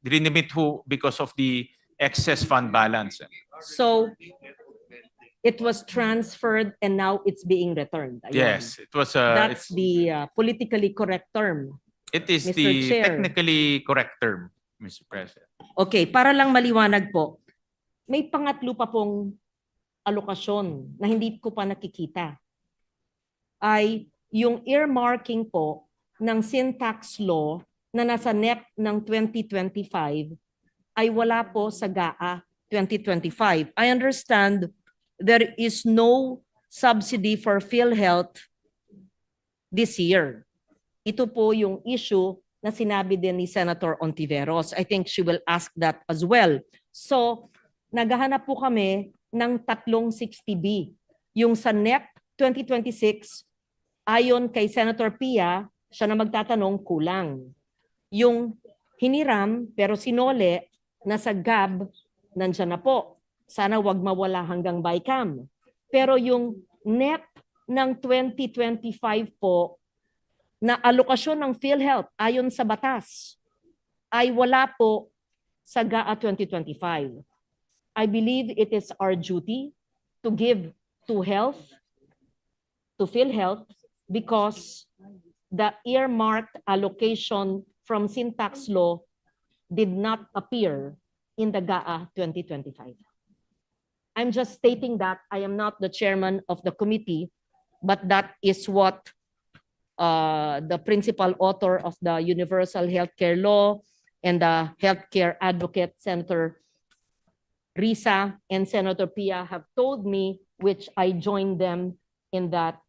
dinimit ho because of the excess fund balance. So it was transferred and now it's being returned. Ayun. Yes, it was That's the politically correct term. it is Mr. the Chair. technically correct term, Mr. President. Okay, para lang maliwanag po, may pangatlo pa pong alokasyon na hindi ko pa nakikita. Ay yung earmarking po ng syntax law na nasa NEP ng 2025 ay wala po sa GAA 2025. I understand there is no subsidy for PhilHealth this year. Ito po yung issue na sinabi din ni Senator Ontiveros. I think she will ask that as well. So, naghahanap po kami ng tatlong 60B. Yung sa NEP 2026, ayon kay Senator Pia, siya na magtatanong kulang. Yung hiniram pero sinole, nasa GAB, nandiyan na po. Sana wag mawala hanggang BICAM. Pero yung NEP ng 2025 po, na alokasyon ng PhilHealth ayon sa batas, ay wala po sa GAA 2025. I believe it is our duty to give to PhilHealth, because the earmarked allocation from syntax law did not appear in the GAA 2025. I'm just stating that. I am not the chairman of the committee, but that is what the principal author of the Universal Healthcare Law and the healthcare advocate, Senator Risa and Senator Pia, have told me, which I joined them in that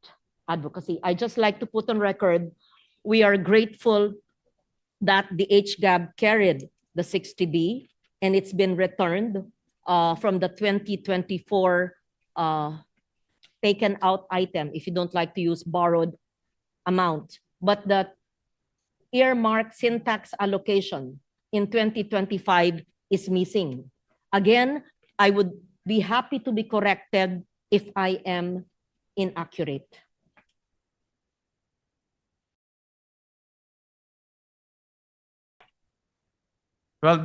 advocacy. I just like to put on record, we are grateful that the HGAB carried the 60B and it's been returned from the 2024 taken out item, if you don't like to use borrowed amount. But the earmarked syntax allocation in 2025 is missing. Again, I would be happy to be corrected if I am inaccurate. Well,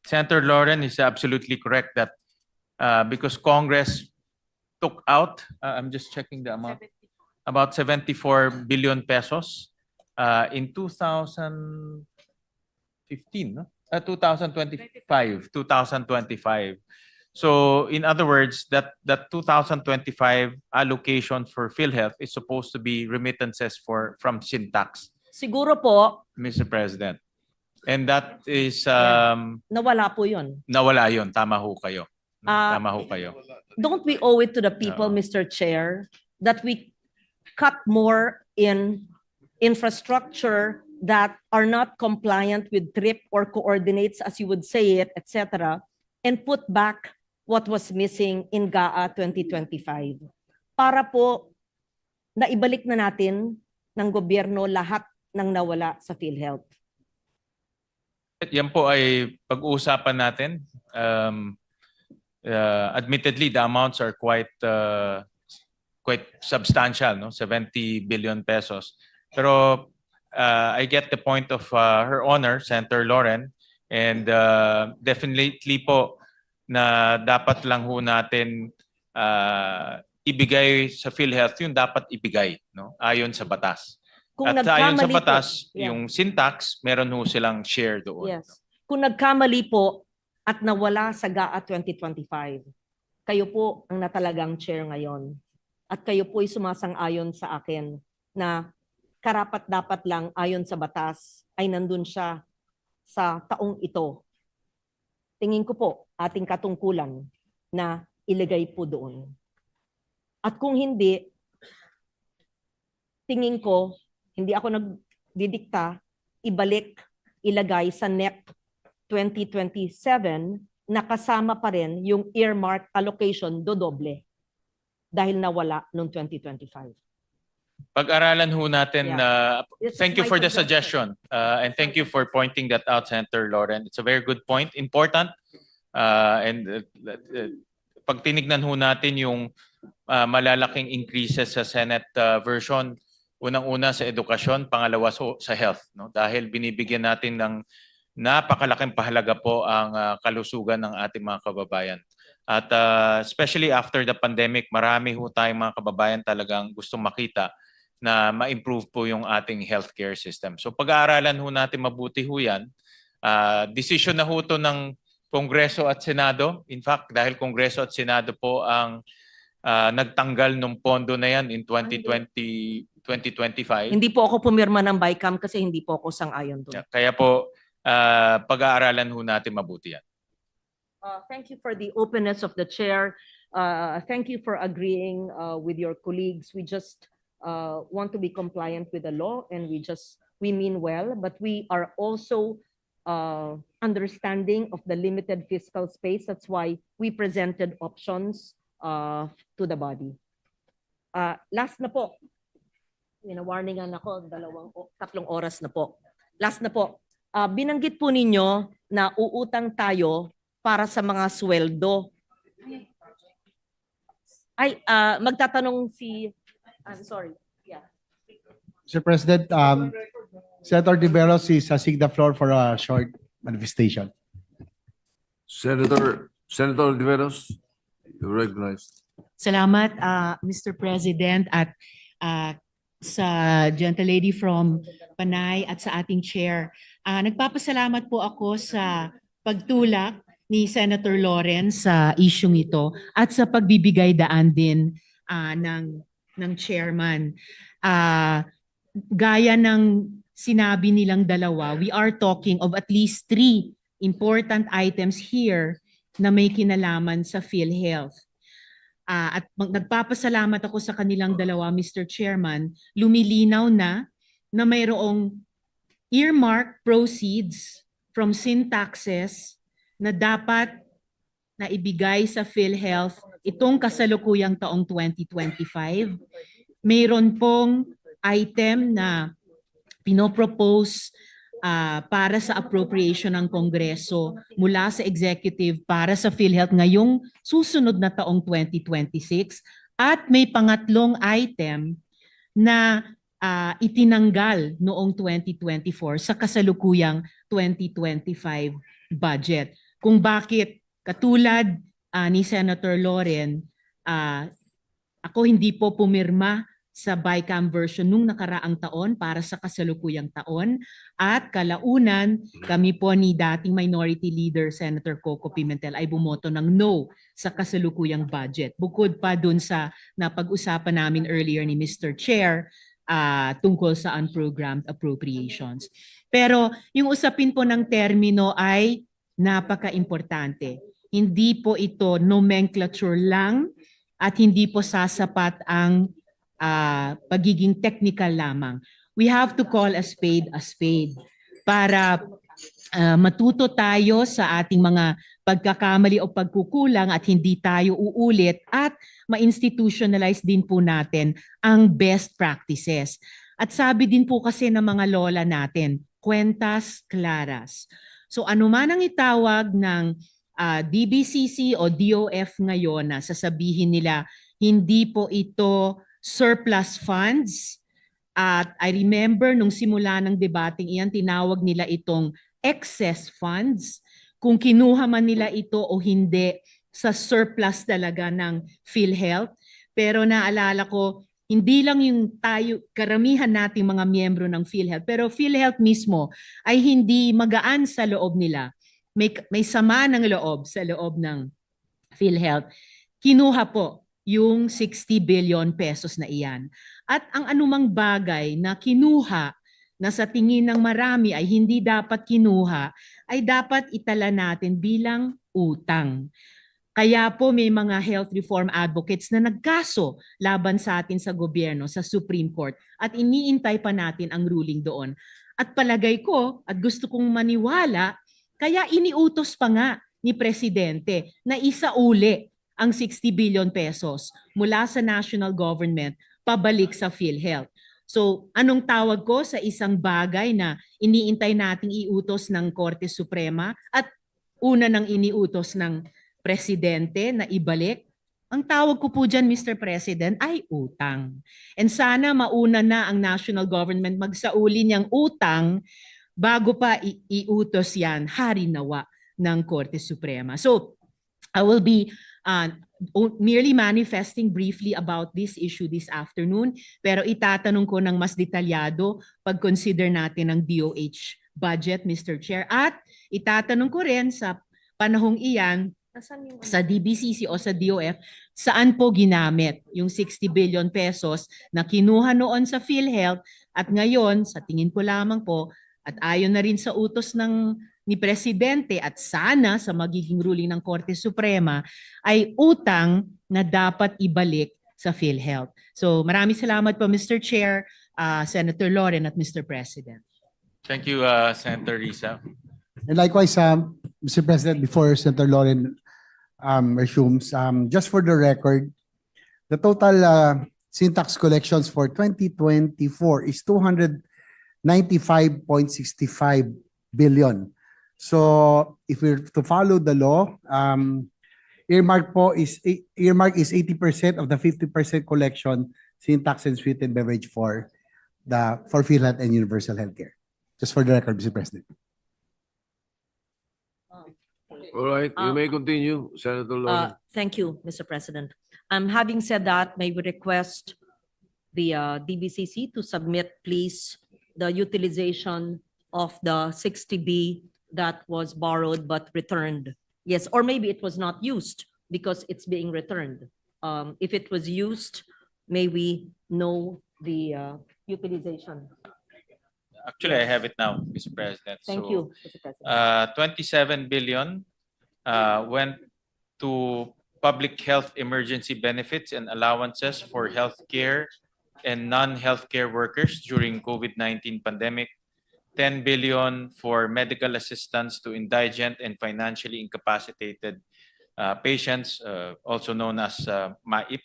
Senator Lauren is absolutely correct that because Congress took out, I'm just checking the amount, about 74 billion pesos in 2015, no? 2025. So in other words, that 2025 allocation for PhilHealth is supposed to be remittances from Syntax, Siguro po, Mr. President. And that is nawala po yun. nawala yun. Tama ho kayo. Ah, Tama ho kayo. Don't we owe it to the people, Oo. Mr. Chair, that we cut more in infrastructure that are not compliant with TRIP or coordinates, as you would say it, etc., and put back what was missing in GAA 2025. Para po naibalik na natin ng gobyerno lahat ng nawala sa PhilHealth. Yan po ay pag-uusapan natin. Admittedly, the amounts are quite substantial, no? 70 billion pesos. Pero I get the point of Her Honor, Senator Lauren, and definitely po na dapat lang ho natin ibigay sa PhilHealth yung dapat ibigay, no? Ayon sa batas. Kung At ayon sa nagkamali po- batas, Yeah. yung Syntax, meron ho silang share doon. Yes. Kung nagkamali po at nawala sa GAA 2025, kayo po ang natalagang chair ngayon. At kayo po ay sumasang-ayon sa akin na karapat-dapat lang ayon sa batas ay nandun siya sa taong ito. Tingin ko po ating katungkulan na ilagay po doon. At kung hindi, tingin ko, hindi ako nagdidikta, ibalik, ilagay sa NEP 2027 na kasama pa rin yung earmark allocation dodoble dahil nawala noong 2025. Pag-aralan ho natin. This is Thank you my for the suggestion. suggestion. And thank you for pointing that out, Senator Lauren. It's a very good point. Important. Pag tinignan ho natin yung malalaking increases sa Senate version, unang-una sa edukasyon, pangalawa sa health. No? Dahil binibigyan natin ng napakalaking pahalaga po ang kalusugan ng ating mga kababayan. At especially after the pandemic, marami ho tayong mga kababayan talagang gustong makita na ma-improve po yung ating healthcare system. So pag-aaralan ho natin mabuti ho yan. Decision na ho to ng Kongreso at Senado. In fact, dahil Kongreso at Senado po ang nagtanggal ng pondo na yan in 2025. Hindi po ako pumirma ng BICAM kasi hindi po ako sang-ayon doon. Kaya po, pag-aaralan ho natin mabuti yan. Thank you for the openness of the chair. Thank you for agreeing with your colleagues. We just want to be compliant with the law and we mean well, but we are also understanding of the limited fiscal space. That's why we presented options to the body. Last na po. Warningan ako, 3 oras na po. Last na po. Binanggit po ninyo na uutang tayo para sa mga sweldo. Magtatanong I'm sorry. Yeah. Mr. President, Senator De Veros is seeking the floor for a short manifestation. Senator De Veros, you're recognized. Salamat, Mr. President, at sa gentlelady from Panay at sa ating chair. Nagpapasalamat po ako sa pagtulak ni Senator Lawrence sa isyung ito at sa pagbibigay daan din ng chairman. Gaya ng sinabi nilang dalawa, we are talking of at least 3 important items here na may kinalaman sa PhilHealth. At nagpapasalamat ako sa kanilang dalawa, Mr. Chairman, lumilinaw na mayroong earmark proceeds from Syntaxes na dapat na ibigay sa PhilHealth itong kasalukuyang taong 2025. Mayroon pong item na pinopropose para sa appropriation ng Kongreso mula sa executive para sa PhilHealth ngayong susunod na taong 2026. At may pangatlong item na itinanggal noong 2024 sa kasalukuyang 2025 budget. Kung bakit katulad ni Senator Loren, ako hindi po pumirma sa BICAM version nung nakaraang taon para sa kasalukuyang taon at kalaunan kami po ni dating Minority Leader Senator Coco Pimentel ay bumoto ng no sa kasalukuyang budget. Bukod pa dun sa napag-usapan namin earlier ni Mr. Chair tungkol sa unprogrammed appropriations. Pero yung usapin po ng termino ay napaka-importante. Hindi po ito nomenclature lang at hindi po sasapat ang pagiging technical lamang. We have to call a spade para matuto tayo sa ating mga pagkakamali o pagkukulang at hindi tayo uulit at ma-institutionalize din po natin ang best practices. At sabi din po kasi ng mga lola natin, cuentas claras. So anuman ang itawag ng DBCC o DOF ngayon na sasabihin nila hindi po ito surplus funds. At I remember nung simula ng debating iyan, tinawag nila itong excess funds. Kung kinuha man nila ito o hindi sa surplus talaga ng PhilHealth. Pero naalala ko, hindi lang yung tayo, karamihan nating mga miyembro ng PhilHealth, pero PhilHealth mismo ay hindi magaan sa loob nila. May sama ng loob sa loob ng PhilHealth. Kinuha po yung 60 billion pesos na iyan. At ang anumang bagay na kinuha na sa tingin ng marami ay hindi dapat kinuha, ay dapat itala natin bilang utang. Kaya po may mga health reform advocates na nagkaso laban sa atin sa gobyerno, sa Supreme Court, at iniintay pa natin ang ruling doon. At palagay ko, at gusto kong maniwala, kaya iniutos pa nga ni Presidente na isauli ang 60 billion pesos mula sa national government pabalik sa PhilHealth. So, anong tawag ko sa isang bagay na iniintay nating iutos ng Korte Suprema at una nang iniutos ng Presidente na ibalik? Ang tawag ko po dyan, Mr. President, ay utang. And sana mauna na ang national government magsauli niyang utang bago pa iutos yan, harinawa ng Korte Suprema. So, I will be merely manifesting briefly about this issue this afternoon, pero itatanong ko ng mas detalyado pag-consider natin ang DOH budget, Mr. Chair. At itatanong ko rin sa panahong iyan, sa DBCC o sa DOF, saan po ginamit yung 60 billion pesos na kinuha noon sa PhilHealth at ngayon, sa tingin ko lamang po, at ayon na rin sa utos ni Presidente at sana sa magiging ruling ng Korte Suprema ay utang na dapat ibalik sa PhilHealth. So maraming salamat po Mr. Chair, Senator Loren at Mr. President. Thank you, Senator Risa. And likewise, Mr. President, before Senator Loren resumes, just for the record, the total syntax collections for 2024 is 295.65 billion. So if we're to follow the law, earmark is 80% of the 50% collection syntax and sweetened beverage for PhilHealth and universal healthcare. Just for the record, Mr. President. All right, you may continue, Senator Loren. Thank you, Mr. President. Having said that, may we request the DBCC to submit, please, the utilization of the 60B that was borrowed but returned. Yes, or maybe it was not used because it's being returned. If it was used, may we know the utilization? Actually, I have it now, Mr. President. Thank So, you, Mr. President. 27 billion went to public health emergency benefits and allowances for healthcare and non-healthcare workers during COVID-19 pandemic. 10 billion for medical assistance to indigent and financially incapacitated patients, also known as MAIP.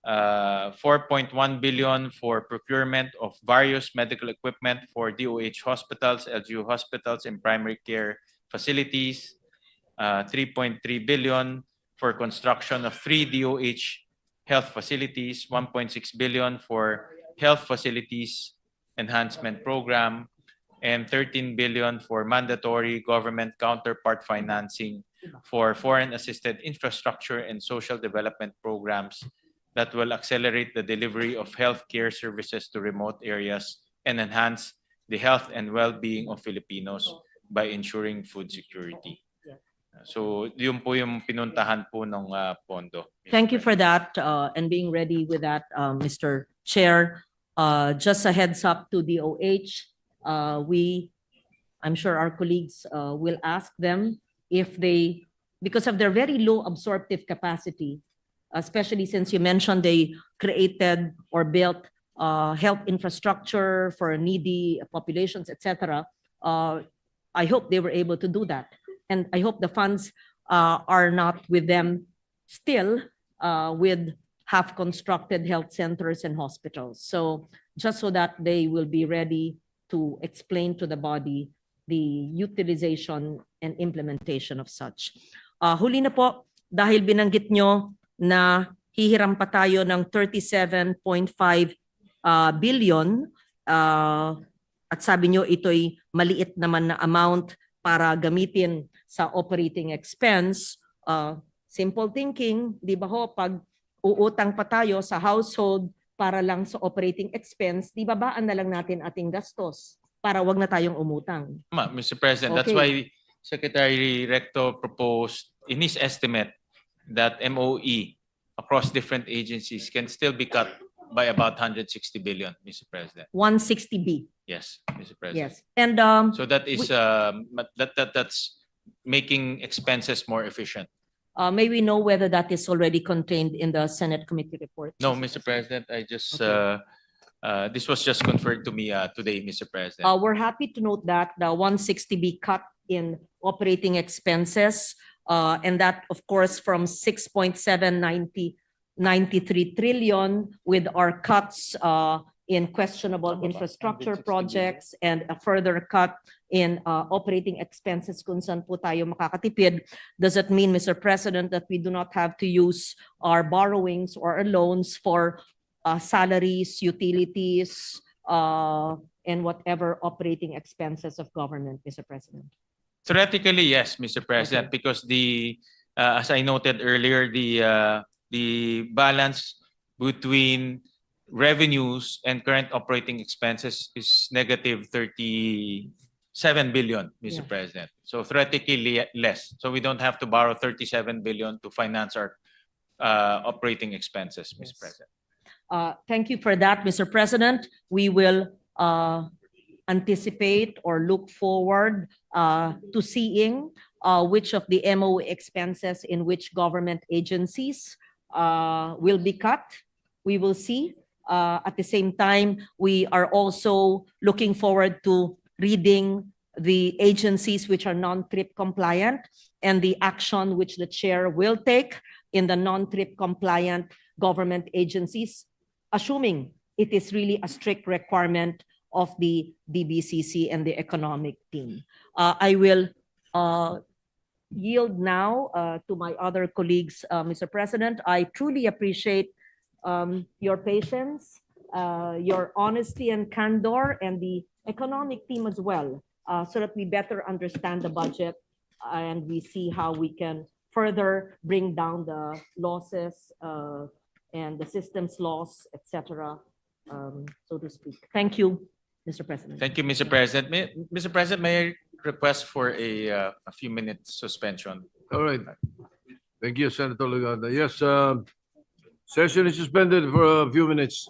4.1 billion for procurement of various medical equipment for DOH hospitals, LGU hospitals, and primary care facilities. 3.3 billion for construction of 3 DOH health facilities. 1.6 billion for health facilities enhancement program, and 13 billion for mandatory government counterpart financing for foreign assisted infrastructure and social development programs that will accelerate the delivery of healthcare services to remote areas and enhance the health and well-being of Filipinos by ensuring food security. So, yun po yung pinuntahan po ng pondo. Thank you for that and being ready with that, Mr. Chair. Just a heads up to DOH, I'm sure our colleagues will ask them if they, because of their very low absorptive capacity, especially since you mentioned they created or built health infrastructure for needy populations, etc. I hope they were able to do that. And I hope the funds are not with them still with half-constructed health centers and hospitals. So just so that they will be ready to explain to the body the utilization and implementation of such. Huli na po, dahil binanggit nyo na hihiram pa tayo ng 37.5 billion at sabi nyo ito'y maliit naman na amount para gamitin sa operating expense. Simple thinking, di ba ho, pag uutang pa tayo sa household para lang sa operating expense, di babaan na lang natin ating gastos para wag na tayong umutang. Mr. President, that's why Secretary Recto proposed in his estimate that MOE across different agencies can still be cut by about 160 billion, Mr. President. 160B. Yes, Mr. President. Yes. And So that is that's making expenses more efficient. may we know whether that is already contained in the Senate committee report? No, Mr. President, I just this was just conferred to me today, Mr. President. We're happy to note that the 160B cut in operating expenses, and that, of course, from 6.793 trillion with our cuts in questionable infrastructure projects and a further cut in operating expenses kung saan po tayo makakatipid. Does it mean, Mr. President, that we do not have to use our borrowings or our loans for salaries, utilities, and whatever operating expenses of government, Mr. President? Theoretically, yes, Mr. President, because the as I noted earlier, the balance between revenues and current operating expenses is negative 37 billion, Mr. Yeah. President. So theoretically less. So we don't have to borrow 37 billion to finance our operating expenses, Mr. Yes. President. Thank you for that, Mr. President. We will anticipate or look forward to seeing which of the MOE expenses in which government agencies will be cut. We will see. At the same time, we are also looking forward to reading the agencies which are non-trip compliant and the action which the chair will take in the non-trip compliant government agencies, assuming it is really a strict requirement of the DBCC and the economic team. I will yield now to my other colleagues, Mr. President. I truly appreciate your patience, your honesty and candor, and the economic team as well, so that we better understand the budget and we see how we can further bring down the losses and the system's loss, etc., so to speak. Thank you, Mr. President. Thank you, Mr. President. Mr. President, may I request for a few minutes suspension? All right. Thank you, Senator Luganda. Yes, session is suspended for a few minutes.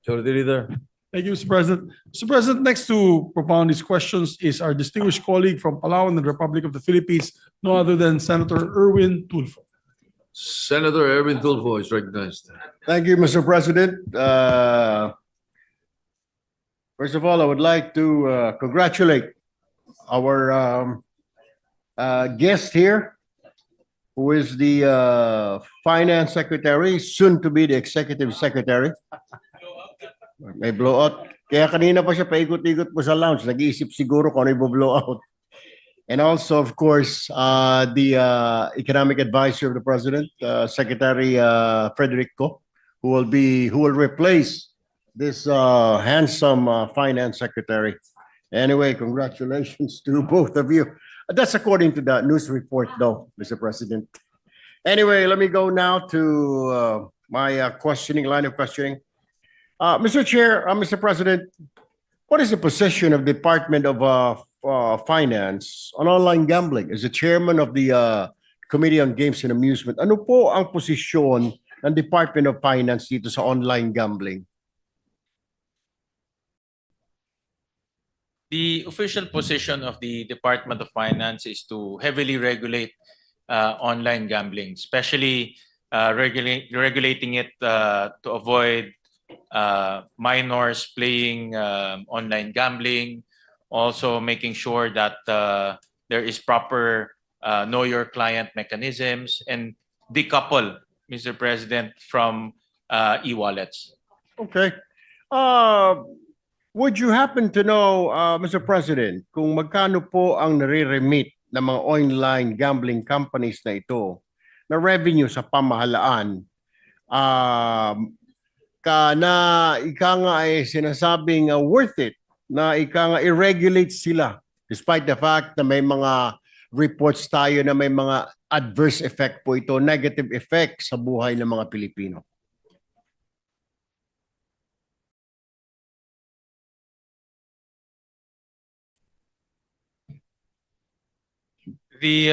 Majority Leader. Thank you, Mr. President. Mr. President, next to propound these questions is our distinguished colleague from Palawan and the Republic of the Philippines, no other than Senator Erwin Tulfo. Senator Erwin Tulfo is recognized. Thank you, Mr. President. First of all, I would like to congratulate our guest here, who is the Finance Secretary, soon to be the Executive Secretary. May blowout. Kaya kanina pa siya paikot-ikot po sa lounge. Nag-iisip siguro kung ano yung blowout. And also, of course, the Economic Advisor of the President, Secretary Frederico, who will replace this handsome Finance Secretary. Anyway, congratulations to both of you. That's according to the news report, though, Mr. President. Anyway, let me go now to my line of questioning. Mr. Chair, Mr. President, what is the position of the Department of Finance on online gambling? As the chairman of the Committee on Games and Amusement, ano po ang posisyon ng Department of Finance dito sa online gambling? The official position of the Department of Finance is to heavily regulate online gambling, especially regulating it to avoid minors playing online gambling, also making sure that there is proper know your client mechanisms, and decouple, Mr. President, from e-wallets. Okay. Would you happen to know, Mr. President, kung magkano po ang nare-remit ng mga online gambling companies na ito na revenue sa pamahalaan na ika nga ay sinasabing worth it, na ika nga i-regulate sila despite the fact na may mga reports tayo na may mga adverse effect po ito, negative effect sa buhay ng mga Pilipino? The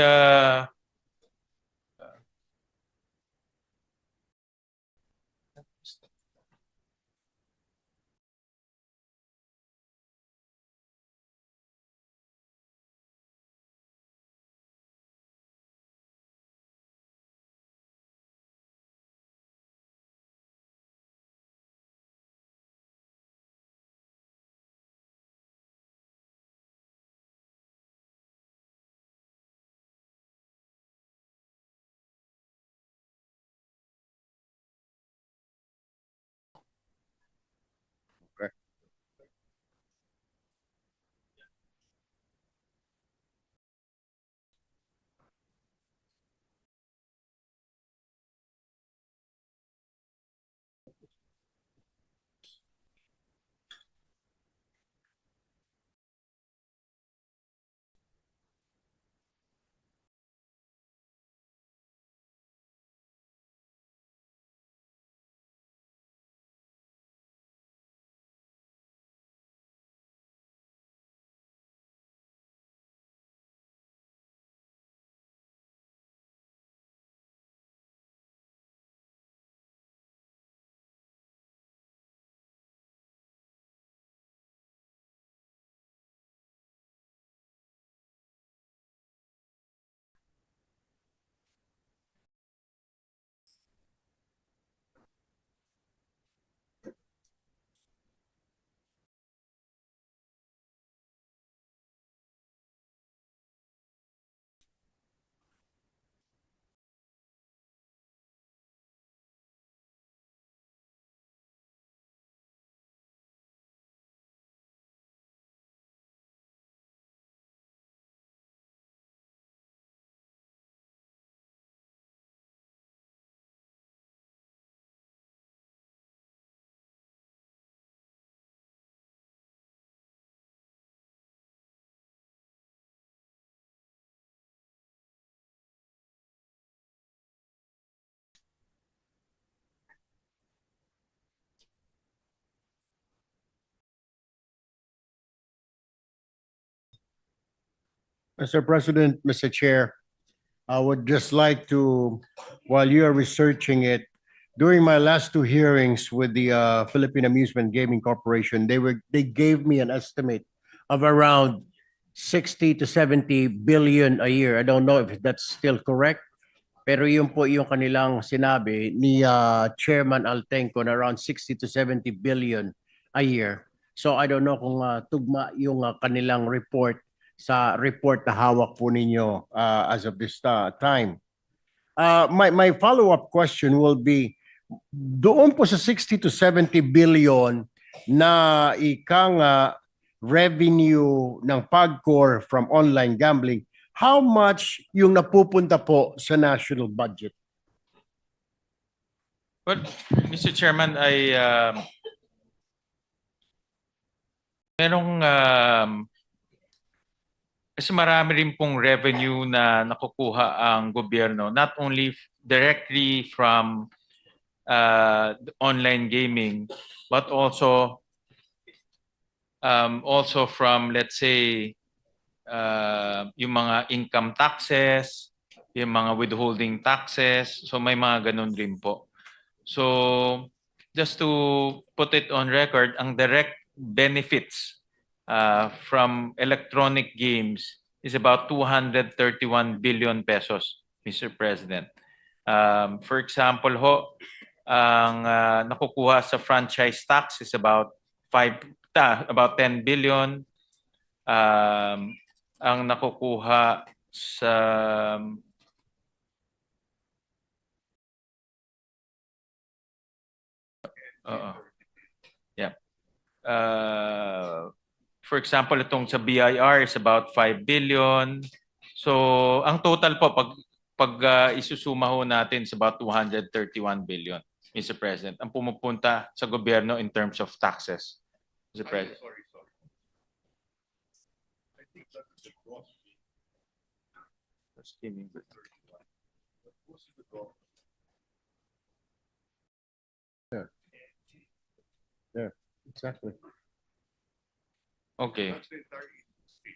Mr. President, Mr. Chair, I would just like to, while you are researching it, during my last two hearings with the Philippine Amusement Gaming Corporation, they gave me an estimate of around 60 to 70 billion a year. I don't know if that's still correct, pero yun po yung kanilang sinabi ni Chairman Altenco na around 60 to 70 billion a year. So I don't know kung tugma yung kanilang report sa report na hawak po ninyo as of this time. My follow-up question will be, doon po sa 60 to 70 billion na ikang revenue ng PAGCOR from online gambling, how much yung napupunta po sa national budget? Well, Mr. Chairman, merong kasi marami rin pong revenue na nakukuha ang gobyerno, not only directly from the online gaming, but also from, let's say, yung mga income taxes, yung mga withholding taxes. So may mga ganun rin po. So just to put it on record, ang direct benefits from electronic games is about 231 billion pesos, Mr. President. For example ho, ang nakukuha sa franchise tax is about 10 billion. Ang nakukuha sa for example, itong sa BIR is about 5 billion. So, ang total po pag isusuma ho natin is about 231 billion, Mr. President, ang pumupunta sa gobyerno in terms of taxes, Mr. President. Yeah, exactly. Okay.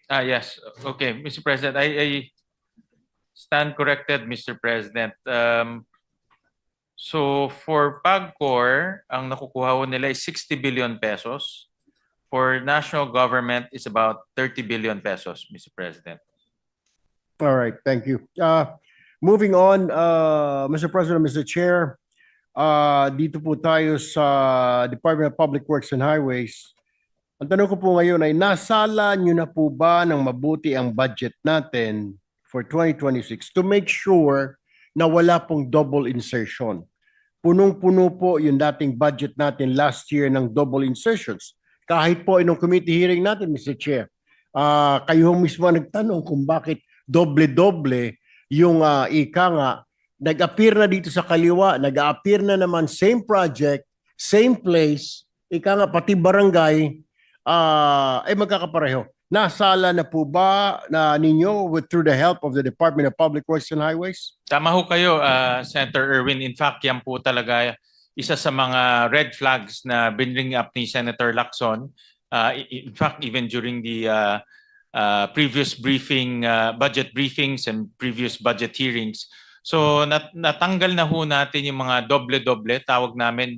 Yes. Okay, Mr. President, I stand corrected, Mr. President. So for PAGCOR, ang nakukuha ho nila is 60 billion pesos. For national government is about 30 billion pesos, Mr. President. All right, thank you. Moving on, Mr. President, Mr. Chair, dito po tayo sa Department of Public Works and Highways. Ang tanong ko po ngayon ay, nasala nyo na po ba ng mabuti ang budget natin for 2026 to make sure na wala pong double insertion? Punong-puno po yung dating budget natin last year ng double insertions. Kahit po inong committee hearing natin, Mr. Chair, kayo mismo nagtanong kung bakit doble-doble yung ika nga, nag-appear na dito sa kaliwa, nag-appear na naman same project, same place, ika nga pati barangay, ay magkakapareho. Nasala na po ba na ninyo through the help of the Department of Public Works and Highways? Tama ho kayo, Senator Erwin. In fact, yan po talaga isa sa mga red flags na binring up ni Senator Lacson. In fact, even during the previous briefing, budget briefings and previous budget hearings. So natanggal na ho natin yung mga doble-doble, tawag namin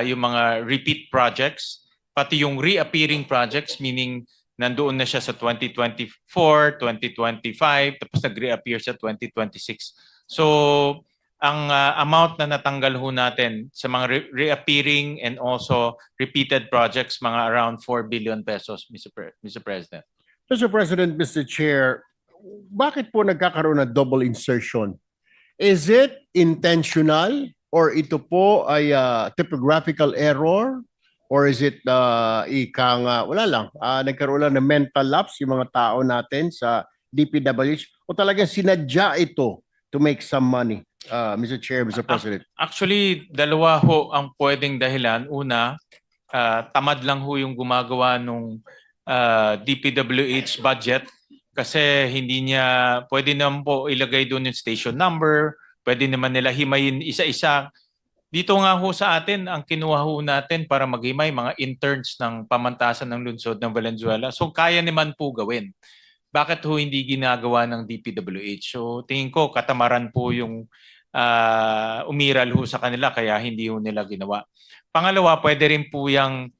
yung mga repeat projects, pati yung reappearing projects, meaning nandoon na siya sa 2024, 2025, tapos nag-reappear sa 2026. So ang amount na natanggal ho natin sa mga reappearing and also repeated projects, mga around 4 billion pesos, Mr. President. Mr. President, Mr. Chair, bakit po nagkakaroon ng double insertion? Is it intentional or ito po ay typographical error? Or is it wala lang, nagkaroon lang ng mental lapse yung mga tao natin sa DPWH o talagang sinadya ito to make some money, Mr. Chair, Mr. President? Actually, dalawa ho ang pwedeng dahilan. Una, tamad lang ho yung gumagawa nung DPWH budget kasi hindi niya, pwede naman po ilagay doon yung station number, pwede naman nila himayin isa-isa. Dito nga ho sa atin, ang kinuha ho natin para maghimay mga interns ng pamantasan ng lungsod ng Valenzuela. So kaya naman po gawin. Bakit ho hindi ginagawa ng DPWH? So tingin ko katamaran po yung umiral ho sa kanila kaya hindi ho nila ginawa. Pangalawa, pwede rin po yung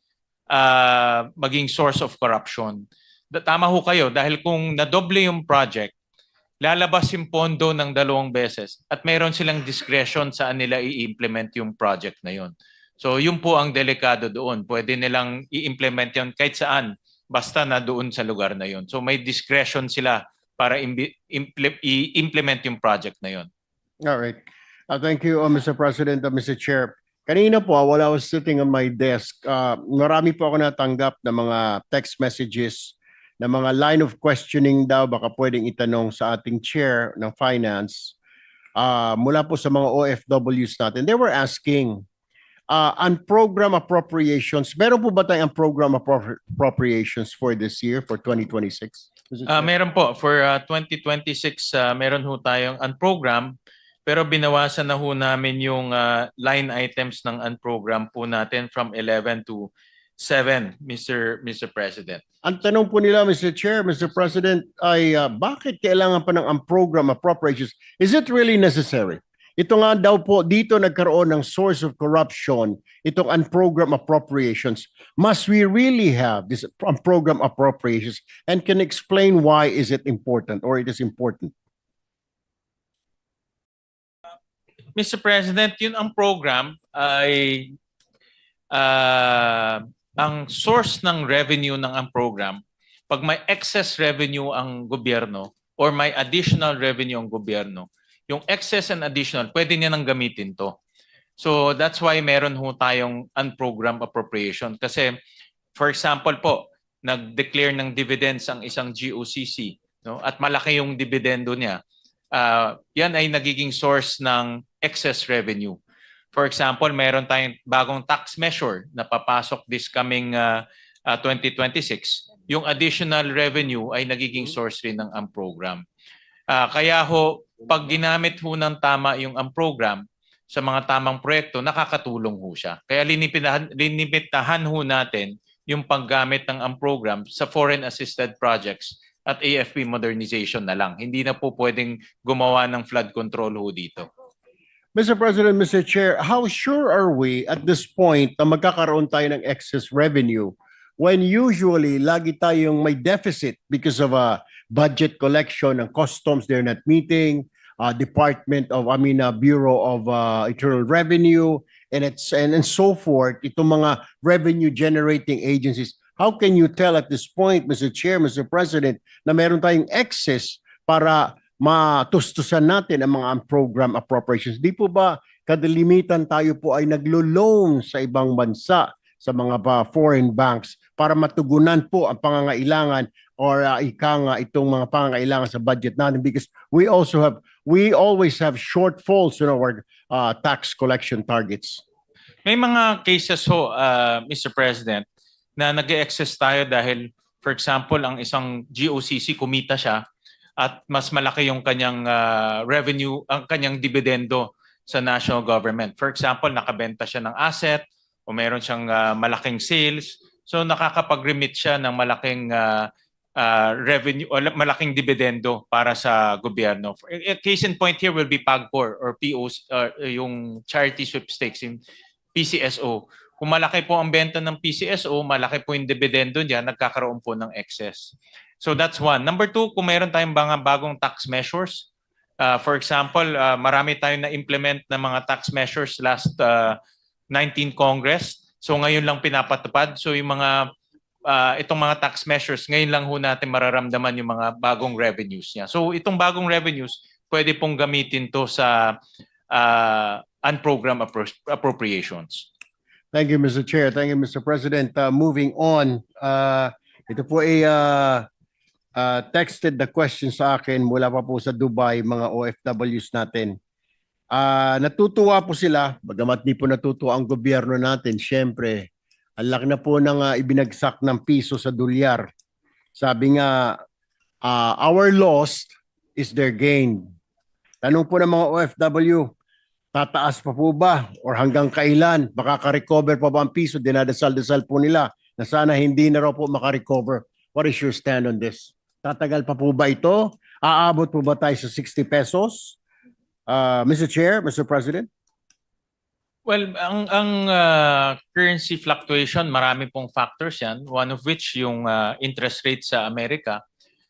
maging source of corruption. Tama ho kayo dahil kung nadoble yung project, lalabas yung pondo ng 2 beses at mayroon silang discretion saan nila i-implement yung project na yon. So yun po ang delikado doon. Pwede nilang i-implement yun kahit saan, basta na doon sa lugar na yon. So may discretion sila para i-implement yung project na yon. All right. Thank you, Mr. President, Mr. Chair. Kanina po, while I was sitting on my desk, marami po ako natanggap na mga text messages na mga line of questioning daw baka pwedeng itanong sa ating chair ng finance mula po sa mga OFWs natin. They were asking, on-program appropriations, meron po ba tayong program appropriations for this year, for 2026? Meron po. For 2026, meron ho tayong unprogram, pero binawasan na ho namin yung line items ng unprogram po natin from 11 to 7, Mr. President. Ang tanong po nila, Mr. Chair, Mr. President, ay bakit kailangan pa ng program appropriations? Is it really necessary? Ito nga daw po, dito nagkaroon ng source of corruption, itong unprogram appropriations. Must we really have this program appropriations? And can explain why is it important or it is important? Mr. President, yun ang program ay ang source ng revenue ng ang program. Pag may excess revenue ang gobyerno or may additional revenue ang gobyerno, yung excess and additional, pwede niya nang gamitin to. So that's why meron ho tayong unprogrammed appropriation. Kasi, for example po, nag-declare ng dividends ang isang GOCC, no? At malaki yung dividendo niya. Yan ay nagiging source ng excess revenue. For example, meron tayong bagong tax measure na papasok this coming 2026. Yung additional revenue ay nagiging source rin ng program. Kaya ho, pag ginamit ho ng tama yung program sa mga tamang proyekto, nakakatulong ho siya. Kaya linimitahan ho natin yung paggamit ng program sa foreign assisted projects at AFP modernization na lang. Hindi na po pwedeng gumawa ng flood control ho dito. Mr. President, Mr. Chair, how sure are we at this point na magkakaroon tayo ng excess revenue when usually lagi tayong may deficit because of a budget collection and customs they're not meeting, Bureau of Internal Revenue, and so forth, itong mga revenue generating agencies. How can you tell at this point, Mr. Chair, Mr. President, na meron tayong excess para matustusan natin ang mga program appropriations? Di po ba kadalimitan tayo po ay naglo-loan sa ibang bansa, sa mga foreign banks para matugunan po ang pangangailangan or itong mga pangangailangan sa budget natin, because we always have shortfalls in our tax collection targets. May mga cases ho, Mr. President, na nag-excess tayo dahil, for example, ang isang GOCC kumita siya at mas malaki yung kanyang revenue, ang kanyang dividendo sa national government. For example, nakabenta siya ng asset o meron siyang malaking sales. So nakakapag-remit siya ng malaking revenue o malaking dividendo para sa gobyerno. A case in point here will be PAGCOR or POs, yung charity sweepstakes, yung PCSO. Kung malaki po ang benta ng PCSO, malaki po yung dividendo niya, nagkakaroon po ng excess. So that's one. Number two, kung meron tayong mga bagong tax measures, for example, marami tayong na-implement na mga tax measures last 19 Congress. So ngayon lang pinapatupad. So yung mga itong mga tax measures, ngayon lang ho natin mararamdaman yung mga bagong revenues niya. So itong bagong revenues, pwede pong gamitin to sa unprogrammed appropriations. Thank you, Mr. Chair. Thank you, Mr. President. Moving on, ito po ay texted the question sa akin mula pa po sa Dubai, mga OFWs natin. Natutuwa po sila, bagamat di po natutuwa ang gobyerno natin. Siyempre, ang laki na po ng ibinagsak ng piso sa dolyar. Sabi nga, our loss is their gain. Tanong po ng mga OFW, tataas pa po ba? Or hanggang kailan? Makaka-recover pa ba ang piso? Dinadasal-dasal po nila na sana hindi na raw po makarecover. What is your stand on this? Tatagal pa po ba ito? Aabot po ba tayo sa 60 pesos? Mr. Chair, Mr. President? Well, ang currency fluctuation, marami pong factors yan. One of which yung interest rate sa Amerika.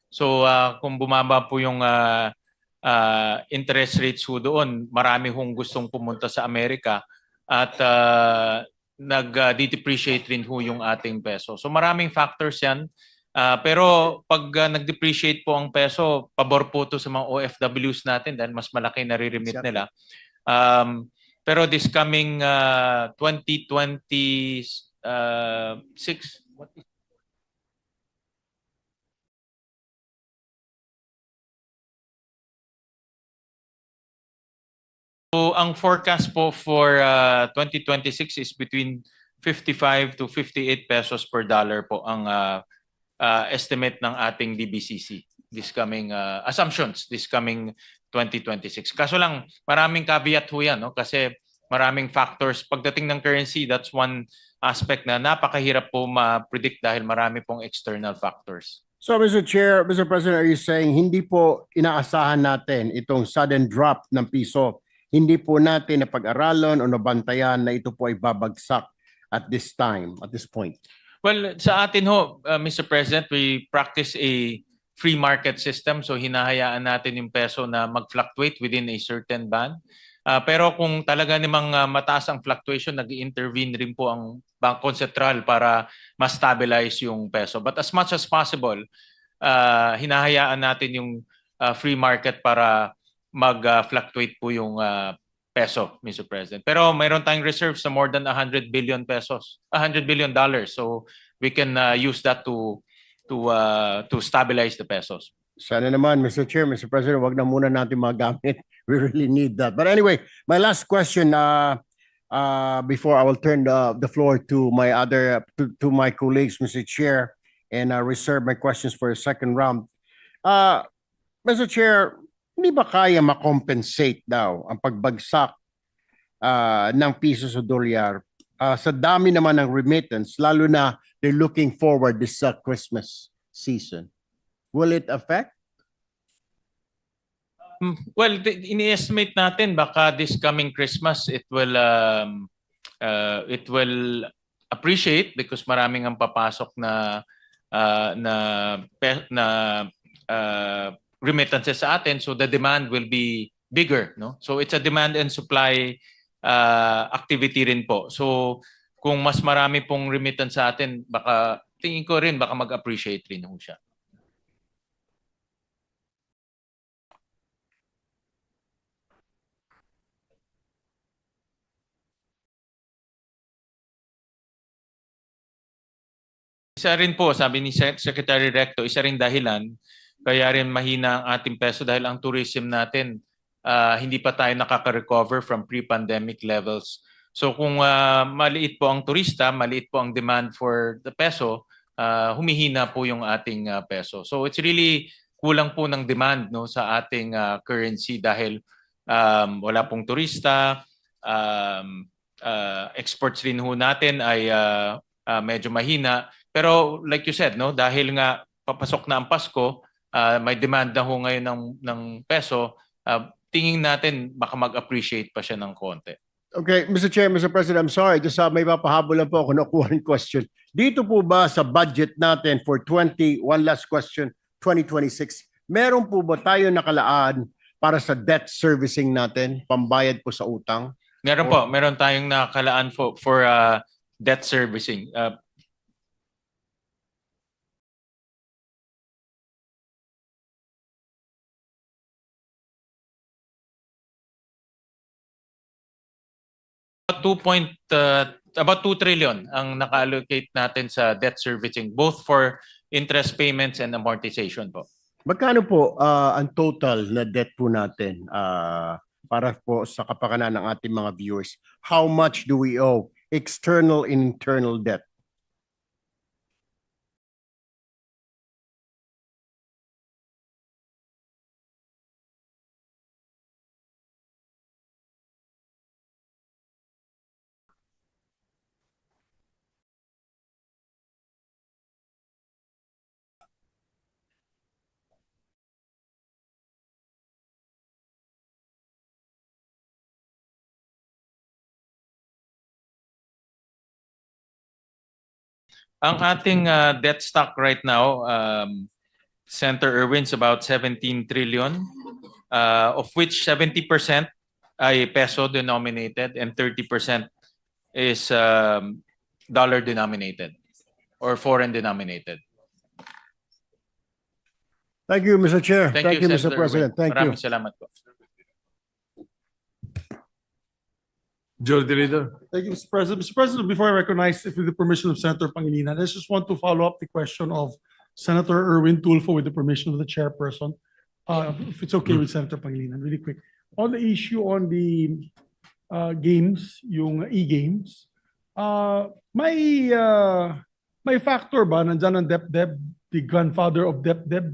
So kung bumaba po yung interest rates ho doon, marami hong gustong pumunta sa Amerika at nag-depreciate rin ho yung ating peso. So maraming factors yan. Pero pag nag-depreciate po ang peso, pabor po to sa mga OFWs natin dahil mas malaki nare-remit nila. Pero this coming 2026, what is So ang forecast po for 2026 is between 55 to 58 pesos per dollar po ang estimate ng ating DBCC this coming assumptions this coming 2026. Kaso lang maraming caveat ho yan, no? Kasi maraming factors pagdating ng currency. That's one aspect na napakahirap po ma-predict dahil marami pong external factors. So, Mr. Chair, Mr. President, are you saying hindi po inaasahan natin itong sudden drop ng piso? Hindi po natin napag-aralan o nabantayan na ito po ay babagsak at this time, at this point? Well, sa atin ho, Mr. President, we practice a free market system. So hinahayaan natin yung peso na mag-fluctuate within a certain band. Pero kung talaga namang mataas ang fluctuation, nag-intervene rin po ang Bangko Sentral para ma-stabilize yung peso. But as much as possible, hinahayaan natin yung free market para mag-fluctuate po yung peso, Mr. President. Pero mayroon tayong reserves na more than 100 billion pesos, $100 billion. So we can use that to stabilize the pesos. Sana naman, Mr. Chair, Mr. President, wag na muna natin magamit. We really need that. But anyway, my last question before I will turn the floor to my to my colleagues, Mr. Chair, and reserve my questions for a second round. Mr. Chair, hindi ba kaya makompensate daw ang pagbagsak ng piso sa dolyar sa dami naman ng remittance, lalo na they're looking forward this Christmas season? Will it affect? Well, ini-estimate natin baka this coming Christmas it will appreciate because maraming ang papasok na remittances sa atin, so the demand will be bigger, no? So it's a demand and supply activity rin po. So kung mas marami pong remittance sa atin, baka tingin ko rin baka mag-appreciate rin ho siya. Isa rin po, sabi ni Secretary Recto, isa rin dahilan kaya rin mahina ang ating peso dahil ang tourism natin hindi pa tayo nakaka-recover from pre-pandemic levels. So kung maliit po ang turista, maliit po ang demand for the peso, humihina po yung ating peso. So it's really kulang po ng demand, no, sa ating currency dahil wala pong turista, exports rin ho natin ay medyo mahina. Pero like you said, no, dahil nga papasok na ang Pasko, may demand na ho ngayon ng peso, tingin natin baka mag-appreciate pa siya ng konti. Okay, Mr. Chair, Mr. President, I'm sorry, just may papahabol lang po ako, nakuha ng question. Dito po ba sa budget natin for one last question, 2026, meron po ba tayo nakalaan para sa debt servicing natin, pambayad po sa utang? Meron po, meron tayong nakalaan for debt servicing. About 2 trillion ang naka-allocate natin sa debt servicing, both for interest payments and amortization po. Magkano po ang total na debt po natin para po sa kapakanan ng ating mga viewers? How much do we owe, external and internal debt? Ang ating debt stock right now, Senator Erwin's about 17 trillion, of which 70% ay peso denominated and 30% is dollar denominated or foreign denominated. Thank you, Mr. Chair. Thank you, Mr. Senator President. Erwin. Thank you. Maraming salamat po. Majority Leader. Thank you, Mr. President. Mr. President, before I recognize, with the permission of Senator Pangilinan, I just want to follow up the question of Senator Erwin Tulfo with the permission of the chairperson. If it's okay with Senator Pangilinan, really quick. On the issue on the games, yung e-games, may factor ba nandyan ang DepDep, the grandfather of DepDep,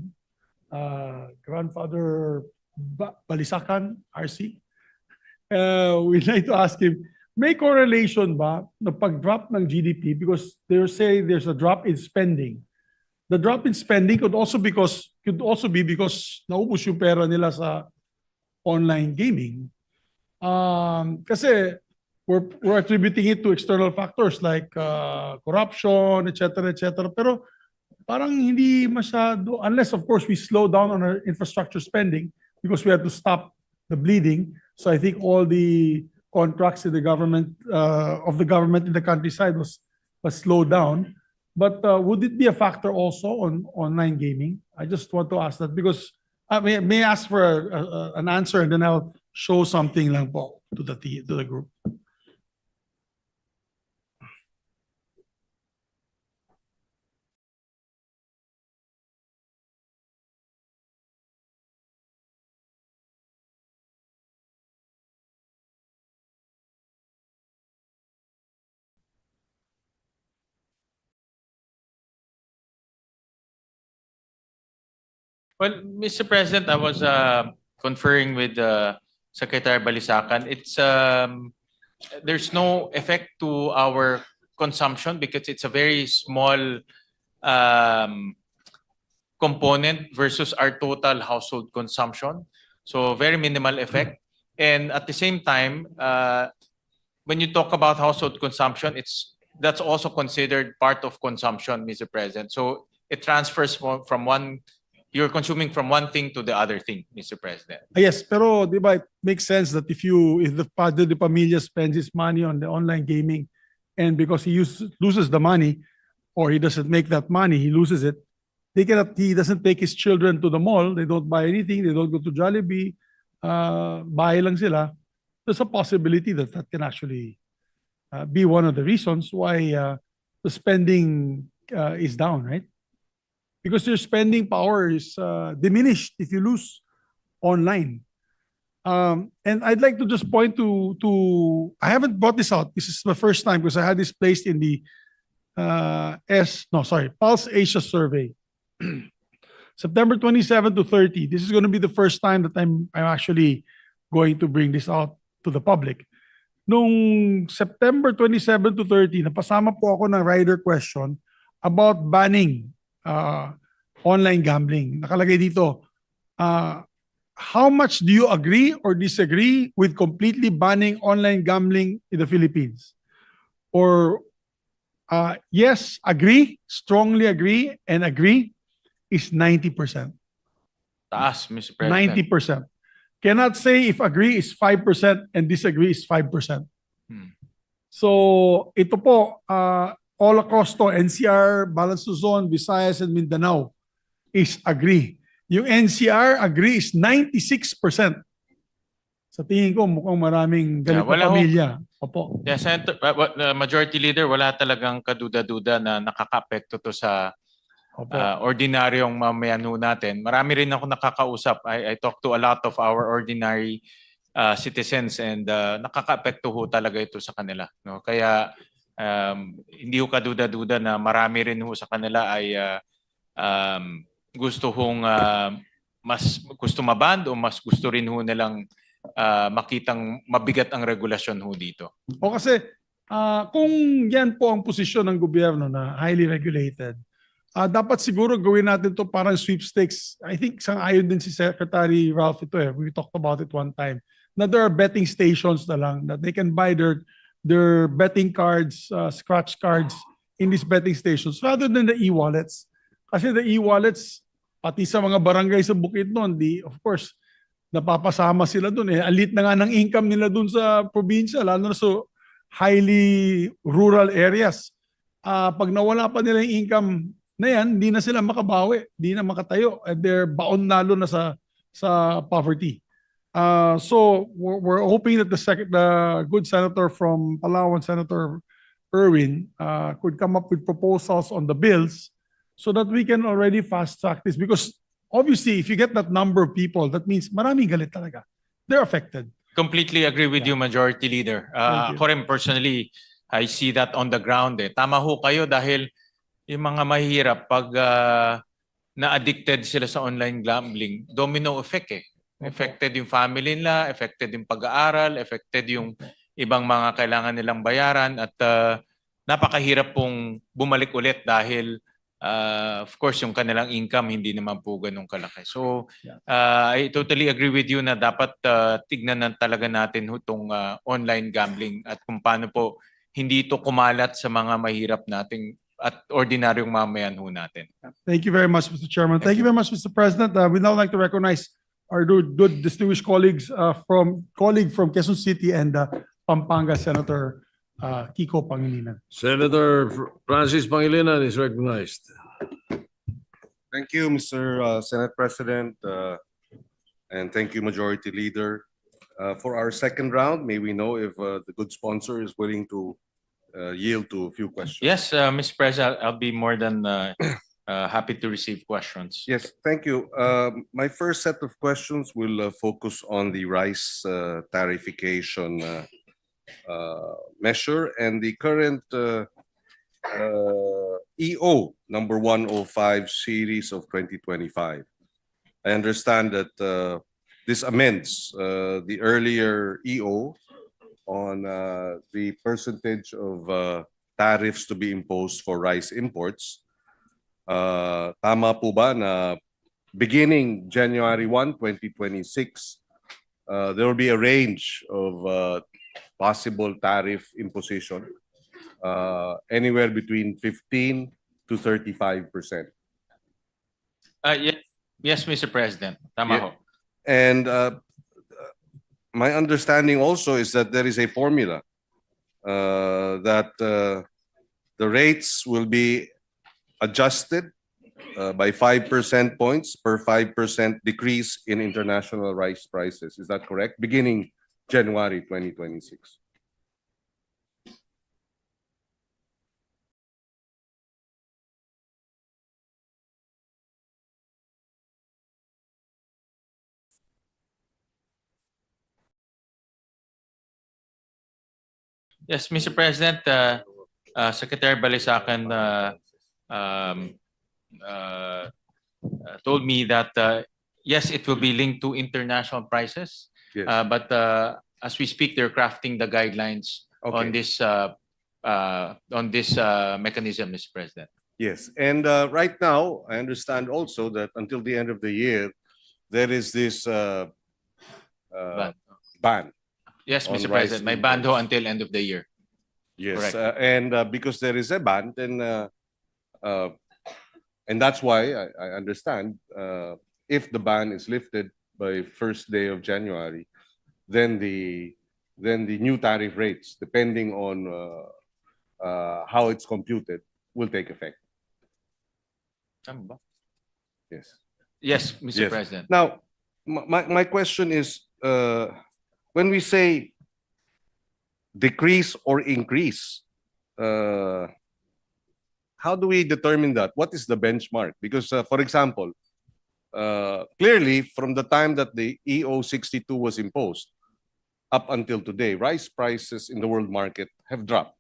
grandfather Balisacan, RC? We'd like to ask him, may correlation ba na pag-drop ng GDP because they say there's a drop in spending. The drop in spending could also be because naubos yung pera nila sa online gaming. Kasi we're attributing it to external factors like corruption, etc., etc. Pero parang hindi masyado, unless of course we slow down on our infrastructure spending because we have to stop the bleeding. So I think all the contracts in the government of the government in the countryside was slowed down. But would it be a factor also on online gaming? I just want to ask that because I may ask for an answer and then I'll show something lang po to the group. Well, Mr. President, I was conferring with Secretary Balisacan. It's there's no effect to our consumption because it's a very small component versus our total household consumption. So very minimal effect. And at the same time, when you talk about household consumption, that's also considered part of consumption, Mr. President. So it transfers from one. You're consuming from one thing to the other thing, Mr. President. Yes, pero di ba it makes sense that if the padre de pamilya spends his money on the online gaming and because he loses the money or he doesn't make that money, he loses it, he doesn't take his children to the mall, they don't buy anything, they don't go to Jollibee, bahay lang sila. There's a possibility that can actually be one of the reasons why the spending is down, right? Because your spending power is diminished if you lose online. And I'd like to just point to I haven't brought this out. This is the first time because I had this placed in the Pulse Asia survey. September 27 to 30. This is going to be the first time that I'm actually going to bring this out to the public. Nung September 27 to 30, napasama po ako ng rider question about banning online gambling. Nakalagay dito, how much do you agree or disagree with completely banning online gambling in the Philippines? Or yes, agree, strongly agree, and agree is 90%. Taas, Mr. President. 90%. Cannot say if agree is 5% and disagree is 5%. So ito po, all across to NCR, Balance Luzon, Visayas, and Mindanao is agree. Yung NCR agree is 96%. Sa tingin ko mukhang maraming ganito pamilya. Opo. Yeah, Senator, Majority Leader, wala talagang kaduda-duda na nakaka-apekto to sa ordinaryong mamayan ho natin. Marami rin ako nakakausap. I talk to a lot of our ordinary citizens and nakaka-apekto ho talaga ito sa kanila. No? Kaya hindi ko kaduda-duda na marami rin ho sa kanila ay gusto maband o mas gusto rin ho nilang makitang mabigat ang regulasyon ho dito. O kasi kung yan po ang posisyon ng gobyerno na highly regulated, dapat siguro gawin natin to parang sweepstakes. I think sang-ayon din si Secretary Ralph ito eh. We talked about it one time. Na there are betting stations na lang that they can buy their betting cards, scratch cards in these betting stations rather than the e-wallets. Kasi the e-wallets, pati sa mga barangay sa Bukidnon, of course, napapasama sila dun eh. Alit na nga ng income nila dun sa probinsya, lalo na sa highly rural areas. Pag nawala pa nila yung income na yan, hindi na sila makabawi, hindi na makatayo. And they're baon lalo na sa poverty. So we're hoping that the good senator from Palawan, Senator Erwin, could come up with proposals on the bills so that we can already fast track this. Because obviously, if you get that number of people, that means maraming galit talaga. They're affected. Completely agree with you, Majority Leader. Thank you. Ako rin personally, I see that on the ground. Tama ho kayo dahil yung mga mahirap pag na-addicted sila sa online gambling, domino effect eh. Affected yung family nila, affected yung pag-aaral, affected yung ibang mga kailangan nilang bayaran at napakahirap pong bumalik ulit dahil of course yung kanilang income hindi naman po ganun kalaki. So I totally agree with you na dapat tignan na talaga natin itong online gambling at kung paano po hindi ito kumalat sa mga mahirap nating at ordinaryong mamayan ho natin. Thank you very much, Mr. Chairman. Thank you very much, Mr. President. We'd now like to recognize our good distinguished colleagues from Quezon City and Pampanga, Senator Kiko Pangilinan. Senator Francis Pangilinan is recognized. Thank you, Mr. Senate President, and thank you, Majority Leader. For our second round, may we know if the good sponsor is willing to yield to a few questions? Yes, Mr. President, I'll be more than happy to receive questions. Yes, thank you. My first set of questions will focus on the rice tariffication measure and the current EO number 105 series of 2025. I understand that this amends the earlier EO on the percentage of tariffs to be imposed for rice imports. Tama po ba na beginning January 1, 2026, there will be a range of possible tariff imposition, anywhere between 15 to 35%. Yes, Mr. President. Tama ho. And my understanding also is that there is a formula that the rates will be adjusted by 5% points per 5% decrease in international rice prices. Is that correct? Beginning January 2026. Yes, Mr. President, Secretary Balisacan told me that yes, it will be linked to international prices. Yes. But as we speak, they're crafting the guidelines on this mechanism, Mr. President. Yes, and right now, I understand also that until the end of the year, there is this ban. Yes, On Mr. rice President, may ban ho imports. until end of the year. Yes, Correct. and because there is a ban, then and that's why I understand if the ban is lifted by first day of January, then the new tariff rates, depending on how it's computed, will take effect. Tama ba? Yes. Yes, Mr. Yes. President. Now, my question is, when we say decrease or increase, how do we determine that? What is the benchmark? Because, for example, clearly from the time that the EO 62 was imposed up until today, rice prices in the world market have dropped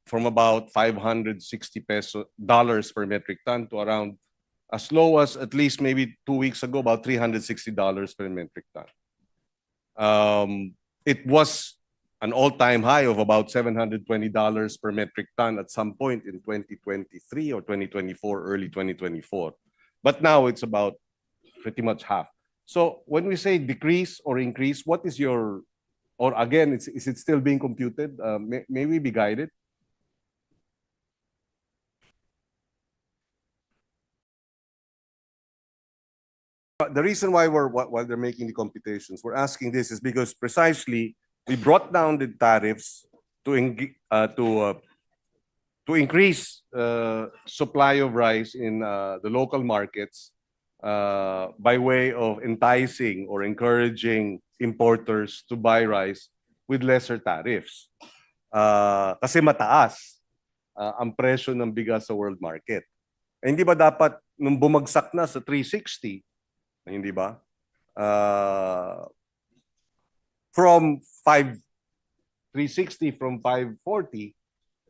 from about $560 per metric ton to around as low as at least maybe 2 weeks ago, about $360 per metric ton. It was an all-time high of about $720 per metric ton at some point in 2023 or 2024, early 2024. But now it's about pretty much half. So when we say decrease or increase, what is your, or again, is it still being computed? May we be guided? The reason why while they're making the computations, we're asking this is because precisely we brought down the tariffs to increase supply of rice in the local markets by way of enticing or encouraging importers to buy rice with lesser tariffs. Kasi mataas ang presyo ng bigas sa world market. Eh, hindi ba dapat nung bumagsak na sa 360, hindi ba? From 360 from 540,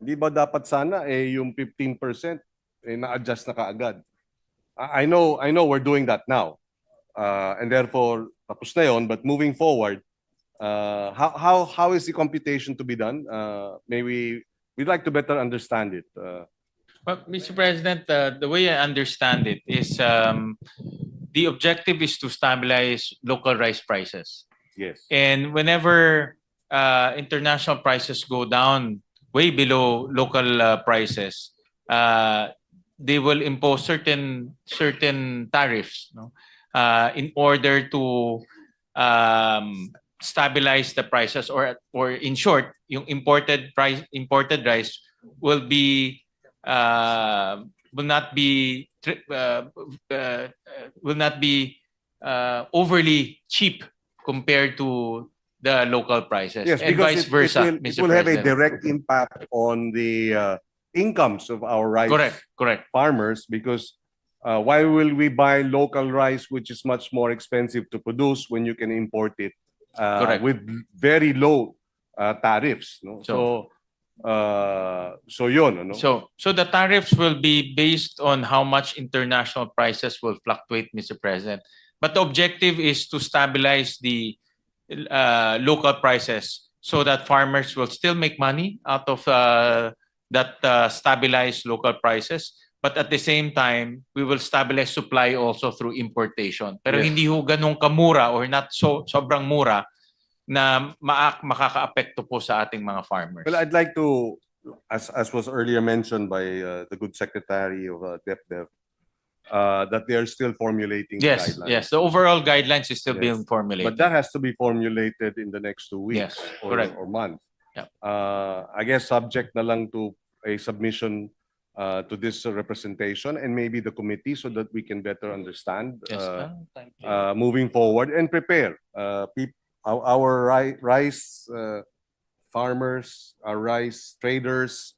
hindi ba dapat sana yung 15% na-adjust na kaagad? I know we're doing that now. And therefore, tapos na yun, but moving forward, how is the computation to be done? We'd like to better understand it. Well, Mr. President, the way I understand it is the objective is to stabilize local rice prices. Yes. And whenever international prices go down way below local prices, they will impose certain tariffs, no? In order to stabilize the prices, or in short, yung imported rice will not be overly cheap compared to the local prices, Yes, and because vice versa, it Mr. will have a President. direct impact on the incomes of our rice Correct. farmers, because why will we buy local rice, which is much more expensive to produce, when you can import it Correct. with very low tariffs? No? So yun, ano? So the tariffs will be based on how much international prices will fluctuate, Mr. President. But the objective is to stabilize the local prices so that farmers will still make money out of that stabilized local prices. But at the same time, we will stabilize supply also through importation. Pero Yes. hindi ho ganun kamura or not sobrang mura na makakaapekto po sa ating mga farmers. Well, I'd like to, as was earlier mentioned by the good Secretary of DepDev, that they are still formulating the Yes, guidelines. yes. The overall guidelines is still Yes. being formulated. But that has to be formulated in the next 2 weeks Yes, correct. or month. Yeah. I guess subject na lang to a submission to this representation and maybe the committee, so that we can better understand Yes. Thank you. moving forward and prepare our rice farmers, our rice traders,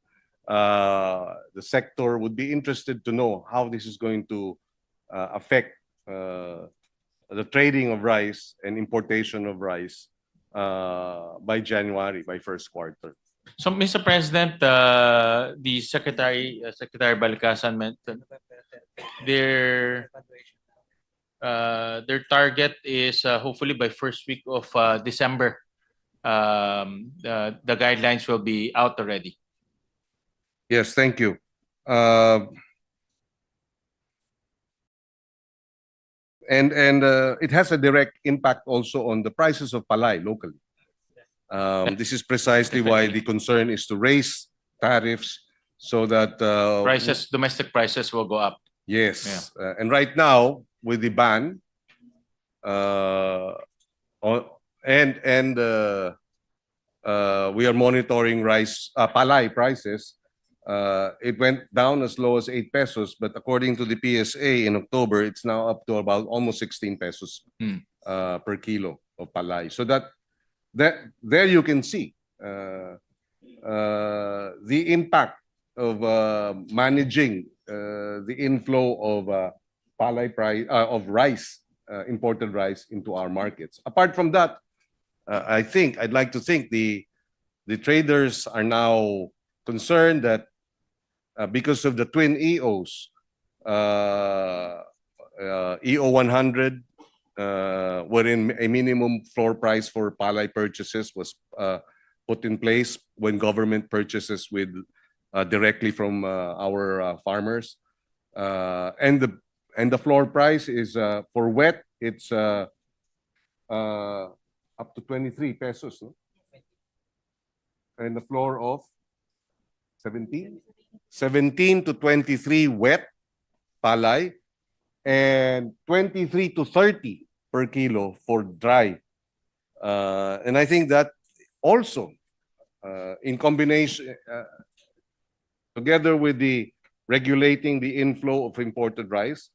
the sector would be interested to know how this is going to affect the trading of rice and importation of rice by January, by first quarter. So, Mr. President, the Secretary Balcasan mentioned their target is hopefully by first week of December. The guidelines will be out already. Yes, thank you. And it has a direct impact also on the prices of palay locally. This is precisely why the concern is to raise tariffs so that Domestic prices will go up. yes, and right now with the ban, we are monitoring rice palay prices. It went down as low as 8 pesos, but according to the PSA in October, it's now up to about almost 16 pesos per kilo of palay. So that there you can see the impact of managing the inflow of palay price of rice, imported rice into our markets. Apart from that, I'd like to think the traders are now concerned that because of the twin EOs, EO 100, wherein a minimum floor price for palay purchases was put in place when government purchases with directly from our farmers, and the floor price is for wet, it's up to 23 pesos, no? And the floor of 17 to 23 wet palay, and 23 to 30 per kilo for dry. And I think that also, in combination, together with the regulating the inflow of imported rice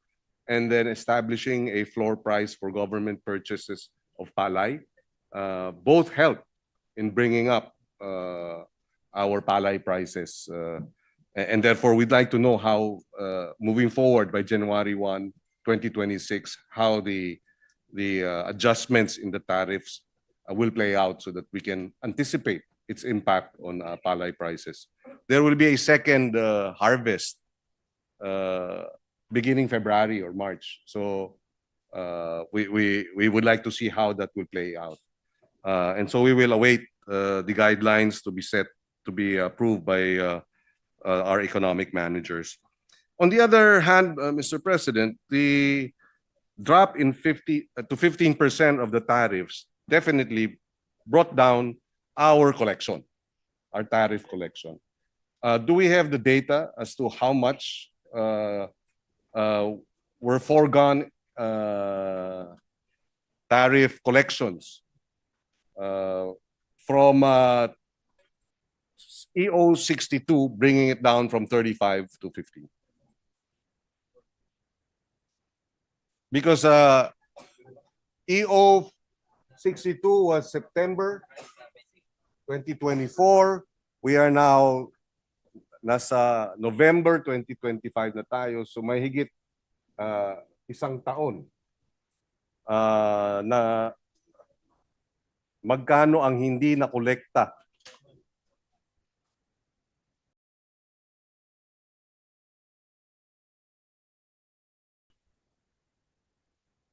and then establishing a floor price for government purchases of palay, both help in bringing up our palay prices. And therefore, we'd like to know how, moving forward by January 1, 2026, how the adjustments in the tariffs will play out so that we can anticipate its impact on palay prices. There will be a second harvest beginning February or March. So we would like to see how that will play out. And so we will await the guidelines to be set, to be approved by our economic managers. On the other hand, Mr. President, the drop in 15% of the tariffs definitely brought down our collection, our tariff collection. Do we have the data as to how much were foregone tariff collections from EO 62, bringing it down from 35 to 15? Because EO 62 was September 2024. We are now nasa November 2025 na tayo. So may higit isang taon na magkano ang hindi na kolekta.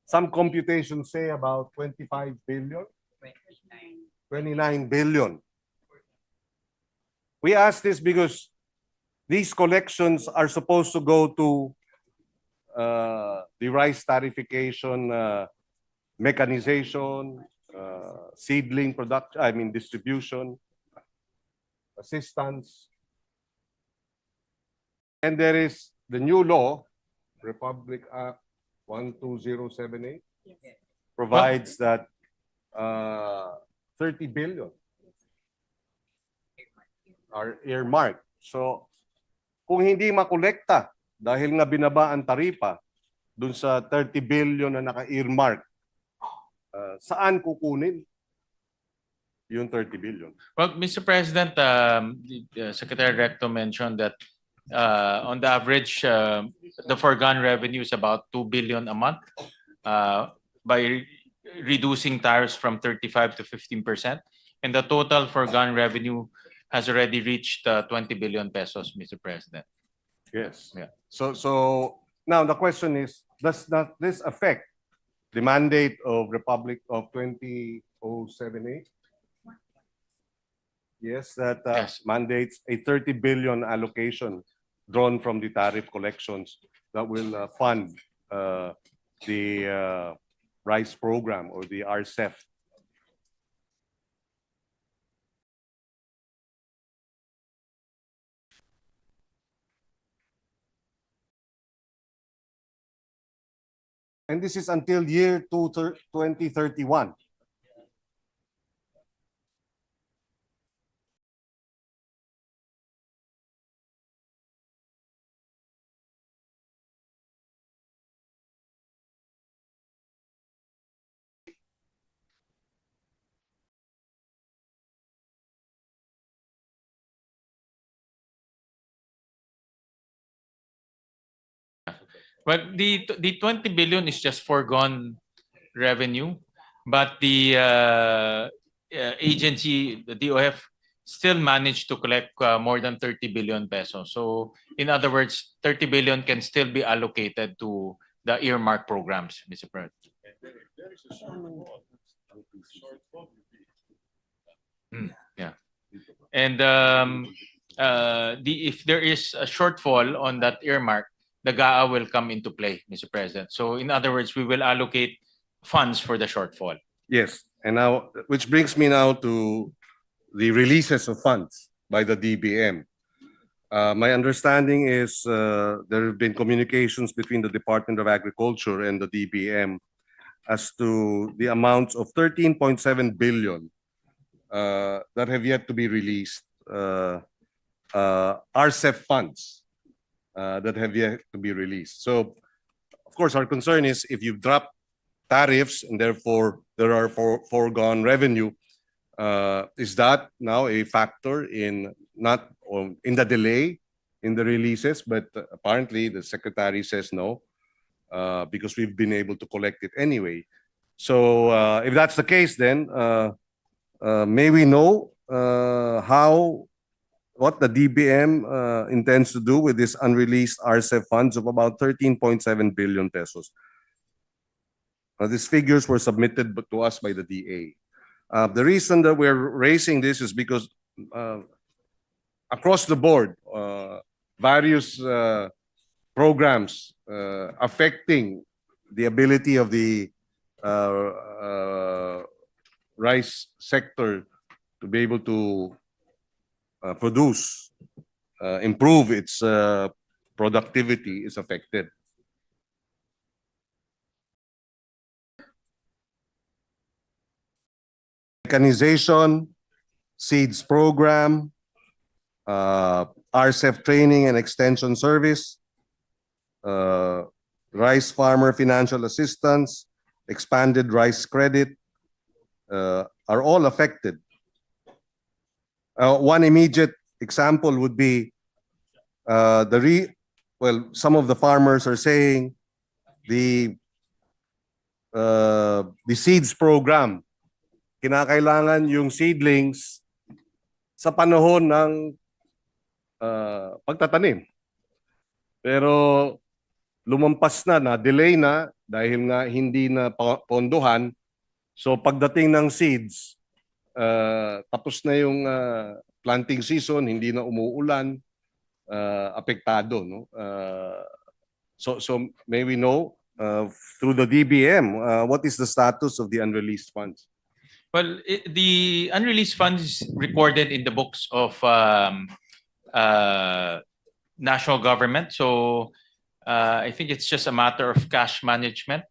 Some computations say about 25 billion. 29 billion. We ask this because these collections are supposed to go to the rice tariffication mechanization, seedling production, distribution, assistance. And there is the new law, Republic Act 12078, provides that 30 billion are earmarked. So, kung hindi makolekta dahil nga binaba ang taripa dun sa 30 billion na naka-earmark, saan kukunin yung 30 billion? Well, Mr. President, Secretary Recto mentioned that on the average, the foregone revenue is about 2 billion a month by reducing tariffs from 35 to 15%. And the total foregone revenue has already reached 20 billion pesos, Mr. President. Yes. Yeah. So now the question is, does not this affect the mandate of Republic of 20078? Yes, that Yes. mandates a 30 billion allocation drawn from the tariff collections that will fund the rice program or the RCEF. And this is until year 2031. But the 20 billion is just foregone revenue, but the agency, the DOF, still managed to collect more than 30 billion pesos. So, in other words, 30 billion can still be allocated to the earmark programs, Mr. President. Yeah. And if there is a shortfall on that earmark, the GAA will come into play, Mr. President. So in other words, we will allocate funds for the shortfall. Yes, and now, which brings me now to the releases of funds by the DBM. My understanding is there have been communications between the Department of Agriculture and the DBM as to the amounts of 13.7 billion that have yet to be released, RCEP funds that have yet to be released. So, of course, our concern is if you've dropped tariffs and therefore there are foregone revenue, is that now a factor in not in the delay in the releases? But apparently the secretary says no, because we've been able to collect it anyway. So if that's the case, then may we know what the DBM intends to do with this unreleased RCEP funds of about 13.7 billion pesos. These figures were submitted to us by the DA. The reason that we're raising this is because across the board, various programs affecting the ability of the rice sector to be able to produce, improve its productivity is affected. Mechanization, seeds program, RCEP training and extension service, rice farmer financial assistance, expanded rice credit, are all affected. One immediate example would be some of the farmers are saying the seeds program, kinakailangan yung seedlings sa panahon ng pagtatanim. Pero lumampas na delay na dahil nga hindi na pondohan. So pagdating ng seeds, tapos na yung planting season, hindi na umuulan, apektado, no? So may we know through the DBM what is the status of the unreleased funds? Well, the unreleased funds recorded in the books of national government. So I think it's just a matter of cash management.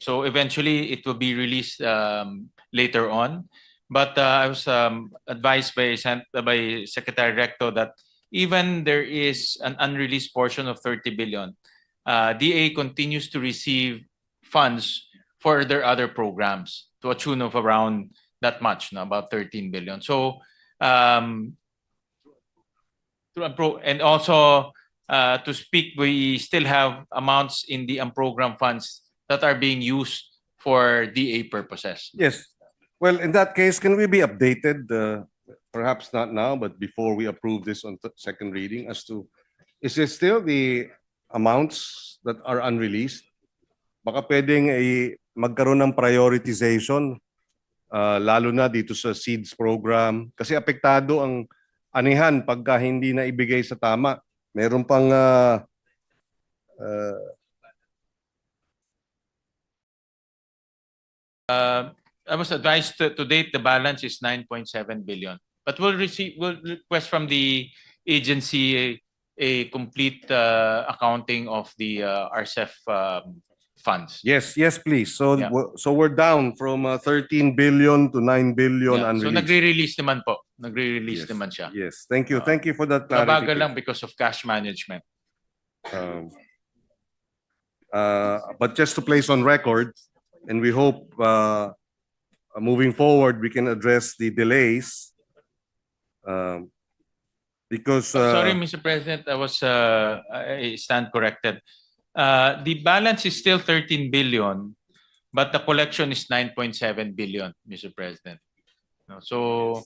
So eventually it will be released later on. But I was advised by Secretary Recto that even there is an unreleased portion of 30 billion, DA continues to receive funds for their other programs to a tune of around that much, no, about 13 billion. So, and also to speak, we still have amounts in the unprogrammed funds that are being used for DA purposes. Yes. Well, in that case, can we be updated, perhaps not now, but before we approve this on second reading, as to, is it still the amounts that are unreleased? Baka pwedeng magkaroon ng prioritization, lalo na dito sa seeds program. Kasi apektado ang anihan pagka hindi na ibigay sa tama. Meron pang I was advised to date the balance is 9.7 billion. But we'll request from the agency a complete accounting of the RCEP funds. Yes, please. So Yeah. so we're down from 13 billion to 9 billion Yeah. So unreleased. nagre-release naman po. Nagre-release Yes. naman siya. Yes, thank you. Thank you for that Nabagal clarification. lang because of cash management. But just to place on record, and we hope moving forward we can address the delays, because Sorry, Mr. President, I stand corrected. The balance is still 13 billion, but the collection is 9.7 billion, Mr. President. No, so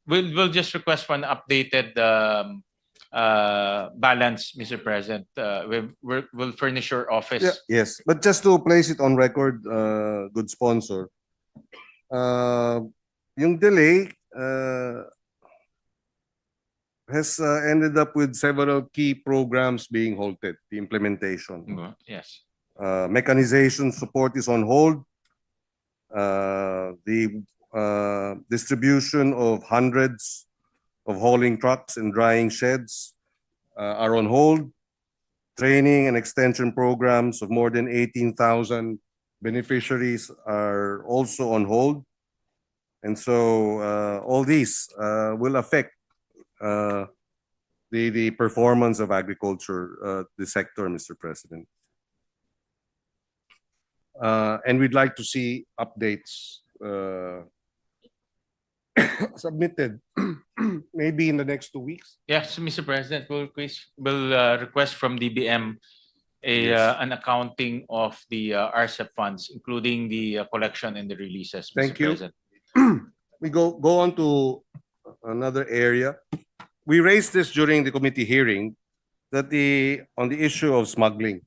we'll just request for an updated balance, Mr. President. We'll furnish your office. yes, but just to place it on record, good sponsor, yung delay has ended up with several key programs being halted, the implementation. Yes. Mechanization support is on hold. The distribution of hundreds of hauling trucks and drying sheds are on hold. Training and extension programs of more than 18,000 beneficiaries are also on hold. And so all these will affect the performance of agriculture, the sector, Mr. President. And we'd like to see updates submitted maybe in the next 2 weeks. Yes, Mr. President, we'll request from DBM Yes. an accounting of the RCEP funds, including the collection and the releases, Mr. Thank you. President. We go on to another area. We raised this during the committee hearing that on the issue of smuggling,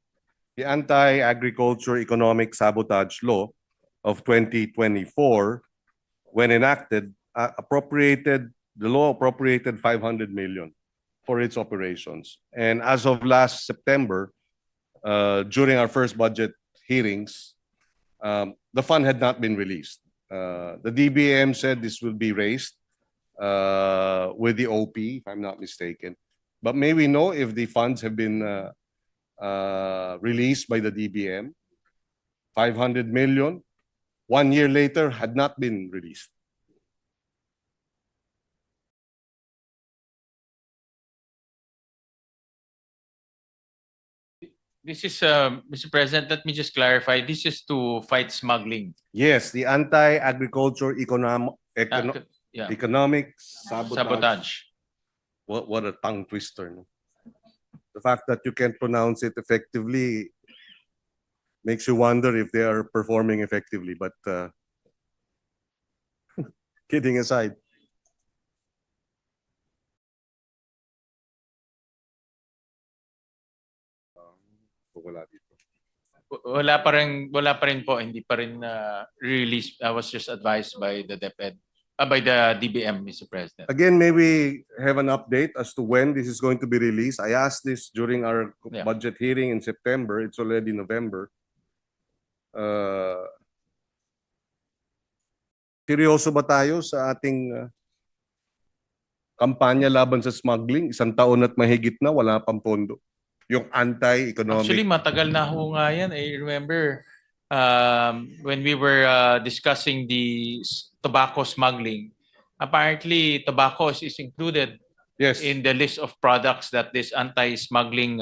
the Anti-Agriculture Economic Sabotage Law of 2024, when enacted, the law appropriated 500 million for its operations. And as of last September, during our first budget hearings, the fund had not been released. The DBM said this will be raised with the OP, if I'm not mistaken. But may we know if the funds have been released by the DBM? 500 million, 1 year later, had not been released. This is, Mr. President, let me just clarify. This is to fight smuggling. Yes, the Anti-Agriculture Yeah, Economic Sabotage. sabotage. What a tongue twister. No? The fact that you can't pronounce it effectively makes you wonder if they are performing effectively. But kidding aside. Wala dito. Wala pa rin po, hindi pa rin released. I was just advised by the DepEd, by the DBM, Mr. President. Again, may we have an update as to when this is going to be released? I asked this during our Yeah. budget hearing in September. It's already November. Seryoso ba tayo sa ating kampanya laban sa smuggling? 1 taon at mahigit na, wala pang pondo. Yung anti-economic. Actually, matagal na ho nga yan. I remember when we were discussing the tobacco smuggling, apparently tobacco is included Yes. in the list of products that this anti-smuggling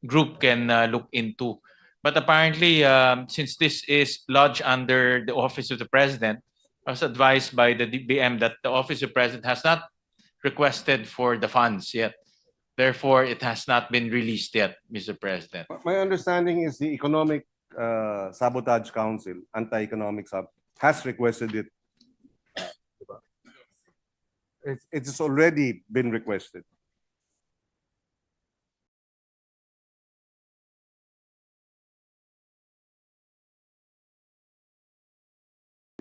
group can look into. But apparently, since this is lodged under the Office of the President, I was advised by the DBM that the Office of the President has not requested for the funds yet. Therefore, it has not been released yet, Mr. President. My understanding is the Economic Sabotage Council, Anti-Economic has requested it. It's already been requested.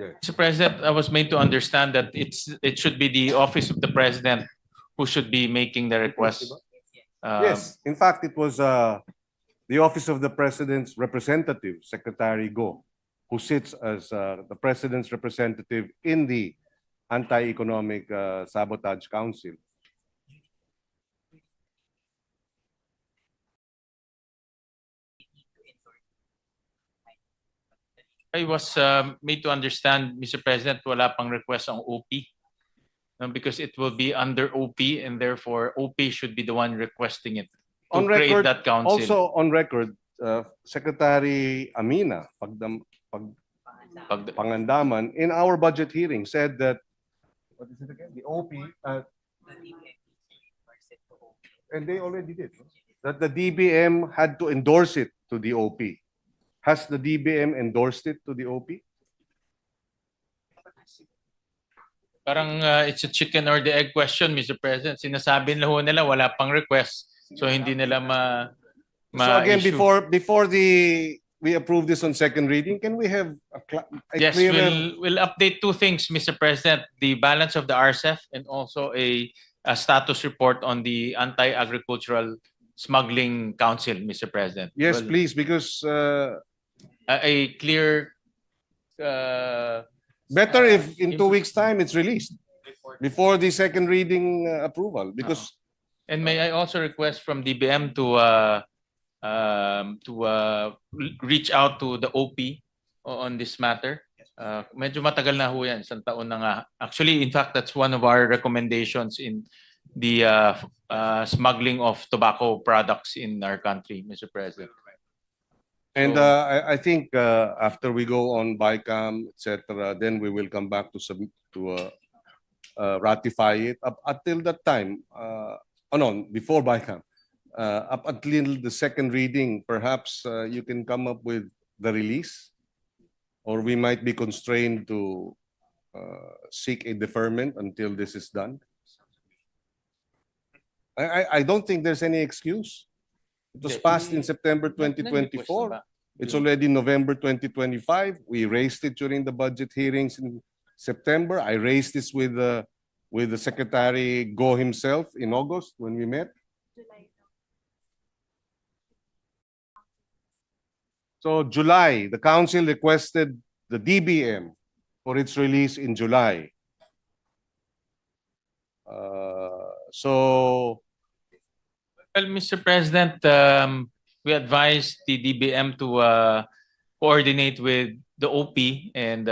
Mr. President, I was made to understand that it should be the Office of the President who should be making the request. Yes, in fact, it was the Office of the President's representative, Secretary Go, who sits as the President's representative in the Anti-Economic Sabotage Council. I was made to understand, Mr. President, wala pang request ang OP. Because it will be under OP and therefore OP should be the one requesting it to On create record, that council. also on record, Secretary Amina Pangandaman in our budget hearing said that what is it again? The OP and they already did that the DBM had to endorse it to the OP. Has the DBM endorsed it to the OP? Parang it's a chicken or the egg question, Mr. President. Sinasabi nila wala pang request, so hindi nila So again, issue. before we approve this on second reading, can we have a Yes, clearer? we'll update two things, Mr. President: the balance of the RCEF and also a status report on the Anti-Agricultural Smuggling Council, Mr. President. Yes, Well, please, because a clear Better if in 2 weeks' time it's released before the second reading approval, because And may I also request from DBM to reach out to the OP on this matter? Medyo matagal na ho yan, isang taon na nga. Actually, in fact, that's one of our recommendations in the smuggling of tobacco products in our country, Mr. President. and So- I think after we go on BICAM, etc., then we will come back to ratify it. Up until that time, no, before BICAM, up until the second reading, perhaps you can come up with the release, or we might be constrained to seek a deferment until this is done. I don't think there's any excuse. It was passed in September 2024. It's already November 2025. We raised it during the budget hearings in September. I raised this with the Secretary Go himself in August when we met. So July, the council requested the DBM for its release in July. So Well, Mr. President, we advised the DBM to coordinate with the OP, and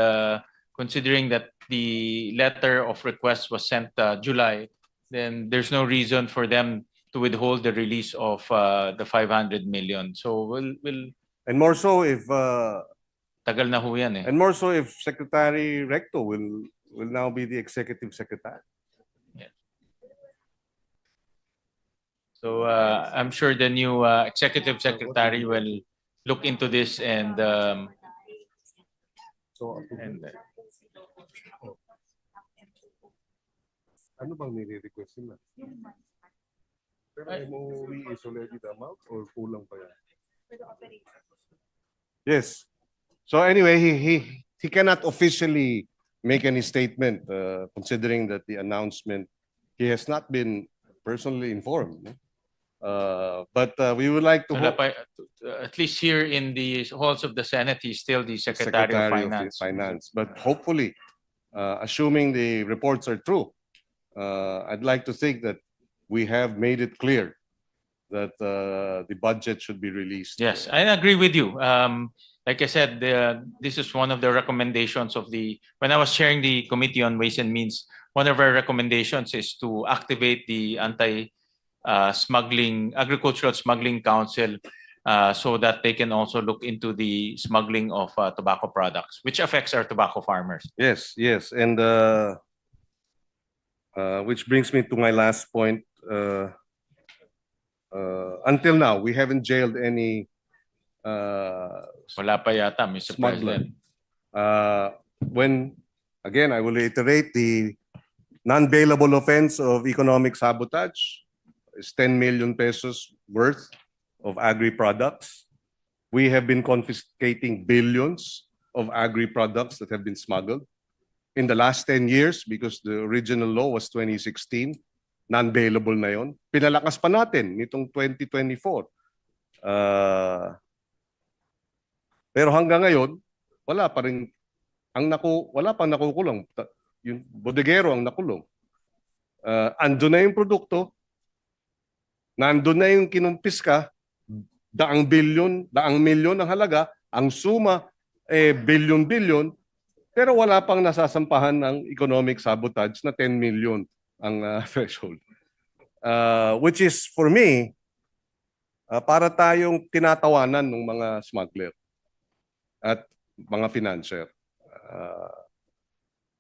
considering that the letter of request was sent July, then there's no reason for them to withhold the release of the 500 million. So we'll and more so if tagal na ho yan eh. and more so if Secretary Recto will now be the executive secretary. So I'm sure the new executive secretary will look into this and Ano bang nire-request nila? Pero MOE is already the amount or kulang pa yan? Yes. So anyway, he cannot officially make any statement considering that the announcement, he has not been personally informed. But we would like to wala hope pa- at least here in the halls of the Senate, he's still the Secretary of Finance. But hopefully, assuming the reports are true, I'd like to think that we have made it clear that the budget should be released. Yes, I agree with you. Like I said, this is one of the recommendations of when I was chairing the Committee on Ways and Means, one of our recommendations is to activate the Agricultural Smuggling Council so that they can also look into the smuggling of tobacco products, which affects our tobacco farmers. Yes, yes. And which brings me to my last point. Until now, we haven't jailed any Wala pa yata, Mr. smuggler. President. When, again, I will reiterate, the non-bailable offense of economic sabotage is 10 million pesos worth of agri-products. We have been confiscating billions of agri-products that have been smuggled. In the last 10 years, because the original law was 2016, non-bailable na yon. Pinalakas pa natin nitong 2024. Pero hanggang ngayon, wala pang nakukulong. Yung bodegero ang nakulong. Andun na yung produkto, nandun na yung kinumpis ka, daang milyon ang halaga, ang suma bilyon-bilyon, pero wala pang nasasampahan ng economic sabotage na 10 million ang threshold. Which is, for me, para tayong tinatawanan ng mga smuggler at mga financier.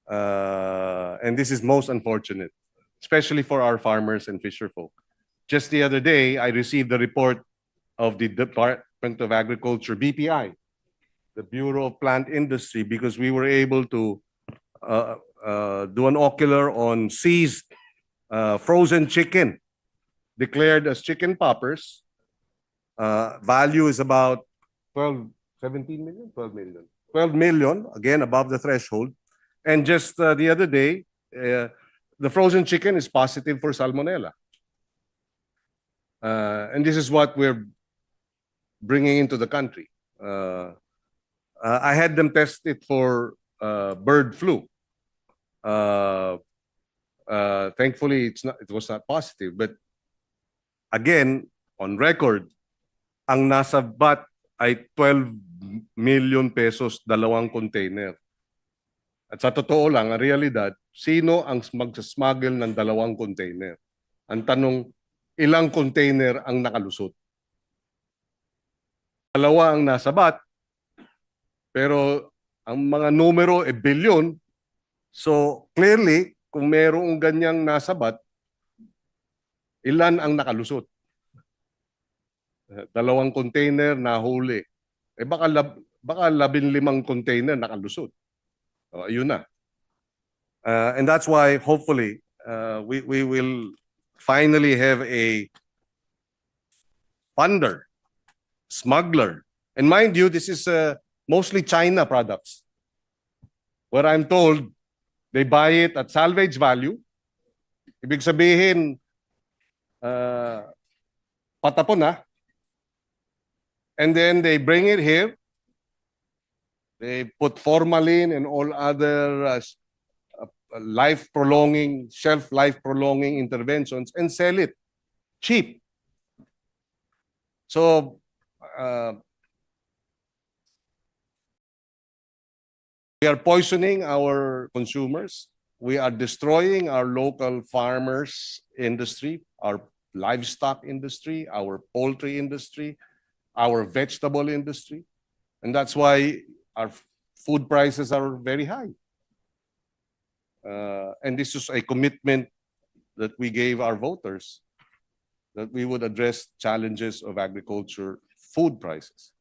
And this is most unfortunate, especially for our farmers and fisherfolk. Just the other day, I received the report of the Department of Agriculture, BPI, the Bureau of Plant Industry, because we were able to do an ocular on seized frozen chicken declared as chicken poppers. Value is about 12 million, again, above the threshold. And just the other day, the frozen chicken is positive for salmonella. And this is what we're bringing into the country. I had them test it for bird flu. Thankfully, it was not positive. But again, on record, ang nasa VAT ay 12 million pesos, 2 container. At sa totoo lang, ang realidad, sino ang magsasmuggle ng 2 container? Ang tanong, ilang container ang nakalusot? 2 ang nasa VAT, pero ang mga numero billion. So clearly, kung merong ganyang nasa VAT, ilan ang nakalusot? 2 container nahuli. Baka 15 container nakalusot. Ayun na. And that's why hopefully we will finally have a funder, smuggler. And mind you, this is mostly China products. Where I'm told, they buy it at salvage value. Ibig sabihin, patapon na. And then they bring it here. They put formalin and all other shelf life prolonging interventions and sell it cheap. So, we are poisoning our consumers. We are destroying our local farmers industry, our livestock industry, our poultry industry, our vegetable industry. And that's why our food prices are very high. And this is a commitment that we gave our voters, that we would address challenges of agriculture food prices.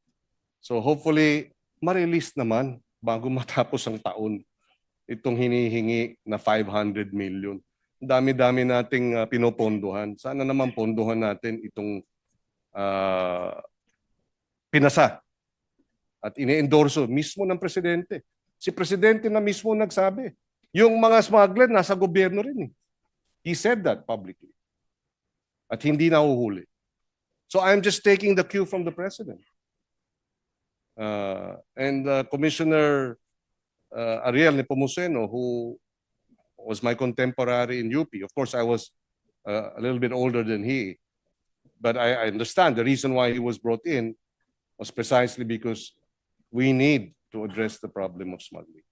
So hopefully, ma-release naman bago matapos ang taon itong hinihingi na 500 million. Dami-dami nating pinopondohan. Sana naman pondohan natin itong pinasa at ini-endorso mismo ng presidente. Si presidente na mismo nagsabi. Yung mga smuggler nasa gobyerno rin eh. He said that publicly. At hindi nahuhuli. So I'm just taking the cue from the president. And Commissioner Ariel Nepomuceno, who was my contemporary in UP. Of course, I was a little bit older than he. But I understand the reason why he was brought in was precisely because we need to address the problem of smuggling.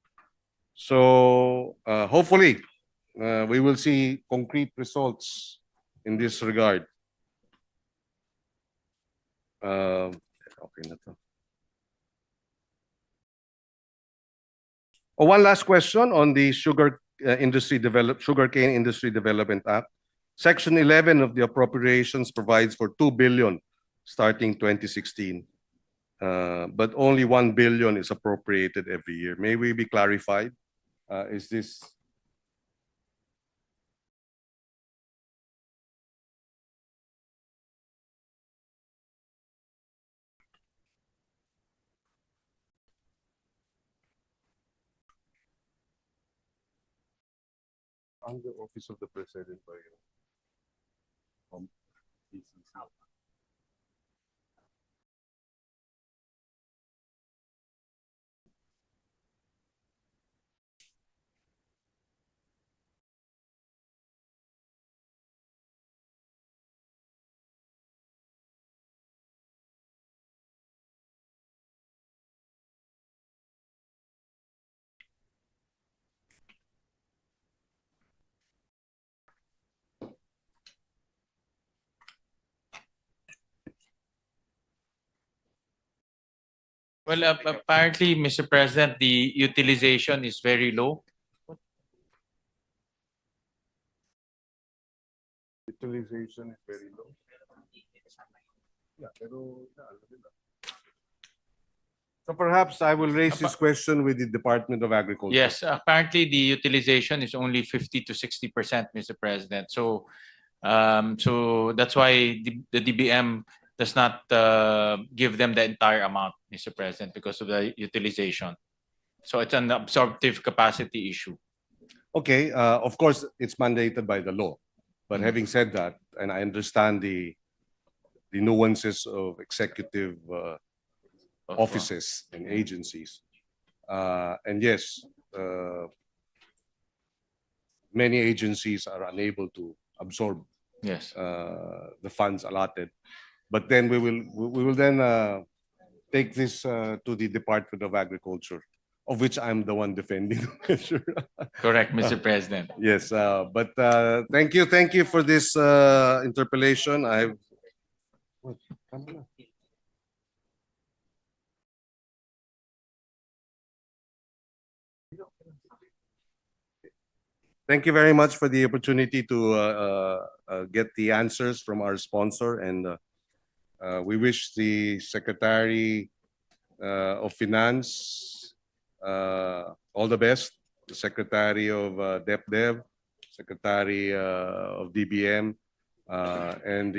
So hopefully, we will see concrete results in this regard. Okay na to. One last question on the sugarcane industry development act. Section 11 of the appropriations provides for 2 billion starting 2016. But only 1 billion is appropriated every year. May we be clarified? Is this under office of the president? Well, apparently, Mr. President, the utilization is very low. Utilization is very low. So perhaps I will raise this question with the Department of Agriculture. Yes, apparently the utilization is only 50 to 60%, Mr. President. So, so that's why the DBM does not give them the entire amount, Mr. President, because of the utilization. So it's an absorptive capacity issue. Okay, of course, it's mandated by the law. But having said that, and I understand the nuances of executive offices and agencies, and yes, many agencies are unable to absorb Yes. the funds allotted. But then we will then take this to the Department of Agriculture, of which I'm the one defending the measure. Correct, Mr. President. Yes, but thank you for this interpellation. Thank you very much for the opportunity to get the answers from our sponsor, and we wish the Secretary of Finance all the best, the Secretary of DepDev, Secretary of DBM, and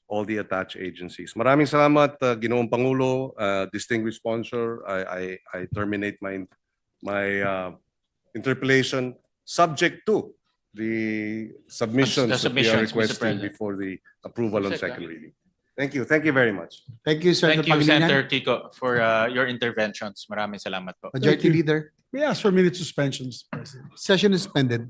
all the attached agencies. Maraming salamat, Ginoong Pangulo, distinguished sponsor. I terminate my interpellation subject to the submissions The that we are submissions, Mr. requesting President. before the approval on second reading. Thank you. Thank you very much. Thank you, Senator Thank you, Pangilinan. Senator Kiko, for your interventions. Maraming salamat po. Majority Thank you. Leader, We ask for minute suspensions, President. session is suspended.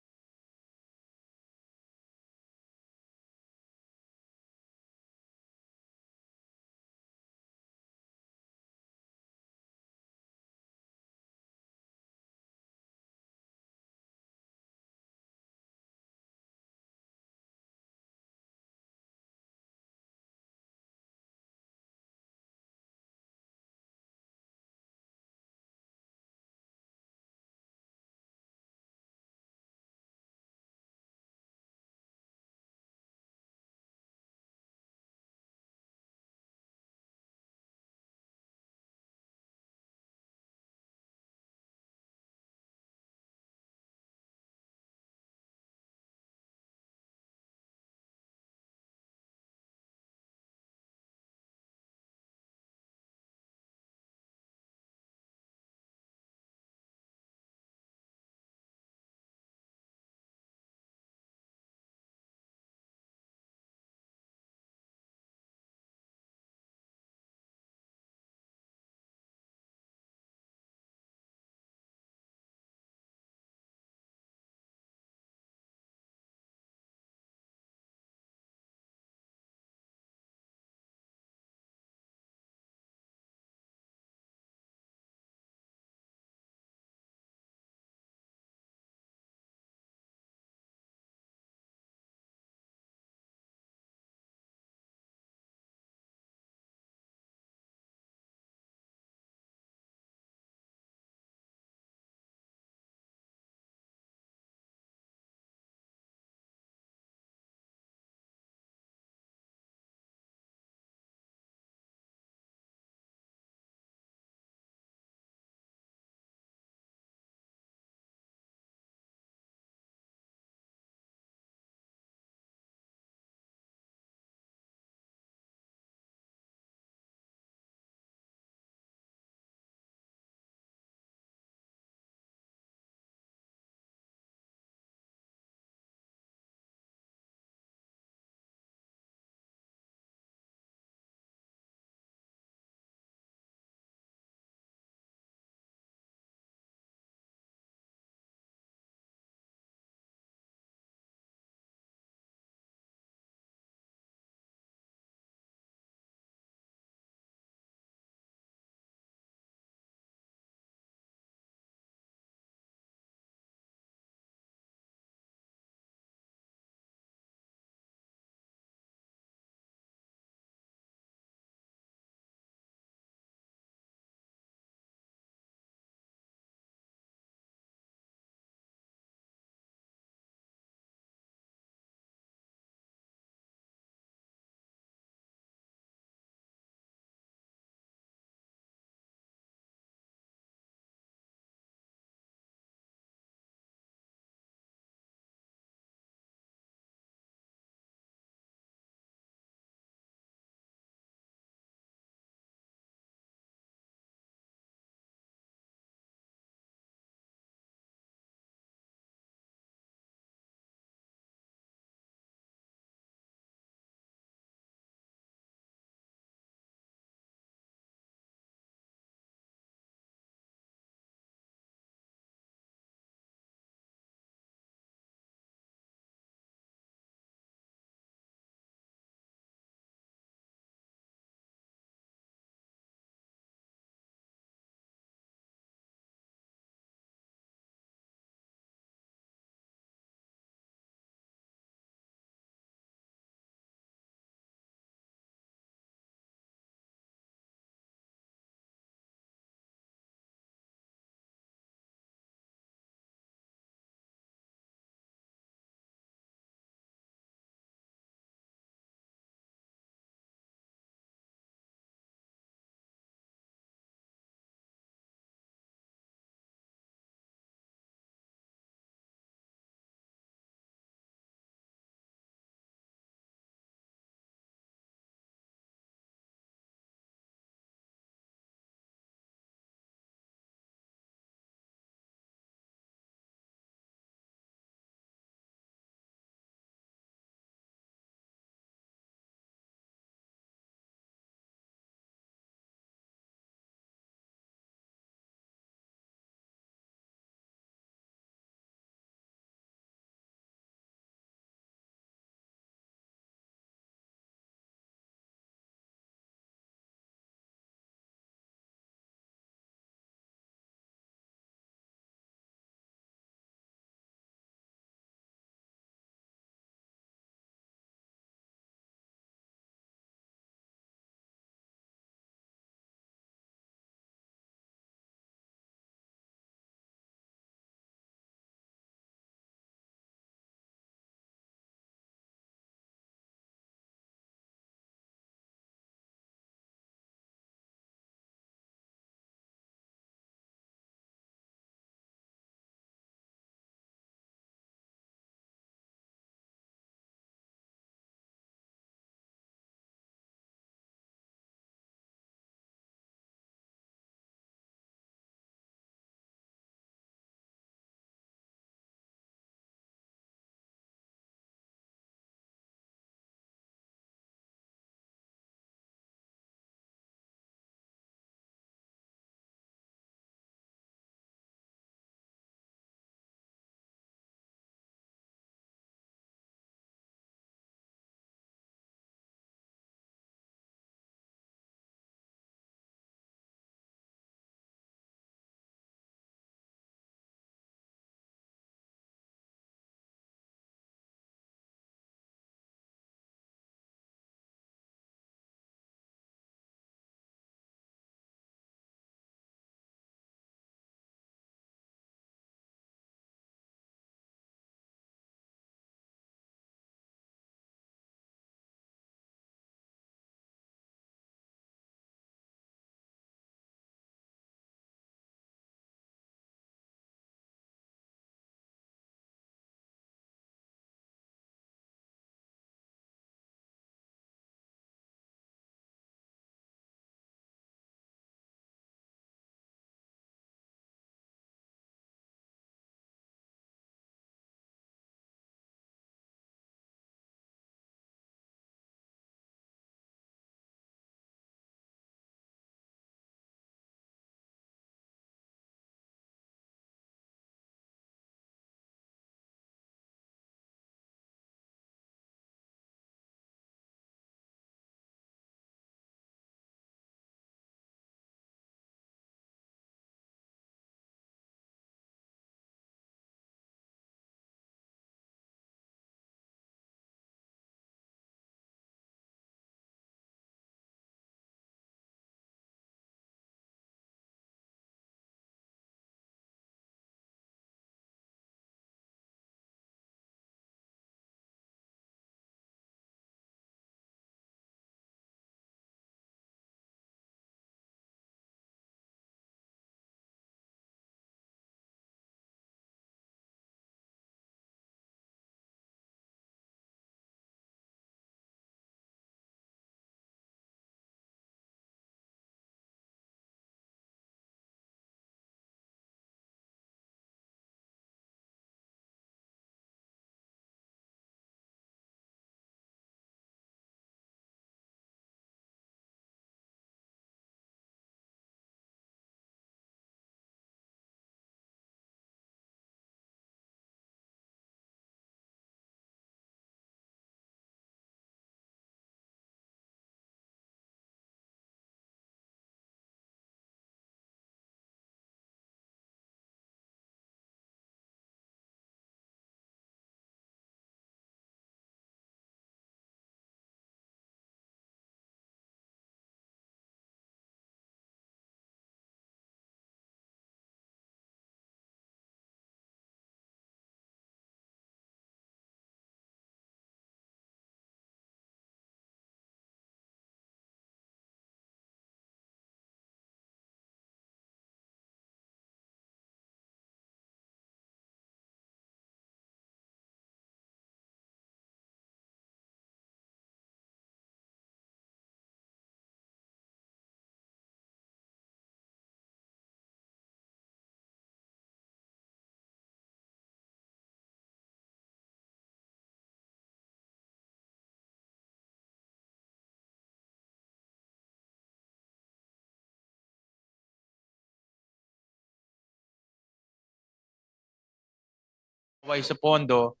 Buhay sa Pondo,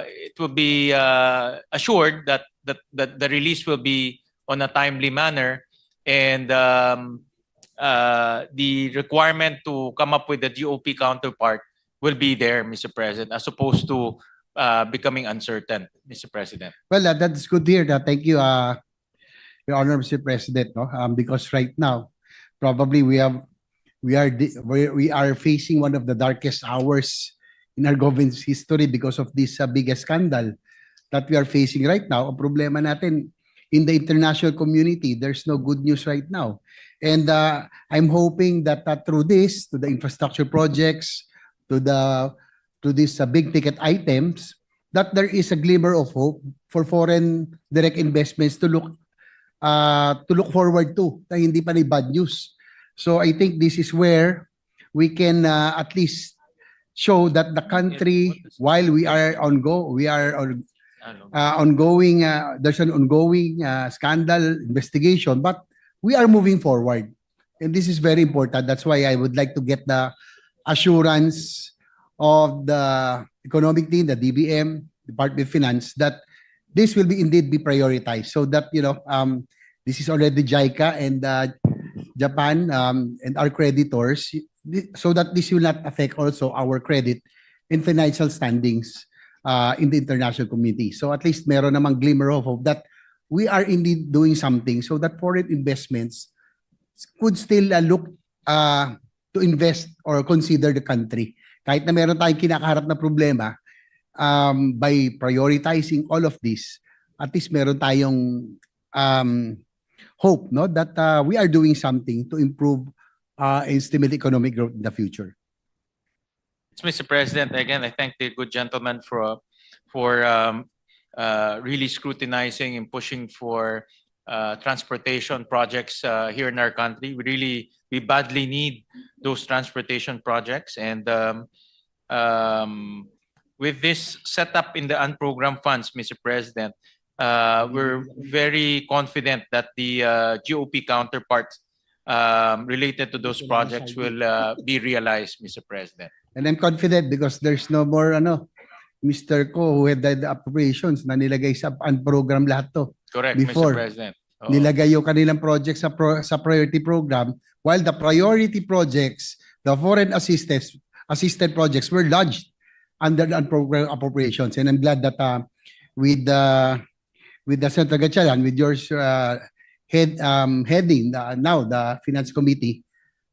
it will be assured that the release will be on a timely manner, and the requirement to come up with a GOP counterpart will be there, Mr. President, as opposed to becoming uncertain, Mr. President. Well, that's good to hear. Thank you, Your Honor, Mr. President. No, because right now, probably we are facing one of the darkest hours in our government's history because of this biggest scandal that we are facing right now. Ang problema natin in the international community, there's no good news right now. And I'm hoping that through this, to the infrastructure projects, to these big ticket items, that there is a glimmer of hope for foreign direct investments to look forward to, na hindi pa ni bad news. So I think this is where we can at least show that the country, while there's an ongoing scandal investigation, but we are moving forward. And this is very important. That's why I would like to get the assurance of the economic team, the DBM, Department of Finance, that this will be indeed be prioritized, so that this is already JICA and Japan and our creditors, so that this will not affect also our credit and financial standings in the international community. So at least meron namang glimmer of hope that we are indeed doing something so that foreign investments could still look to invest or consider the country. Kahit na meron tayong kinakaharap na problema, by prioritizing all of this, at least meron tayong hope, no, that we are doing something to improve and stimulate economic growth in the future. Mr. President, again, I thank the good gentleman for really scrutinizing and pushing for transportation projects here in our country. We badly need those transportation projects, and with this setup in the unprogrammed funds, Mr. President, we're very confident that the GOP counterparts related to those projects will be realized, Mr. President. And I'm confident because there's no more Mr. Ko who had the appropriations na nilagay sa unprogrammed lahat to. Correct, Before, Mr. President. Oo. Nilagay yung kanilang projects sa priority program, while the priority projects, the foreign assisted projects were lodged under the unprogrammed appropriations. And I'm glad that with the Senator Gatchalian, with yours heading now the Finance Committee,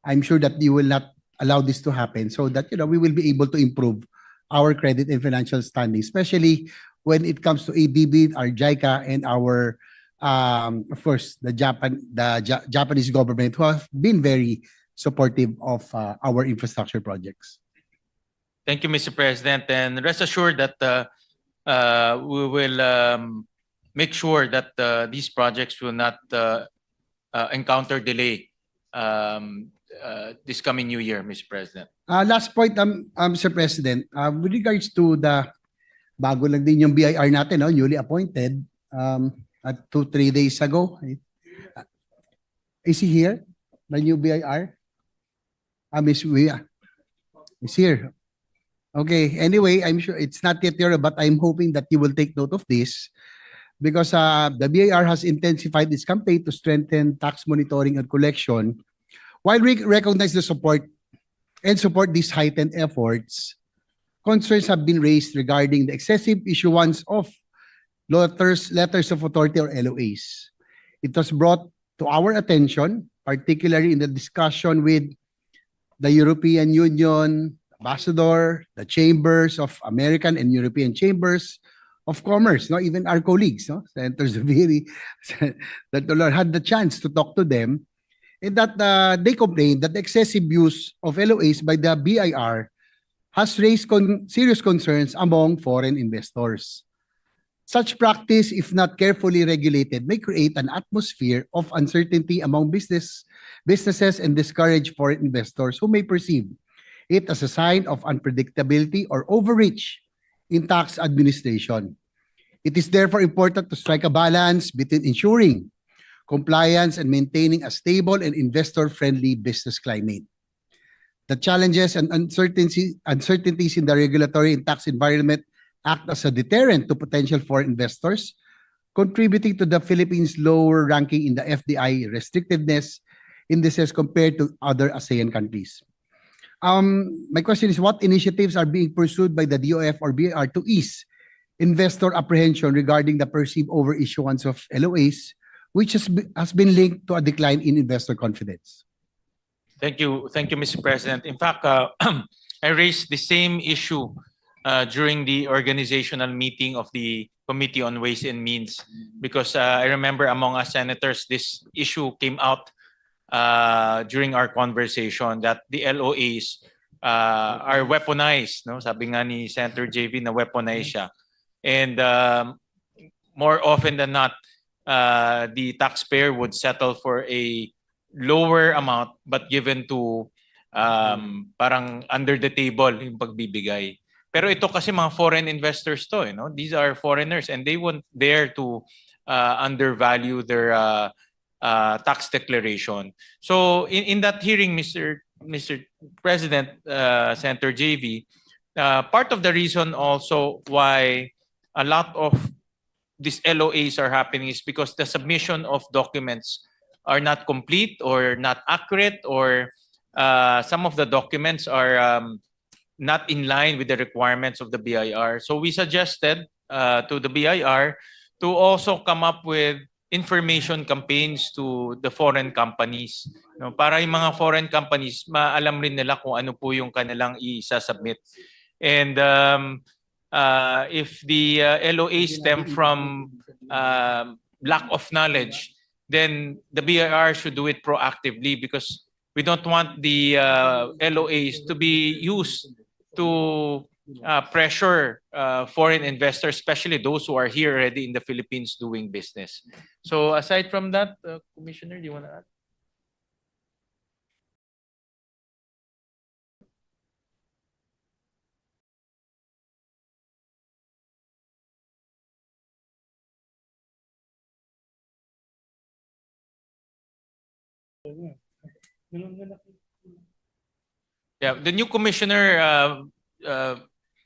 I'm sure that you will not allow this to happen, so that we will be able to improve our credit and financial standing, especially when it comes to ADB, our JICA, and our of course the Japanese government, who have been very supportive of our infrastructure projects. Thank you, Mr. President, and rest assured that we will make sure that these projects will not encounter delay this coming new year, Mr. President. Last point, Mr. President, with regards to the bago lang din yung BIR natin, newly appointed at 2-3 days ago. Is he here? The new BIR? Is here. Okay, anyway, I'm sure it's not yet here, but I'm hoping that you will take note of this, because the BIR has intensified its campaign to strengthen tax monitoring and collection. While we recognize the support these heightened efforts, concerns have been raised regarding the excessive issuance of letters of authority, or LOAs. It was brought to our attention, particularly in the discussion with the European Union ambassador, the chambers of American and European chambers of commerce, even our colleagues, Senator Zubiri, that had the chance to talk to them, and that they complained that the excessive use of LOAs by the BIR has raised serious concerns among foreign investors. Such practice, if not carefully regulated, may create an atmosphere of uncertainty among businesses and discourage foreign investors who may perceive it as a sign of unpredictability or overreach in tax administration. It is therefore important to strike a balance between ensuring compliance and maintaining a stable and investor-friendly business climate. The challenges and uncertainties in the regulatory and tax environment act as a deterrent to potential foreign investors, contributing to the Philippines' lower ranking in the FDI restrictiveness indices compared to other ASEAN countries. My question is, what initiatives are being pursued by the DOF or BIR to ease investor apprehension regarding the perceived overissuance of LOAs, which has been linked to a decline in investor confidence? Thank you, Mr. President. In fact, I raised the same issue during the organizational meeting of the Committee on Ways and Means, because I remember among us senators, this issue came out during our conversation that the LOAs are weaponized. No? Sabi nga ni Senator JV na weaponized siya. And more often than not, the taxpayer would settle for a lower amount but given to parang under the table yung pagbibigay. Pero ito kasi mga foreign investors to, you know? These are foreigners and they won't dare to undervalue their tax declaration. So in that hearing, Mr. President, Senator JV, part of the reason also why a lot of these LOAs are happening is because the submission of documents are not complete or not accurate, or some of the documents are not in line with the requirements of the BIR. So we suggested to the BIR to also come up with information campaigns to the foreign companies. No, para yung mga foreign companies, maalam rin nila kung ano po yung kanilang i-submit. And if the LOA stem from lack of knowledge, then the BIR should do it proactively, because we don't want the LOAs to be used to pressure foreign investors, especially those who are here already in the Philippines doing business. So aside from that, Commissioner, do you want to add? Yeah, the new commissioner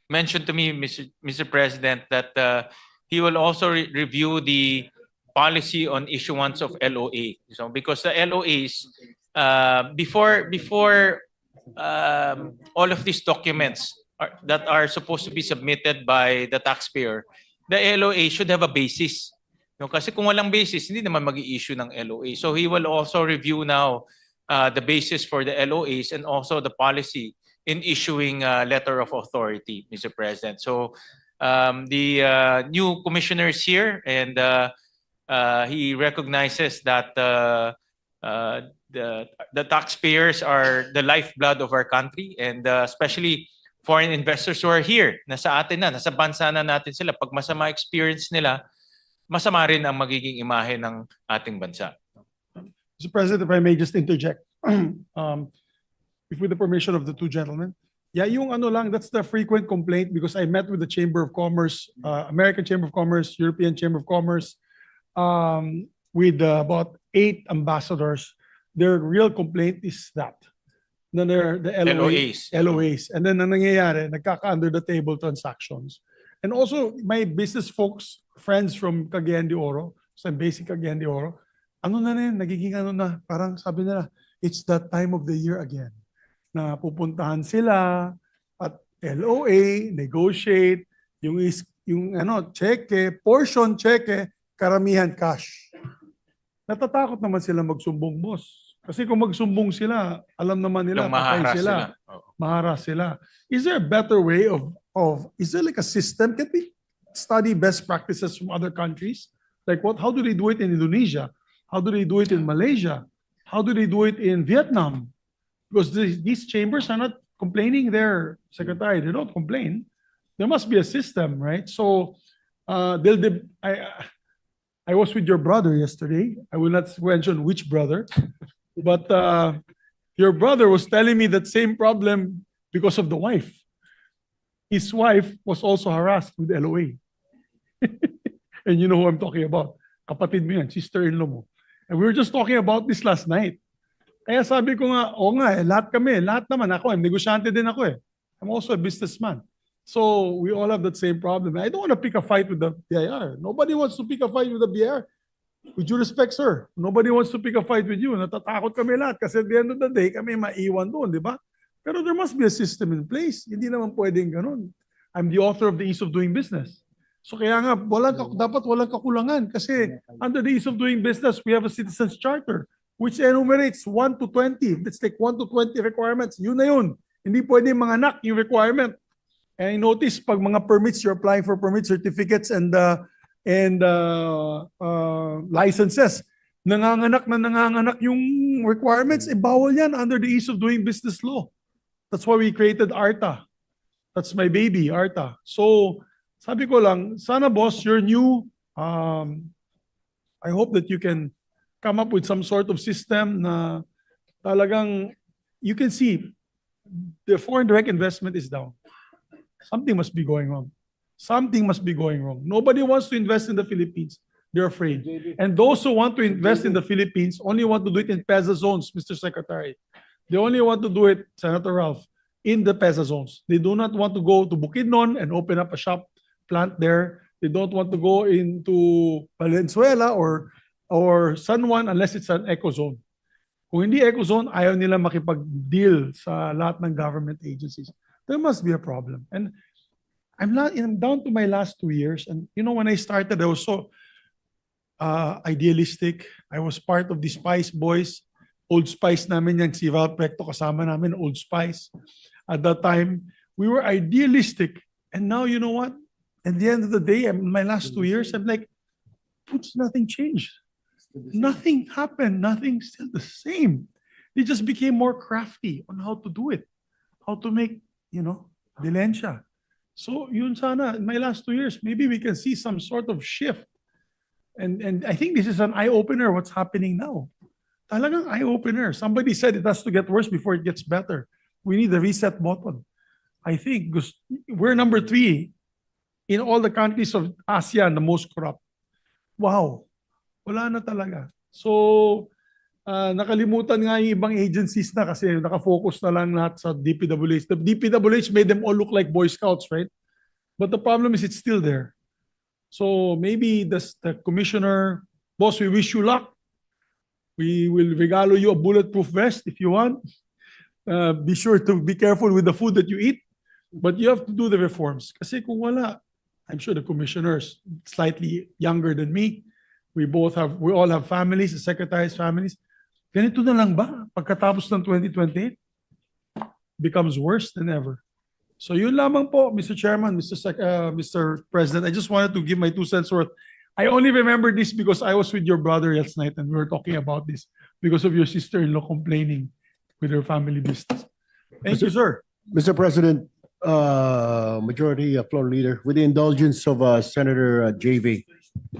mentioned to me, Mr. President, that he will also review the policy on issuance of LOA. So because the LOAs, before all of these documents that are supposed to be submitted by the taxpayer, the LOA should have a basis. No, kasi kung walang basis, hindi naman mag-i-issue ng LOA. So he will also review now the basis for the LOAs and also the policy in issuing a letter of authority, Mr. President. So the new commissioner is here, and he recognizes that the taxpayers are the lifeblood of our country, and especially foreign investors who are here. Nasa atin na, nasa bansa na natin sila. Pag masama experience nila, masama rin ang magiging imahe ng ating bansa. Mr. President, if I may just interject, if with the permission of the two gentlemen, yeah, yung ano lang, that's the frequent complaint, because I met with the Chamber of Commerce, American Chamber of Commerce, European Chamber of Commerce, with about 8 ambassadors. Their real complaint is that. Na the LOAs. And then ang nangyayari, nagkaka-under the table transactions. And also, my business folks, friends from Cagayan de Oro, so I'm based in Cagayan de Oro, ano na rin, nagiging ano na, parang sabi nila, it's that time of the year again. Na pupuntahan sila at LOA, negotiate, yung cheque, portion cheque, karamihan cash. Natatakot naman sila magsumbong, boss. Kasi kung magsumbong sila, alam naman nila, patay sila. Maharas sila. Is there a better way of is there like a system? Can we study best practices from other countries? Like how do they do it in Indonesia? How do they do it in Malaysia? How do they do it in Vietnam? Because these chambers are not complaining their secretary. They don't complain. There must be a system, right? So I was with your brother yesterday. I will not mention which brother, but your brother was telling me that same problem because of the wife. His wife was also harassed with LOA. And you know who I'm talking about. Kapatid mo yan, sister-in-law mo. And we were just talking about this last night. Kaya sabi ko nga, oo nga lahat naman ako, negosyante din ako eh. I'm also a businessman. So we all have that same problem. I don't want to pick a fight with the BIR. Nobody wants to pick a fight with the BIR. With due respect, sir, nobody wants to pick a fight with you. Natatakot kami lahat kasi at the end of the day, kami maiwan doon, di ba? Pero there must be a system in place. Hindi naman pwedeng ganun. I'm the author of the Ease of Doing Business. So kaya nga, dapat walang kakulangan kasi under the Ease of Doing Business, we have a citizens charter which enumerates 1 to 20. Let's take 1 to 20 requirements. Yun na yun. Hindi pwede mga anak yung requirement. And I notice pag mga permits, you're applying for permit certificates and licenses. Nanganganak yung requirements. Bawal yan under the Ease of Doing Business law. That's why we created ARTA. That's my baby, ARTA. So, sabi ko lang, sana boss, you're new. I hope that you can come up with some sort of system na talagang you can see the foreign direct investment is down. Something must be going wrong. Something must be going wrong. Nobody wants to invest in the Philippines. They're afraid. And those who want to invest in the Philippines only want to do it in PEZA zones, Mr. Secretary. They only want to do it, Senator Ralph, in the PEZA zones. They do not want to go to Bukidnon and open up a shop plant there. They don't want to go into Valenzuela or San Juan unless it's an eco zone. Kung hindi eco zone, ayaw nila makipag-deal sa lahat ng government agencies. There must be a problem. And I'm down to my last 2 years. And you know, when I started, I was so idealistic. I was part of the Spice Boys. Old Spice namin yan, si Val Precto kasama namin, Old Spice. At that time, we were idealistic. And now, you know what? At the end of the day, in my last 2 years, I'm like, nothing changed. Nothing happened. Nothing's still the same. They just became more crafty on how to do it. How to make, dilensya. So yun sana, in my last 2 years, maybe we can see some sort of shift. And I think this is an eye-opener what's happening now. Talagang eye-opener. Somebody said it has to get worse before it gets better. We need a reset button. I think we're number 3 in all the countries of ASEAN, the most corrupt. Wow. Wala na talaga. So, nakalimutan nga yung ibang agencies na kasi nakafocus na lang lahat sa DPWH. The DPWH made them all look like Boy Scouts, right? But the problem is it's still there. So maybe the commissioner, boss, we wish you luck. We will regalo you a bulletproof vest if you want. Be sure to be careful with the food that you eat. But you have to do the reforms. Kasi kung wala, I'm sure the commissioners, slightly younger than me, we all have families, the secretary's families. Ganito na lang ba? Pagkatapos ng 2028, becomes worse than ever. So yun lamang po, Mr. Chairman, Mr. President. I just wanted to give my 2 cents worth. I only remember this because I was with your brother last night and we were talking about this because of your sister-in-law complaining with her family business. Thank you, sir. Mr. President, Majority Floor Leader, with the indulgence of Senator JV.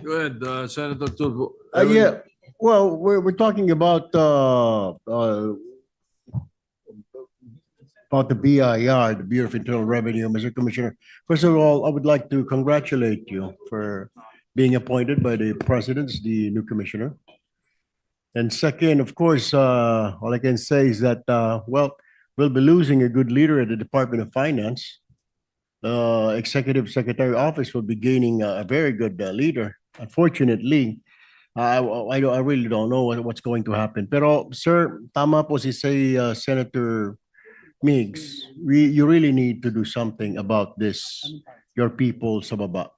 Go ahead, Senator Tulfo. Yeah, well, we're talking about the BIR, the Bureau of Internal Revenue, Mr. Commissioner. First of all, I would like to congratulate you for being appointed by the President as the new commissioner. And second, of course, all I can say is that, we'll be losing a good leader at the Department of Finance. Executive Secretary Office will be gaining a very good leader. Unfortunately, I really don't know what's going to happen. Pero, sir, tama po si Senator Migs. You really need to do something about this, your people sa baba.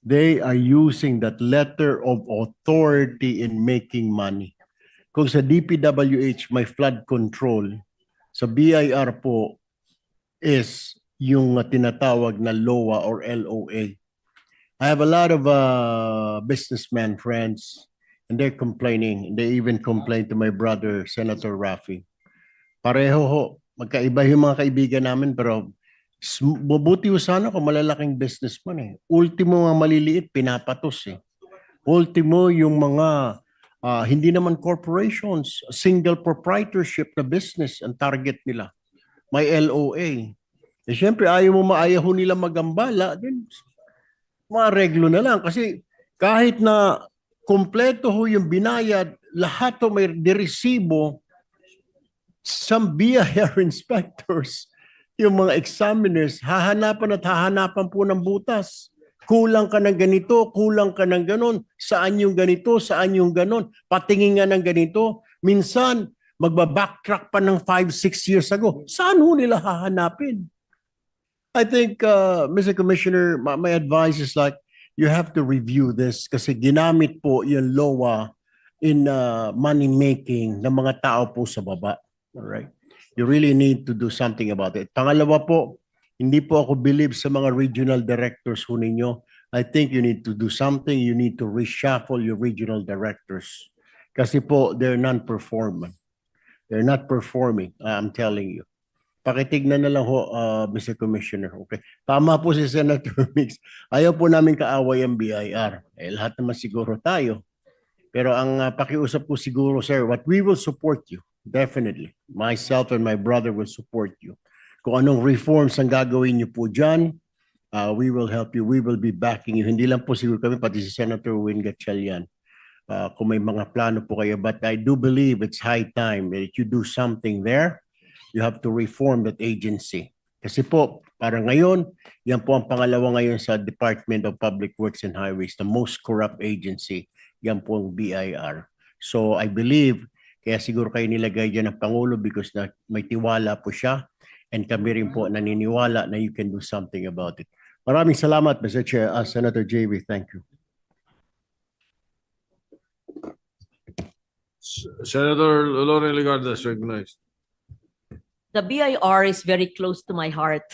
They are using that letter of authority in making money. Kung sa DPWH may flood control, sa BIR po is yung tinatawag na LOA or LOA. I have a lot of businessman friends and they're complaining. They even complained to my brother, Senator Raffy. Pareho ho, magkaiba yung mga kaibigan namin pero mabuti ho sana kung malalaking businessman eh. Ultimo nga maliliit, pinapatos eh. Ultimo yung mga hindi naman corporations, single proprietorship na business ang target nila. May LOA. Eh, syempre, ayaw nila magambala, then mareglo na lang. Kasi kahit na kompleto ho yung binayad, lahat ho may diresibo, some BIR inspectors, yung mga examiners, hahanapan po ng butas. Kulang ka ng ganito, kulang ka ng ganon. Saan yung ganito, saan yung ganon. Patingin nga ng ganito. Minsan, magbabacktrack pa ng 5-6 years ago. Saan ho nila hahanapin? I think, Mr. Commissioner, my advice is like, you have to review this kasi ginamit po yung LOA in money making ng mga tao po sa baba. All right? You really need to do something about it. Pangalawa po, hindi po ako believe sa mga regional directors ho ninyo. I think you need to do something. You need to reshuffle your regional directors. Kasi po, they're non-performing. They're not performing, I'm telling you. Pakitignan na lang ho, Mr. Commissioner. Okay. Tama po si Senator Mix. Ayaw po namin kaaway ang BIR. Lahat naman siguro tayo. Pero ang pakiusap ko siguro, sir, what we will support you, definitely. Myself and my brother will support you. Kung anong reforms ang gagawin niyo po dyan, we will help you. We will be backing you. Hindi lang po siguro kami, pati si Senator Win Gatchalian. Kung may mga plano po kayo. But I do believe it's high time that you do something there. You have to reform that agency. Kasi po, para ngayon, yan po ang pangalawa ngayon sa Department of Public Works and Highways, the most corrupt agency, yan po ang BIR. So I believe, kaya siguro kayo nilagay dyan ng Pangulo because na may tiwala po siya and kami rin po naniniwala na you can do something about it. Maraming salamat, Mr. Chair. Senator JB, thank you. Senator Loren Legarda is recognized. The BIR is very close to my heart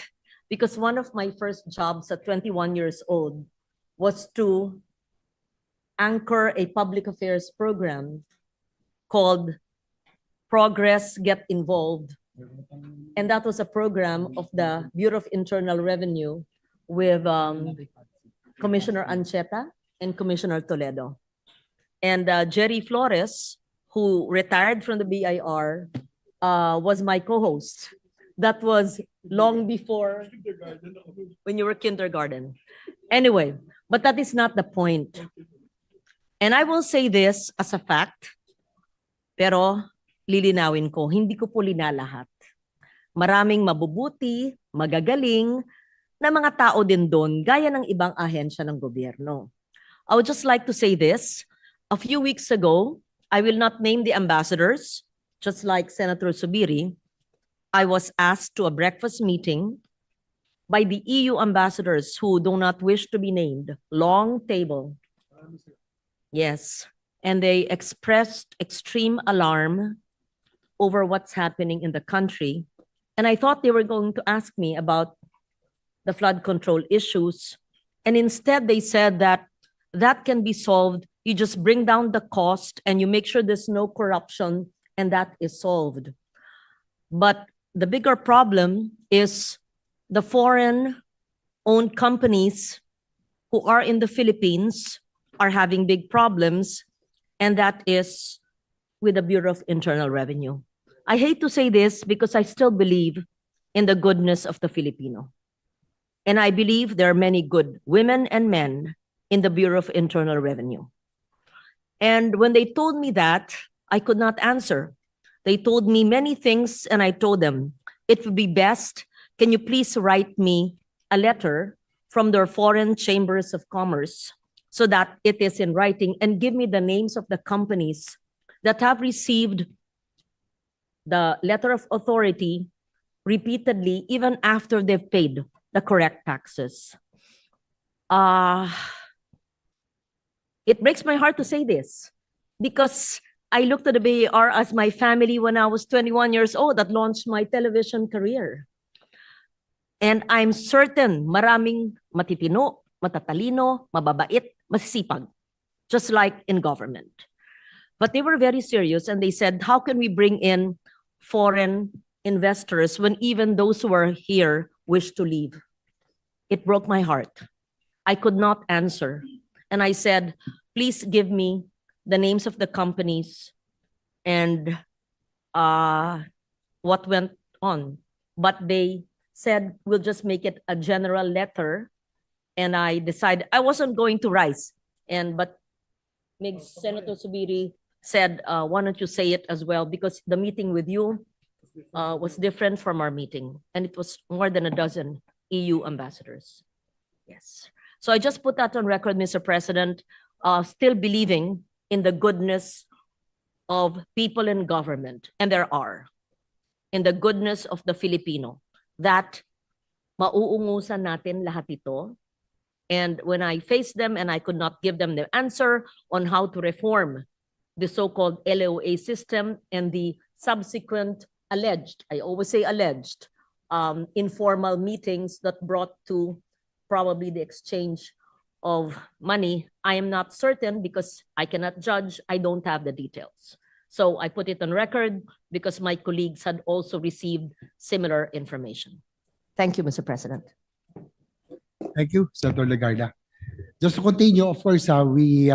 because one of my first jobs at 21 years old was to anchor a public affairs program called Progress Get Involved. And that was a program of the Bureau of Internal Revenue with Commissioner Ancheta and Commissioner Toledo. And Jerry Flores, who retired from the BIR, was my co-host. That was long before when you were kindergarten. Anyway, but that is not the point. And I will say this as a fact, pero lilinawin ko, hindi ko po linalahat. Maraming mabubuti, magagaling, na mga tao din doon, gaya ng ibang ahensya ng gobyerno. I would just like to say this. A few weeks ago, I will not name the ambassadors, just like Senator Subiri, I was asked to a breakfast meeting by the EU ambassadors who do not wish to be named. Long table. Yes. And they expressed extreme alarm over what's happening in the country. And I thought they were going to ask me about the flood control issues. And instead they said that that can be solved. You just bring down the cost and you make sure there's no corruption, and that is solved. But the bigger problem is the foreign-owned companies who are in the Philippines are having big problems, and that is with the Bureau of Internal Revenue. I hate to say this because I still believe in the goodness of the Filipino. And I believe there are many good women and men in the Bureau of Internal Revenue. And when they told me that, I could not answer. They told me many things, and I told them, it would be best, can you please write me a letter from their foreign chambers of commerce so that it is in writing, and give me the names of the companies that have received the letter of authority repeatedly, even after they've paid the correct taxes. It breaks my heart to say this because I looked at the BIR as my family when I was 21 years old that launched my television career. And I'm certain maraming matitino, matatalino, mababait, masisipag, just like in government. But they were very serious and they said, how can we bring in foreign investors when even those who are here wish to leave? It broke my heart. I could not answer. And I said, please give me the names of the companies and what went on. But they said, we'll just make it a general letter. And I decided I wasn't going to rise. But Senator Subiri said, why don't you say it as well? Because the meeting with you was different from our meeting, and it was more than a dozen EU ambassadors. Yes. So I just put that on record, Mr. President, still believing in the goodness of people in government, and there are, in the goodness of the Filipino, that mauungusan natin lahat ito. And when I faced them and I could not give them the answer on how to reform the so-called LOA system and the subsequent alleged, I always say alleged, informal meetings that brought to probably the exchange of money, I am not certain because I cannot judge. I don't have the details. So I put it on record because my colleagues had also received similar information. Thank you, Mr. President. Thank you, Senator Legarda. Just to continue, of course, we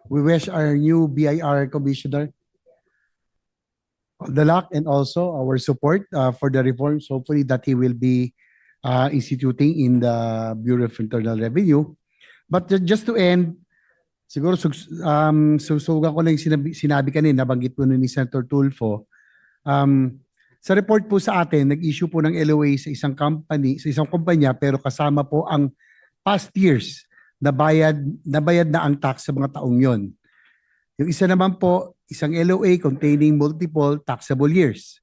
wish our new BIR commissioner the luck and also our support for the reforms. Hopefully that he will be instituting in the Bureau of Internal Revenue. But just to end, siguro susugan ko lang yung sinabi kanina, nabanggit po ni Senator Tulfo. Sa report po sa atin, nag-issue po ng LOA sa isang company, sa isang kumpanya, pero kasama po ang past years na bayad na ang tax sa mga taong yon. Yung isa naman po, isang LOA containing multiple taxable years.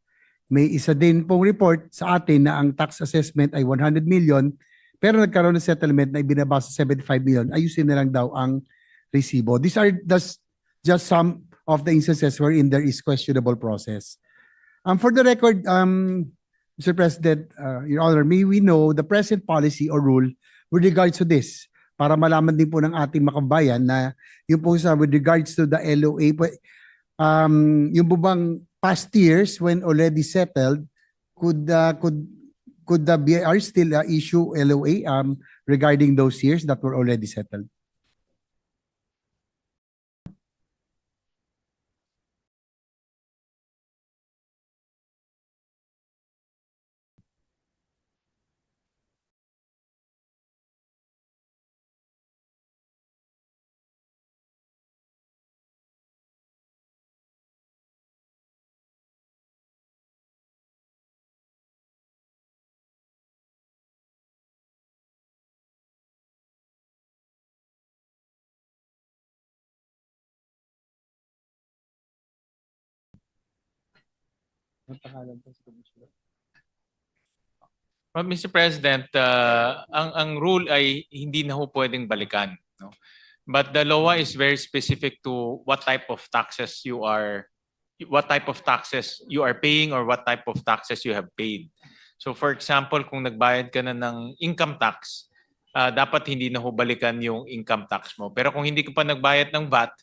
May isa din pong report sa atin na ang tax assessment ay 100 million, pero nagkaroon ng settlement na ibinaba sa 75 million. Ayusin na lang daw ang resibo. These are just some of the instances wherein there is questionable process. For the record, Mr. President, Your Honor, may we know the present policy or rule with regards to this para malaman din po ng ating makabayan na yung po sa with regards to the LOA, yung po bang past years when already settled, could the BIR still issue LOA regarding those years that were already settled? Well, Mr. President, ang rule ay hindi na ho pwedeng balikan, no? But the law is very specific to what type of taxes you are paying or what type of taxes you have paid. So for example, kung nagbayad ka na ng income tax, dapat hindi na ho balikan yung income tax mo. Pero kung hindi ka pa nagbayad ng VAT,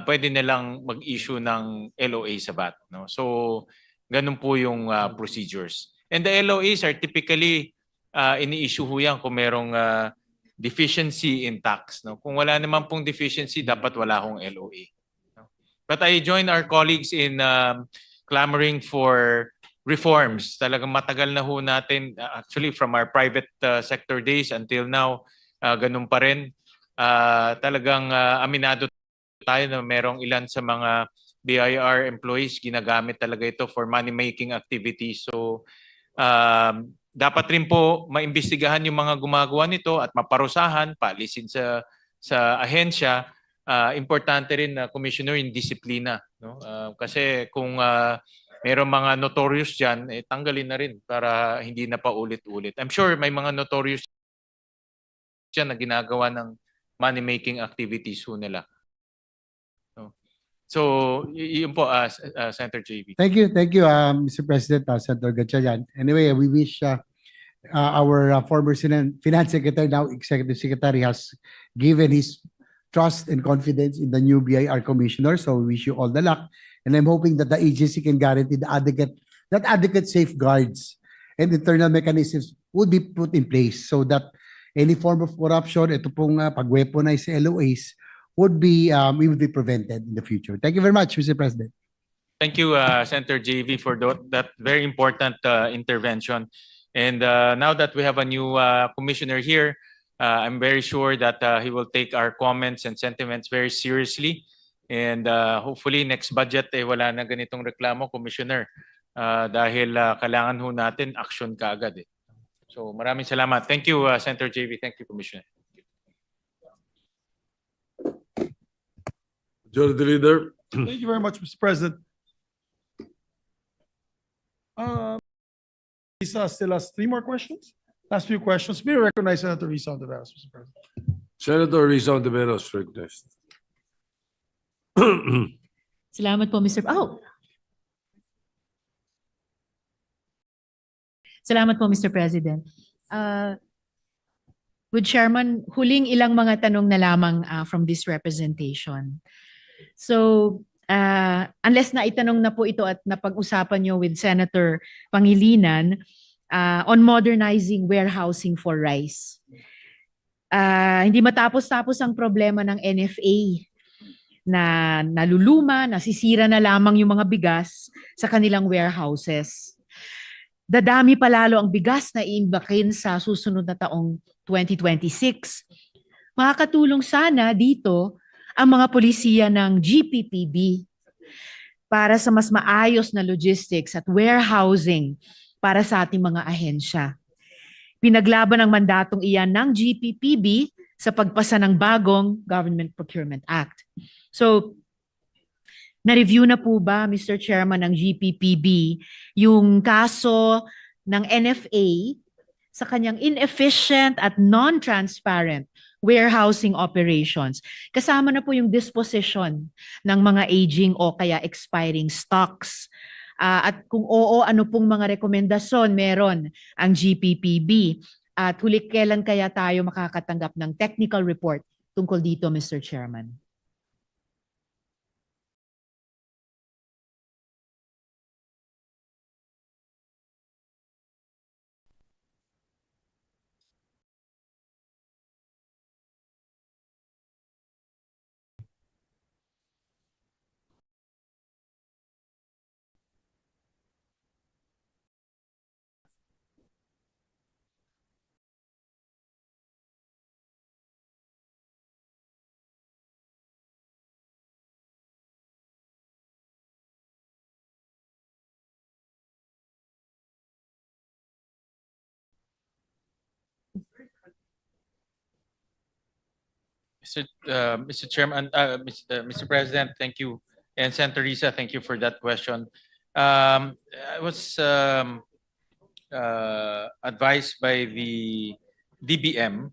pwede na lang mag-issue ng LOA sa VAT, no? So ganun po yung procedures. And the LOAs are typically ini-issue ho yan kung merong deficiency in tax, no? Kung wala naman pong deficiency, dapat wala hong LOA, no? But I join our colleagues in clamoring for reforms. Talagang matagal na ho natin, actually from our private sector days until now, ganun pa rin. Talagang aminado tayo na merong ilan sa mga BIR employees ginagamit talaga ito for money-making activities. So dapat rin po maimbestigahan yung mga gumagawa nito at maparusahan, paalisin sa ahensya. Importante rin na Commissioner yung disiplina, no? Kasi kung mayroong mga notorious dyan, tanggalin na rin para hindi na paulit-ulit. I'm sure may mga notorious dyan na ginagawa ng money-making activities ho nila. So, yun po, Senator JV. Thank you, Mr. President, Senator Gatchalian. Anyway, we wish our former Finance Secretary, now Executive Secretary, has given his trust and confidence in the new BIR Commissioner. So we wish you all the luck. And I'm hoping that the agency can guarantee that adequate safeguards and internal mechanisms would be put in place so that any form of corruption, ito pong pag-weaponize sa LOAs, would be prevented in the future. Thank you very much, Mr. President. Thank you, Senator JV, for that very important intervention. And now that we have a new commissioner here, I'm very sure that he will take our comments and sentiments very seriously. And hopefully next budget, wala na ganitong reklamo, Commissioner. dahil kailangan ho natin action kaagad eh. So maraming salamat. Thank you, Senator JV. Thank you, Commissioner. Majority Leader. Thank you very much, Mr. President. Risa still has 3 more questions. Last few questions. May I recognize Senator Risa Ontiveros, Mr. President. Senator Rizal de Veros, recognized. Salamat po, Mr. Salamat po, Mr. President. With Chairman, huling ilang mga tanong na lamang from this representation. So, unless na itanong na po ito at napag-usapan nyo with Senator Pangilinan on modernizing warehousing for rice. Hindi matapos-tapos ang problema ng NFA na naluluma, nasisira na lamang yung mga bigas sa kanilang warehouses. Dadami pa lalo ang bigas na iimbakin sa susunod na taong 2026. Makakatulong sana dito ang mga polisiya ng GPPB para sa mas maayos na logistics at warehousing para sa ating mga ahensya. Pinaglaban ang mandatong iyan ng GPPB sa pagpasa ng bagong Government Procurement Act. So, na-review na po ba, Mr. Chairman, ng GPPB yung kaso ng NFA sa kanyang inefficient at non-transparent warehousing operations? Kasama na po yung disposition ng mga aging o kaya expiring stocks. At kung oo, ano pong mga rekomendasyon meron ang GPPB? At huli kailan kaya tayo makakatanggap ng technical report tungkol dito, Mr. Chairman? Mr. Chairman, Mr. President, thank you. And Senator Risa, thank you for that question. I was advised by the DBM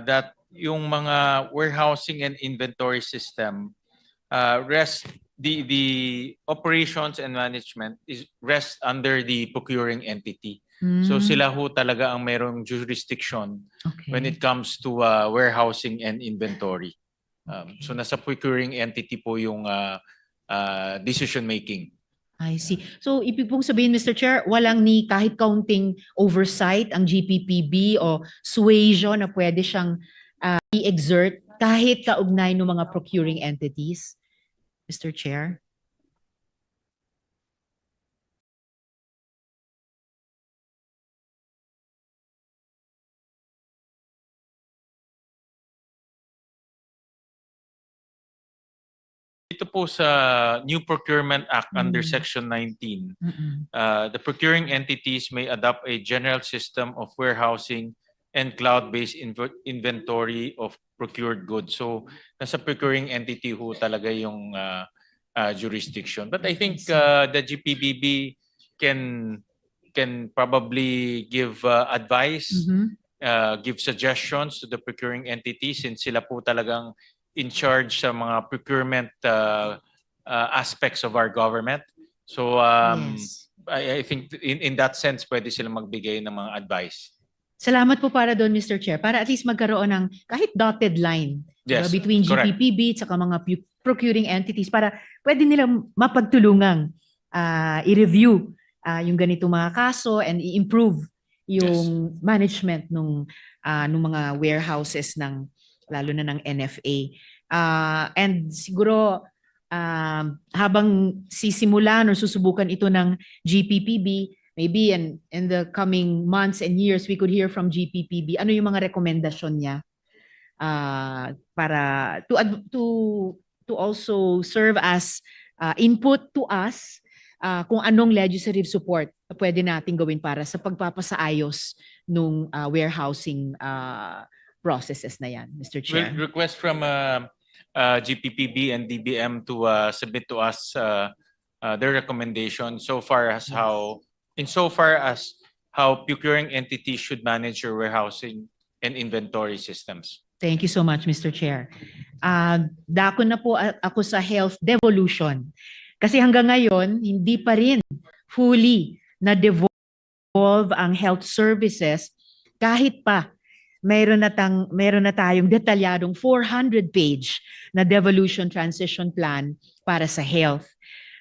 that yung mga warehousing and inventory system the operations and management rest under the procuring entity. So sila ho talaga ang mayroong jurisdiction when it comes to warehousing and inventory. So nasa procuring entity po yung decision making. I see. So ibig pong sabihin, Mr. Chair, walang ni kahit kaunting oversight ang GPPB o suasion na pwede siyang i-exert kahit kaugnay ng mga procuring entities, Mr. Chair? Dito po sa New Procurement Act under Section 19, the procuring entities may adopt a general system of warehousing and cloud-based inventory of procured goods. So, nasa procuring entity ho talaga yung jurisdiction. But I think the GPBB can probably give advice, give suggestions to the procuring entity since sila po talagang in charge sa mga procurement aspects of our government. So I think in that sense, pwede silang magbigay ng mga advice. Salamat po para doon, Mr. Chair, para at least magkaroon ng kahit dotted line between GPPB at saka mga procuring entities para pwede nilang mapagtulungang i-review yung ganitong mga kaso and i-improve yung management nung mga warehouses ng lalo na ng NFA. And siguro habang sisimulan o susubukan ito ng GPPB, maybe in the coming months and years, we could hear from GPPB ano yung mga rekomendasyon niya para to also serve as input to us kung anong legislative support na pwede natin gawin para sa pagpapasaayos nung warehousing processes na yan, Mr. Chair. We'll request from GPPB and DBM to submit to us their recommendation insofar as how procuring entities should manage your warehousing and inventory systems. Thank you so much, Mr. Chair. Dako na po ako sa health devolution. Kasi hanggang ngayon, hindi pa rin fully na-devolve ang health services kahit pa meron na tayong detalyadong 400-page na devolution transition plan para sa health.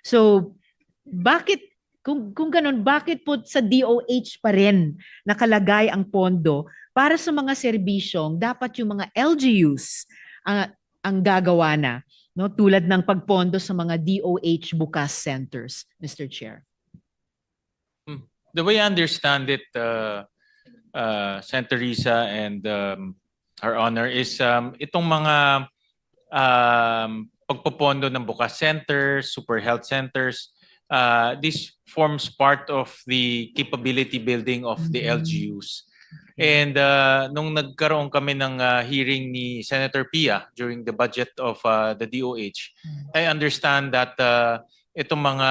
So, bakit kung ganun, bakit po sa DOH pa rin nakalagay ang pondo para sa mga serbisyong dapat yung mga LGUs ang gagawa na, no? Tulad ng pagpondo sa mga DOH bukas centers, Mr. Chair. The way I understand it, Senator Risa and Her Honor, is itong mga pagpopondo ng bukas centers, super health centers, this forms part of the capability building of the LGUs. And nung nagkaroon kami ng hearing ni Senator Pia during the budget of the DOH, I understand that itong mga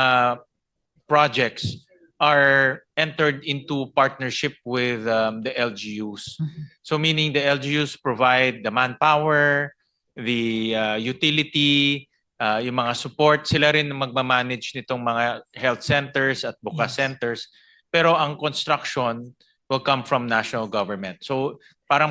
projects are entered into partnership with the LGUs. So meaning the LGUs provide the manpower, the utility, yung mga support, sila rin magmamanage nitong mga health centers at bukas centers. Pero ang construction will come from national government. So parang